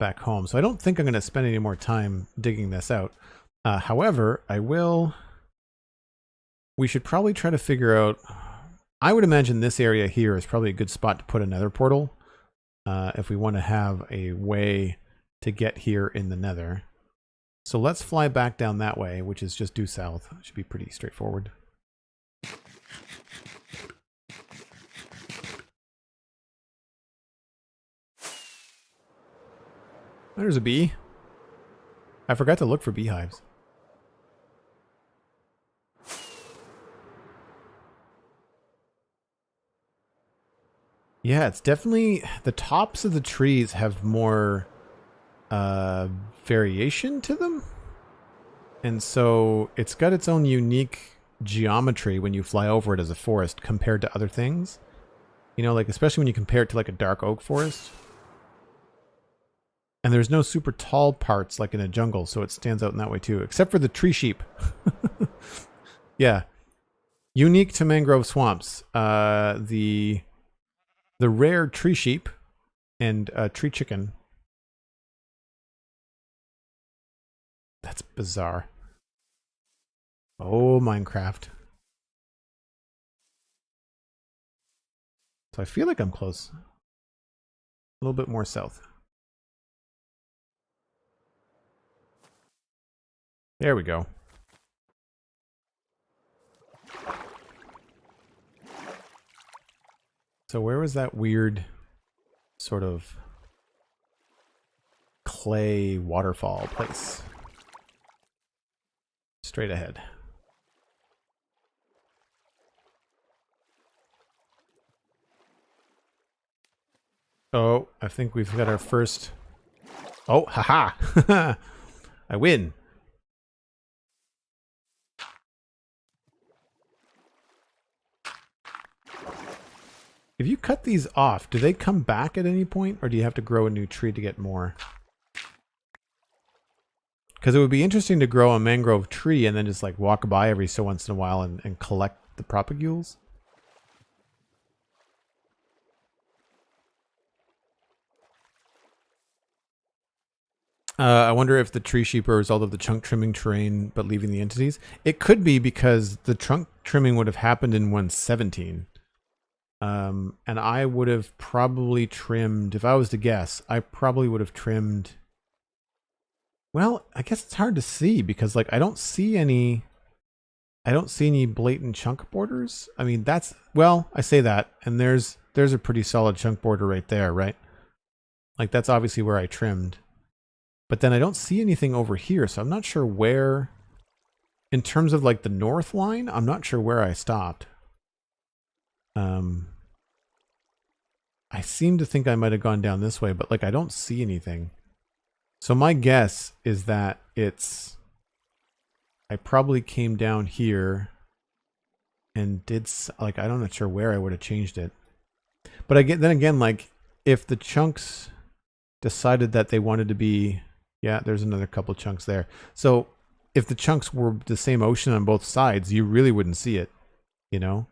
home. So I don't think I'm going to spend any more time digging this out. However, we should probably try to figure out, I would imagine this area here is probably a good spot to put a nether portal if we want to have a way to get here in the nether. So let's fly back down that way, which is just due south. It should be pretty straightforward. There's a bee. I forgot to look for beehives. Yeah, it's definitely the tops of the trees have more variation to them. And so it's got its own unique geometry when you fly over it as a forest compared to other things. You know, like especially when you compare it to like a dark oak forest. And there's no super tall parts like in a jungle, so it stands out in that way too, except for the tree sheep. Yeah. Unique to mangrove swamps. The rare tree sheep and tree chicken. That's bizarre. Oh, Minecraft. So I feel like I'm close. A little bit more south. There we go. So where was that weird sort of clay waterfall place? Straight ahead. Oh, I think we've got our first... Oh, haha! I win! If you cut these off, do they come back at any point? Or do you have to grow a new tree to get more? Because it would be interesting to grow a mangrove tree and then just like walk by every so once in a while and collect the propagules. I wonder if the tree sheep are a result of the trunk trimming terrain, but leaving the entities. It could be because the trunk trimming would have happened in 117. And I would have probably trimmed, if I was to guess, I probably would have trimmed... Well, I guess it's hard to see because like I don't see any blatant chunk borders. I mean, that's, well, I say that, and there's a pretty solid chunk border right there, right? Like that's obviously where I trimmed. But then I don't see anything over here, so I'm not sure where, in terms of like the north line, I'm not sure where I stopped. I seem to think I might have gone down this way, but like I don't see anything. So my guess is that I probably came down here and did, like, I'm not sure where I would have changed it. But then again, like, if the chunks decided that they wanted to be, yeah, there's another couple chunks there. So if the chunks were the same ocean on both sides, you really wouldn't see it, you know?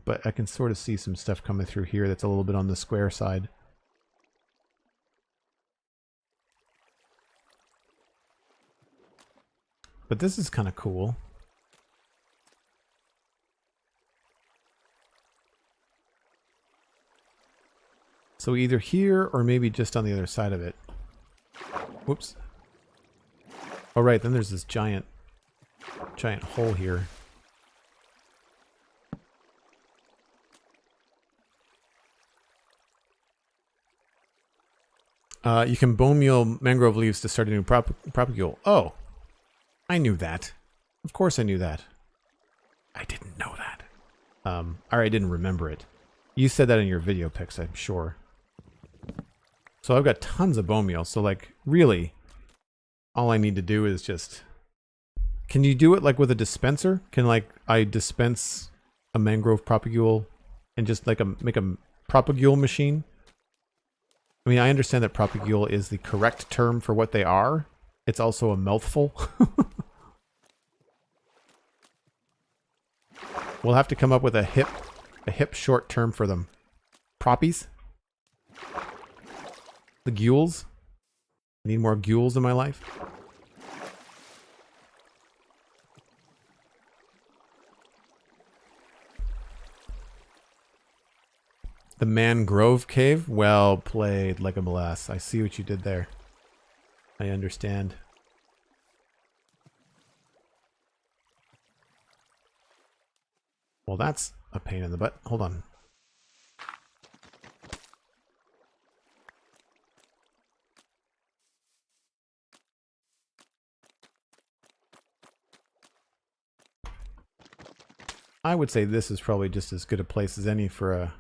But I can sort of see some stuff coming through here that's a little bit on the square side. But this is kind of cool. So either here or maybe just on the other side of it. Whoops. Oh, right. Then there's this giant hole here. You can bone meal mangrove leaves to start a new propagule. Oh, I knew that. Of course I knew that. I didn't know that. Or I didn't remember it. You said that in your video pics, I'm sure. So I've got tons of bone meal. So like, really, all I need to do is just... Can you do it like with a dispenser? Can like I dispense a mangrove propagule and just like make a propagule machine? I mean, I understand that propagule is the correct term for what they are. It's also a mouthful. We'll have to come up with a hip short term for them. Proppies? The gules? I need more gules in my life. The Mangrove Cave? Well played, Legolas. I see what you did there. I understand. Well, that's a pain in the butt. Hold on. I would say this is probably just as good a place as any for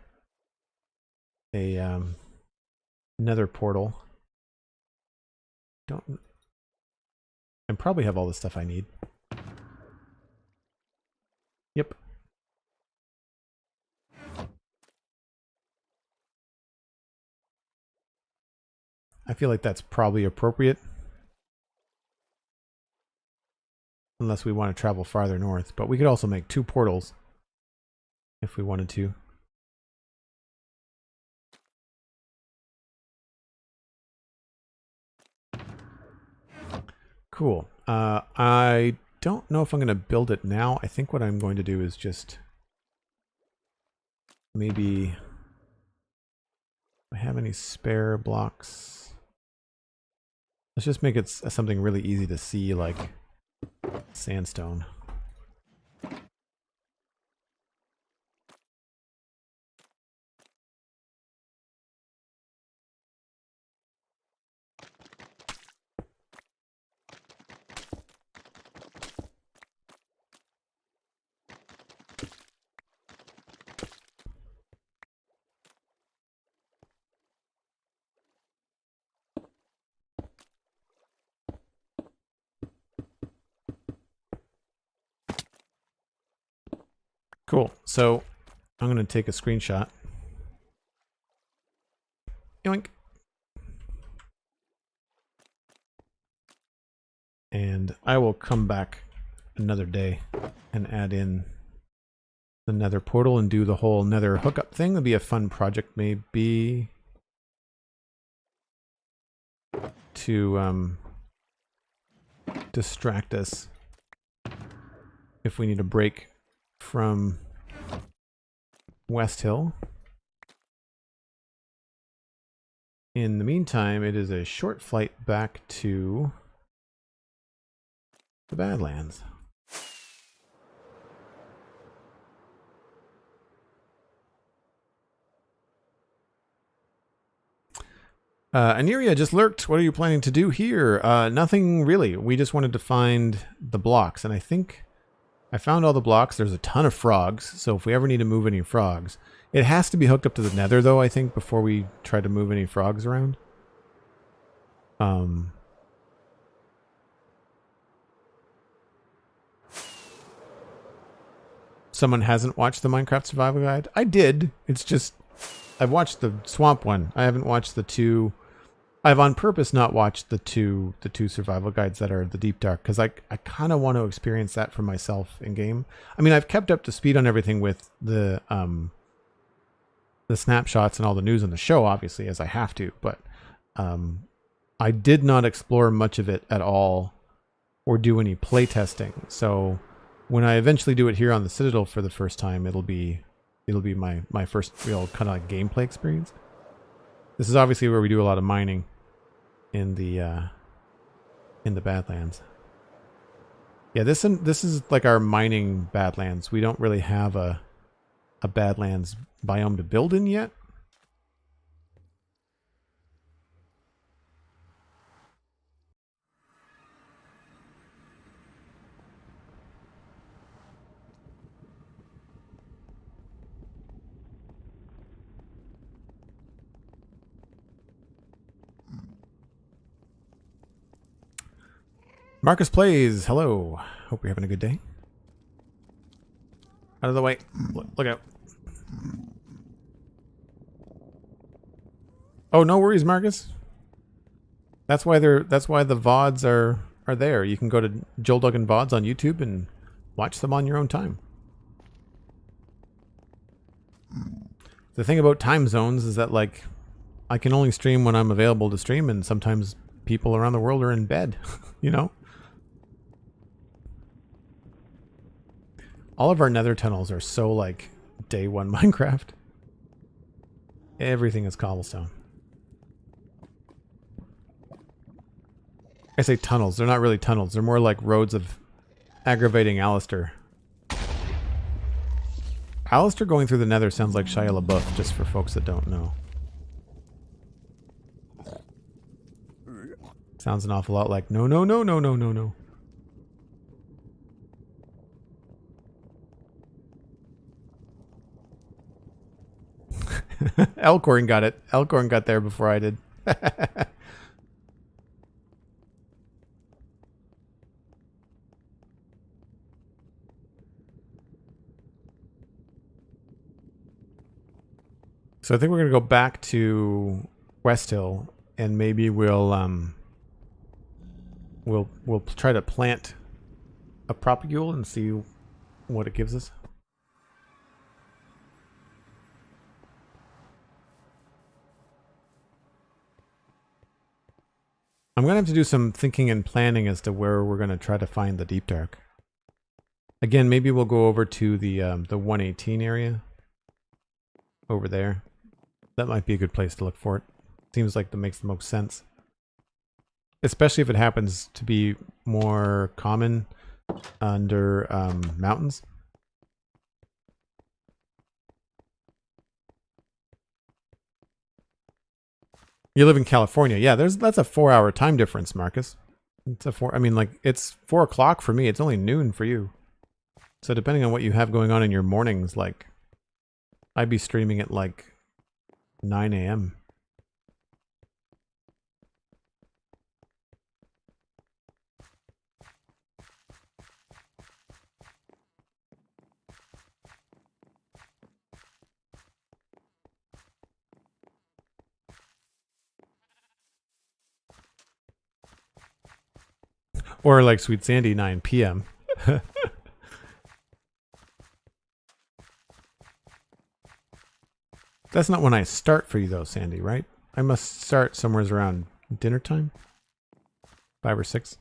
a nether portal. Don't. I probably have all the stuff I need. Yep. I feel like that's probably appropriate. Unless we want to travel farther north. But we could also make 2 portals if we wanted to. Cool. I don't know if I'm going to build it now. I think what I'm going to do is just maybe... Do I have any spare blocks? Let's just make it something really easy to see, like sandstone. Cool. So I'm going to take a screenshot. Yoink. And I will come back another day and add in the nether portal and do the whole nether hookup thing. That'll be a fun project maybe to distract us if we need a break from Westhill. In the meantime, it is a short flight back to the Badlands. Aniria just lurked. What are you planning to do here? Nothing really. We just wanted to find the blocks, and I think I found all the blocks. There's a ton of frogs, so if we ever need to move any frogs, it has to be hooked up to the nether, though, I think, before we try to move any frogs around. Someone hasn't watched the Minecraft Survival Guide? I did. It's just, I've watched the swamp one. I haven't watched the 2... I've on purpose not watched the two survival guides that are the Deep Dark, because I kind of want to experience that for myself in game. I mean, I've kept up to speed on everything with the snapshots and all the news on the show, obviously, as I have to, but I did not explore much of it at all or do any play testing. So when I eventually do it here on the Citadel for the first time, it'll be my first real kind of like gameplay experience. This is obviously where we do a lot of mining in the Badlands. Yeah, this is like our mining Badlands. We don't really have a Badlands biome to build in yet. Marcus Plays, hello. Hope you're having a good day. Out of the way. Look out. Oh, no worries, Marcus. That's why the VODs are there. You can go to Joel Duggan VODs on YouTube and watch them on your own time. The thing about time zones is that, like, I can only stream when I'm available to stream, and sometimes people around the world are in bed, you know? All of our nether tunnels are so, like, day one Minecraft. Everything is cobblestone. I say tunnels. They're not really tunnels. They're more like roads of aggravating Alistair. Alistair going through the nether sounds like Shia LaBeouf, just for folks that don't know. Sounds an awful lot like no, no, no, no, no, no, no. Elkhorn got it. Elkhorn got there before I did. So I think we're gonna go back to Westhill, and maybe we'll try to plant a propagule and see what it gives us. I'm gonna have to do some thinking and planning as to where we're gonna try to find the deep dark. Again, maybe we'll go over to the 118 area over there. That might be a good place to look for it. Seems like that makes the most sense. Especially if it happens to be more common under mountains. You live in California. Yeah, that's a 4-hour time difference, Marcus. It's I mean, like, it's 4 o'clock for me. It's only noon for you. So depending on what you have going on in your mornings, like, I'd be streaming at like 9 a.m. Or like Sweet Sandy, 9 p.m. That's not when I start for you though, Sandy, right? I must start somewhere around dinner time? 5 or 6?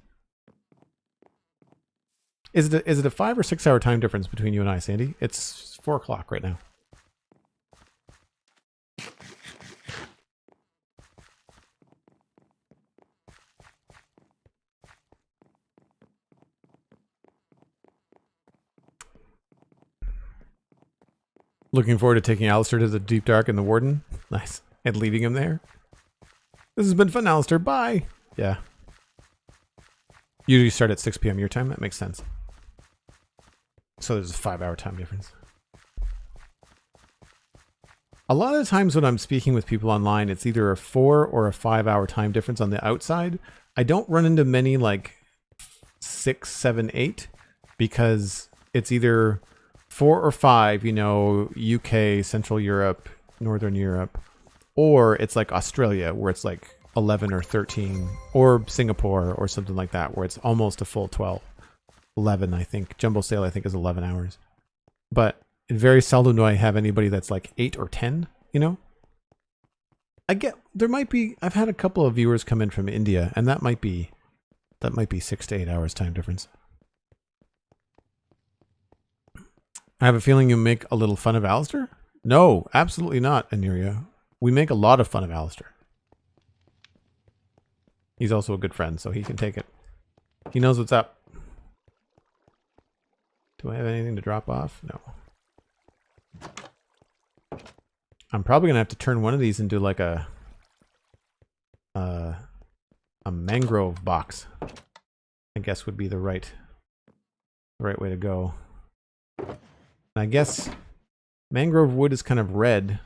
Is it a 5 or 6 hour time difference between you and I, Sandy? It's 4 o'clock right now. Looking forward to taking Alistair to the Deep Dark and the Warden. Nice. And leaving him there. This has been fun, Alistair. Bye. Yeah. Usually start at 6 p.m. your time. That makes sense. So there's a 5-hour time difference. A lot of the times when I'm speaking with people online, it's either a 4 or a 5-hour time difference on the outside. I don't run into many like 6, 7, 8 because it's either 4 or 5, you know, UK, Central Europe, Northern Europe, or it's like Australia where it's like 11 or 13, or Singapore or something like that where it's almost a full 12. 11, I think. Jumbo Sail, I think, is 11 hours. But very seldom do I have anybody that's like 8 or 10, you know? There might be, I've had a couple of viewers come in from India, and that might be 6 to 8 hours time difference. I have a feeling you make a little fun of Alistair? No, absolutely not, Aniria. We make a lot of fun of Alistair. He's also a good friend, so he can take it. He knows what's up. Do I have anything to drop off? No. I'm probably going to have to turn one of these into like a mangrove box. I guess would be the right way to go. And I guess mangrove wood is kind of red.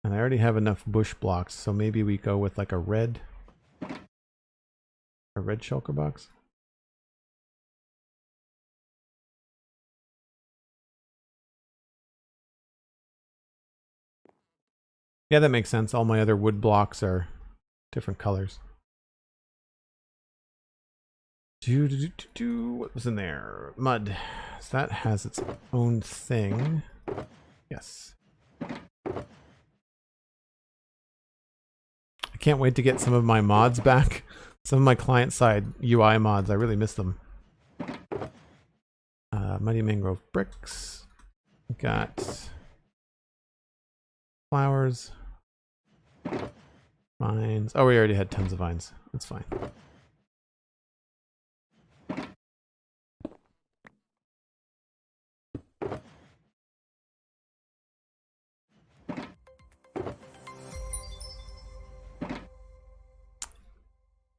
And I already have enough bush blocks, so maybe we go with like a red shulker box. Yeah, that makes sense. All my other wood blocks are different colors. What was in there? Mud. So that has its own thing. Yes. I can't wait to get some of my mods back. Some of my client-side UI mods. I really miss them. Muddy Mangrove bricks. Got flowers. Vines. Oh, we already had tons of vines. That's fine.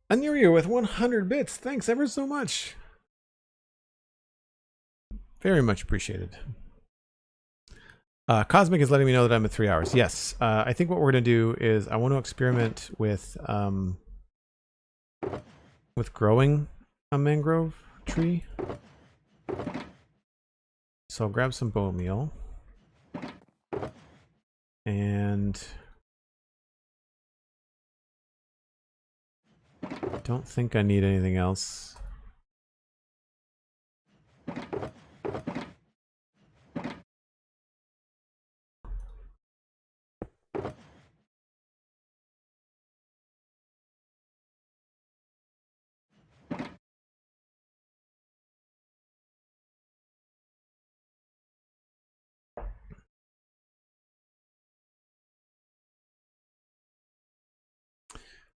Aniria with 100 bits. Thanks ever so much. Very much appreciated. Cosmic is letting me know that I'm at 3 hours. Yes. I think what we're going to do is I want to experiment with growing a mangrove tree. So I'll grab some bone meal. And I don't think I need anything else.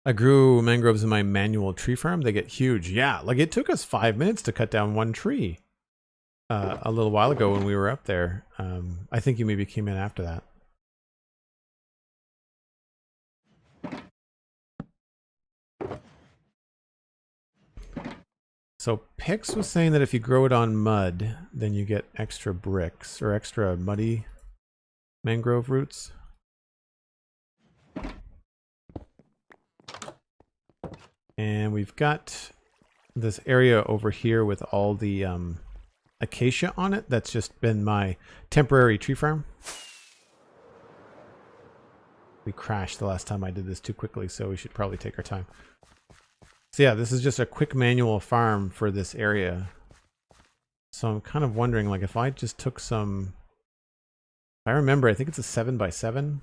I grew mangroves in my manual tree farm. They get huge. Yeah, like it took us 5 minutes to cut down one tree a little while ago when we were up there. I think you maybe came in after that. So Pix was saying that if you grow it on mud, then you get extra bricks or extra muddy mangrove roots. And we've got this area over here with all the acacia on it. That's just been my temporary tree farm. We crashed the last time I did this too quickly, so we should probably take our time. So yeah, this is just a quick manual farm for this area. So I'm kind of wondering, like, if I just took some... I remember, I think it's a 7x7.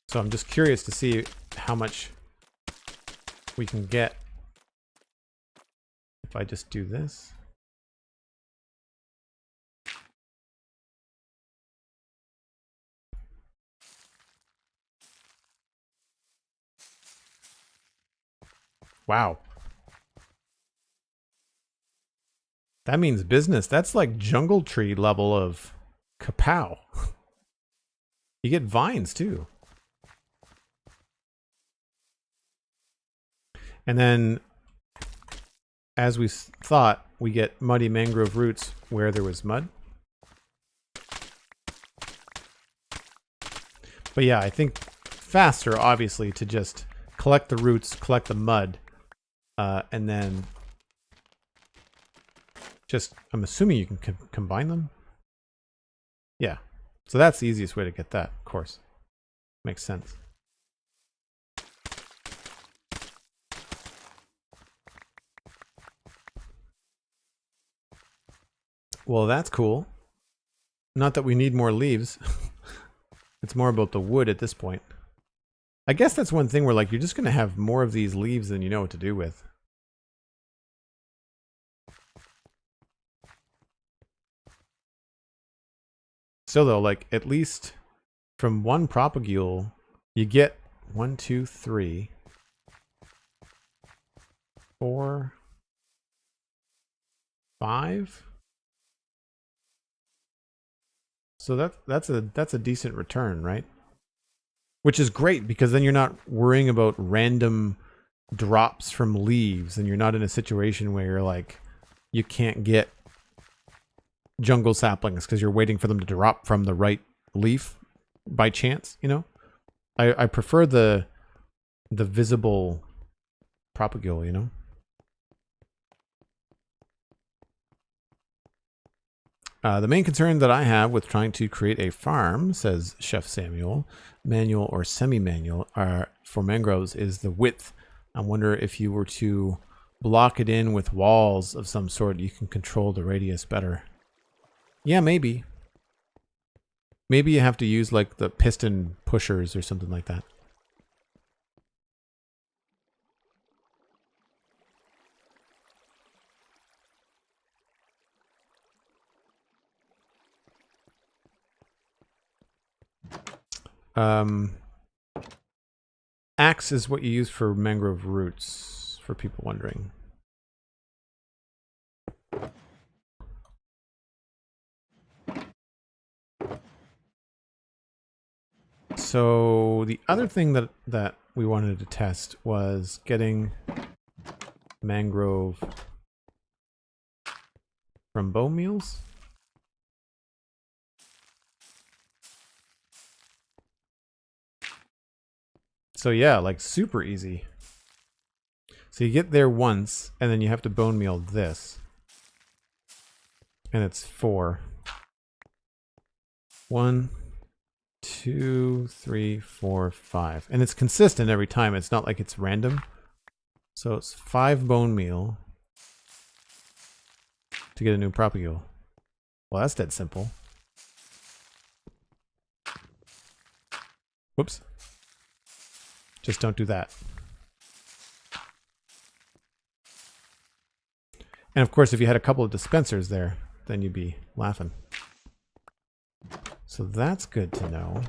So I'm just curious to see how much we can get if I just do this. Wow. That means business. That's like jungle tree level of kapow. You get vines too. And then, as we thought, we get muddy mangrove roots where there was mud. But yeah, I think faster, obviously, to just collect the roots, collect the mud, and then just, I'm assuming you can combine them. Yeah. So that's the easiest way to get that, of course. Makes sense. Well, that's cool. Not that we need more leaves. It's more about the wood at this point. I guess that's one thing where, like, you're just going to have more of these leaves than you know what to do with. Still, though, like, at least from one propagule, you get 1, 2, 3, 4, 5. So that's a decent return, right? Which is great because then you're not worrying about random drops from leaves, and you're not in a situation where you're like, you can't get jungle saplings because you're waiting for them to drop from the right leaf by chance, you know? I prefer the visible propagule, you know? The main concern that I have with trying to create a farm, says Chef Samuel, manual or semi-manual, for mangroves is the width. I wonder if you were to block it in with walls of some sort, you can control the radius better. Yeah, maybe. Maybe you have to use like the piston pushers or something like that. Axe is what you use for mangrove roots, for people wondering. So the other thing that we wanted to test was getting mangrove from bone meals. So yeah, like super easy. So you get there once, and then you have to bone meal this. And it's 4. 1, 2, 3, 4, 5. And it's consistent every time. It's not like it's random. So it's 5 bone meal to get a new propagule. Well, that's dead simple. Whoops. Just don't do that. And of course, if you had a couple of dispensers there, then you'd be laughing. So that's good to know.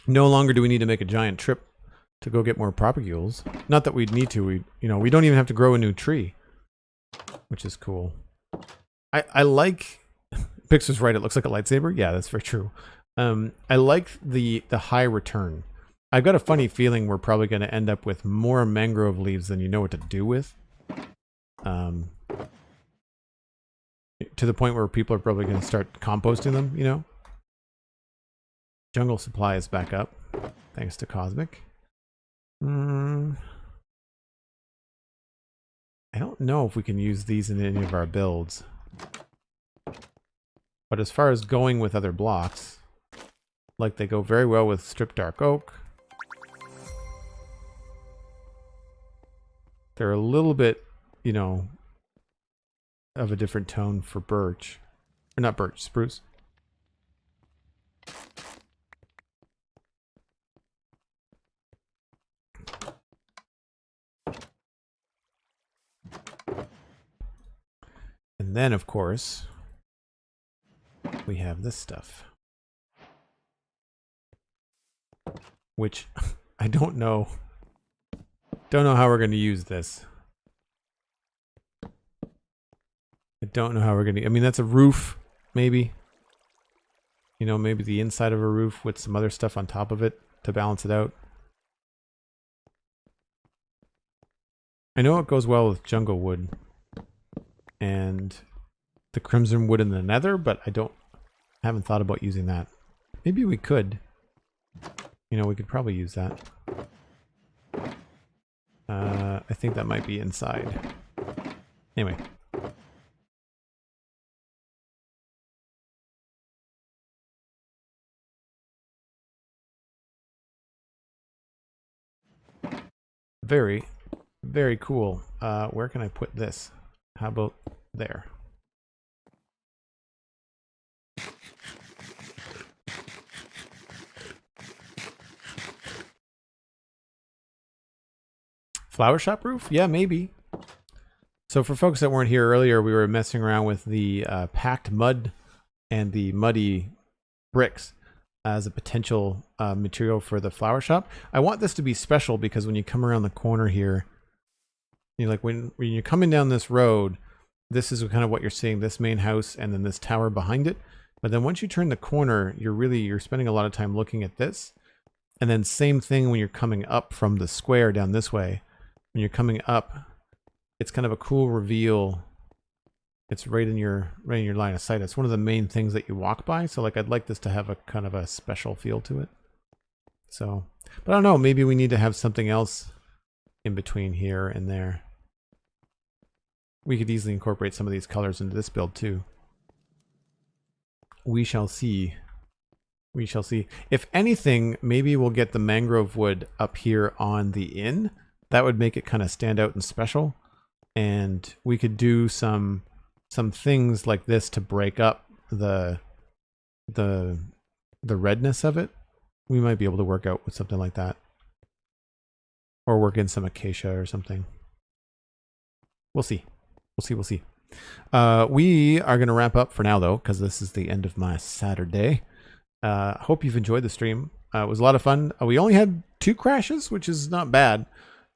No longer do we need to make a giant trip to go get more propagules. Not that we'd need to. We don't even have to grow a new tree, which is cool. I like. Pix was right. It looks like a lightsaber. Yeah, that's very true. I like the high return. I've got a funny feeling we're probably going to end up with more mangrove leaves than you know what to do with. To the point where people are probably going to start composting them, you know? Jungle supply is back up, thanks to Cosmic. I don't know if we can use these in any of our builds. But as far as going with other blocks, like they go very well with Strip Dark Oak. They're a little bit, you know, of a different tone for birch. Or not birch, spruce. And then, of course, we have this stuff. Which, I don't know. Don't know how we're going to use this. I don't know how we're going to... I mean, that's a roof, maybe. You know, maybe the inside of a roof with some other stuff on top of it to balance it out. I know it goes well with jungle wood and the crimson wood in the nether, but haven't thought about using that. Maybe we could. You know, we could probably use that. I think that might be inside. Anyway. Very, very cool. Where can I put this? How about there? Flower shop roof? Yeah, maybe. So for folks that weren't here earlier, we were messing around with the packed mud and the muddy bricks as a potential material for the flower shop. I want this to be special because when you come around the corner here, you like when you're coming down this road, this is kind of what you're seeing, this main house and then this tower behind it. But then once you turn the corner, you're spending a lot of time looking at this. And then same thing when you're coming up from the square down this way. When you're coming up, it's kind of a cool reveal. It's right in your line of sight. It's one of the main things that you walk by. So like I'd like this to have a kind of a special feel to it. So, but I don't know, maybe we need to have something else in between here and there. We could easily incorporate some of these colors into this build too. We shall see. We shall see. If anything, maybe we'll get the mangrove wood up here on the inn. That would make it kind of stand out and special. And we could do some things like this to break up the redness of it. We might be able to work out with something like that. Or work in some acacia or something. We'll see. We'll see. We are going to wrap up for now, though, because this is the end of my Saturday. Hope you've enjoyed the stream. It was a lot of fun. We only had 2 crashes, which is not bad,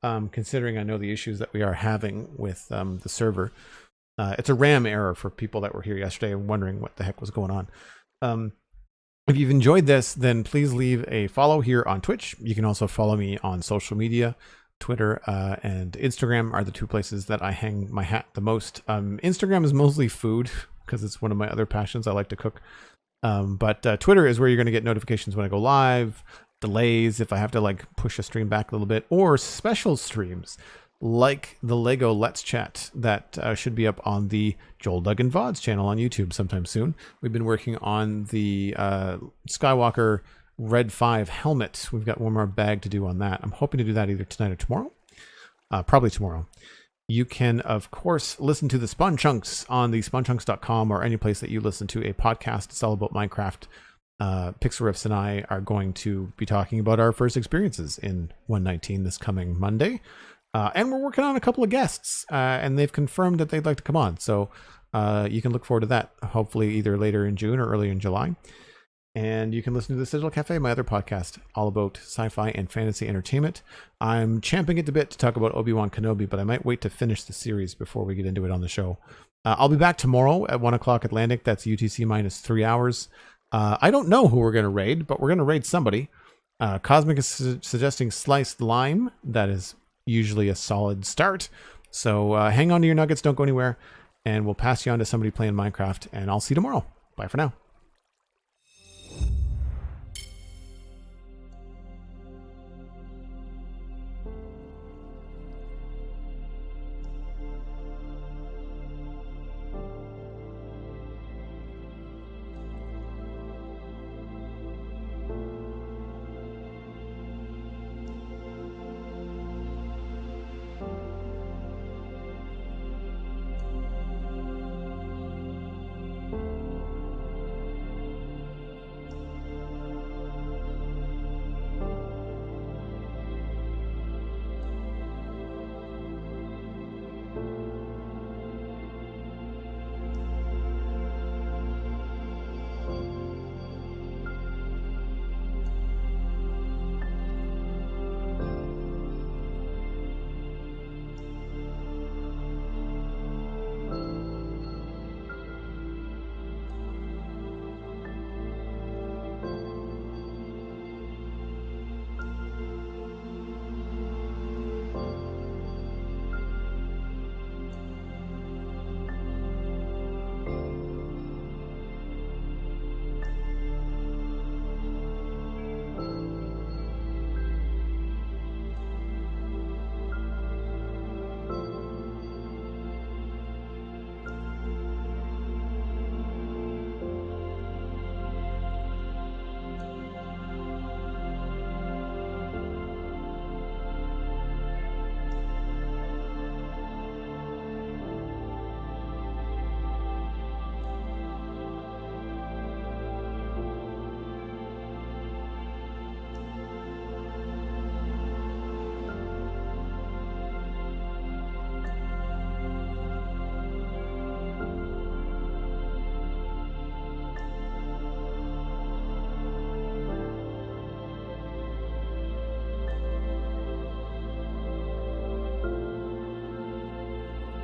considering I know the issues that we are having with the server. It's a RAM error for people that were here yesterday and wondering what the heck was going on. If you've enjoyed this, then please leave a follow here on Twitch. You can also follow me on social media. Twitter and Instagram are the two places that I hang my hat the most. Instagram is mostly food because it's one of my other passions. I like to cook. But Twitter is where you're going to get notifications when I go live, delays if I have to like push a stream back a little bit, or special streams like the Lego Let's Chat that should be up on the Joel Duggan VODs channel on YouTube sometime soon. We've been working on the Skywalker Red 5 helmet. We've got one more bag to do on that. I'm hoping to do that either tonight or tomorrow. Probably tomorrow. You can, of course, listen to the Spawn Chunks on the spawnchunks.com or any place that you listen to a podcast. It's all about Minecraft. Pixel Riffs and I are going to be talking about our first experiences in 119 this coming Monday. And we're working on a couple of guests, and they've confirmed that they'd like to come on. So you can look forward to that, hopefully either later in June or early in July. And you can listen to the Citadel Cafe, my other podcast, all about sci-fi and fantasy entertainment. I'm champing at the bit to talk about Obi-Wan Kenobi, but I might wait to finish the series before we get into it on the show. I'll be back tomorrow at 1 o'clock Atlantic. That's UTC minus 3 hours. I don't know who we're going to raid, but we're going to raid somebody. Cosmic is suggesting Sliced Lime. That is usually a solid start. So hang on to your nuggets. Don't go anywhere. And we'll pass you on to somebody playing Minecraft. And I'll see you tomorrow. Bye for now.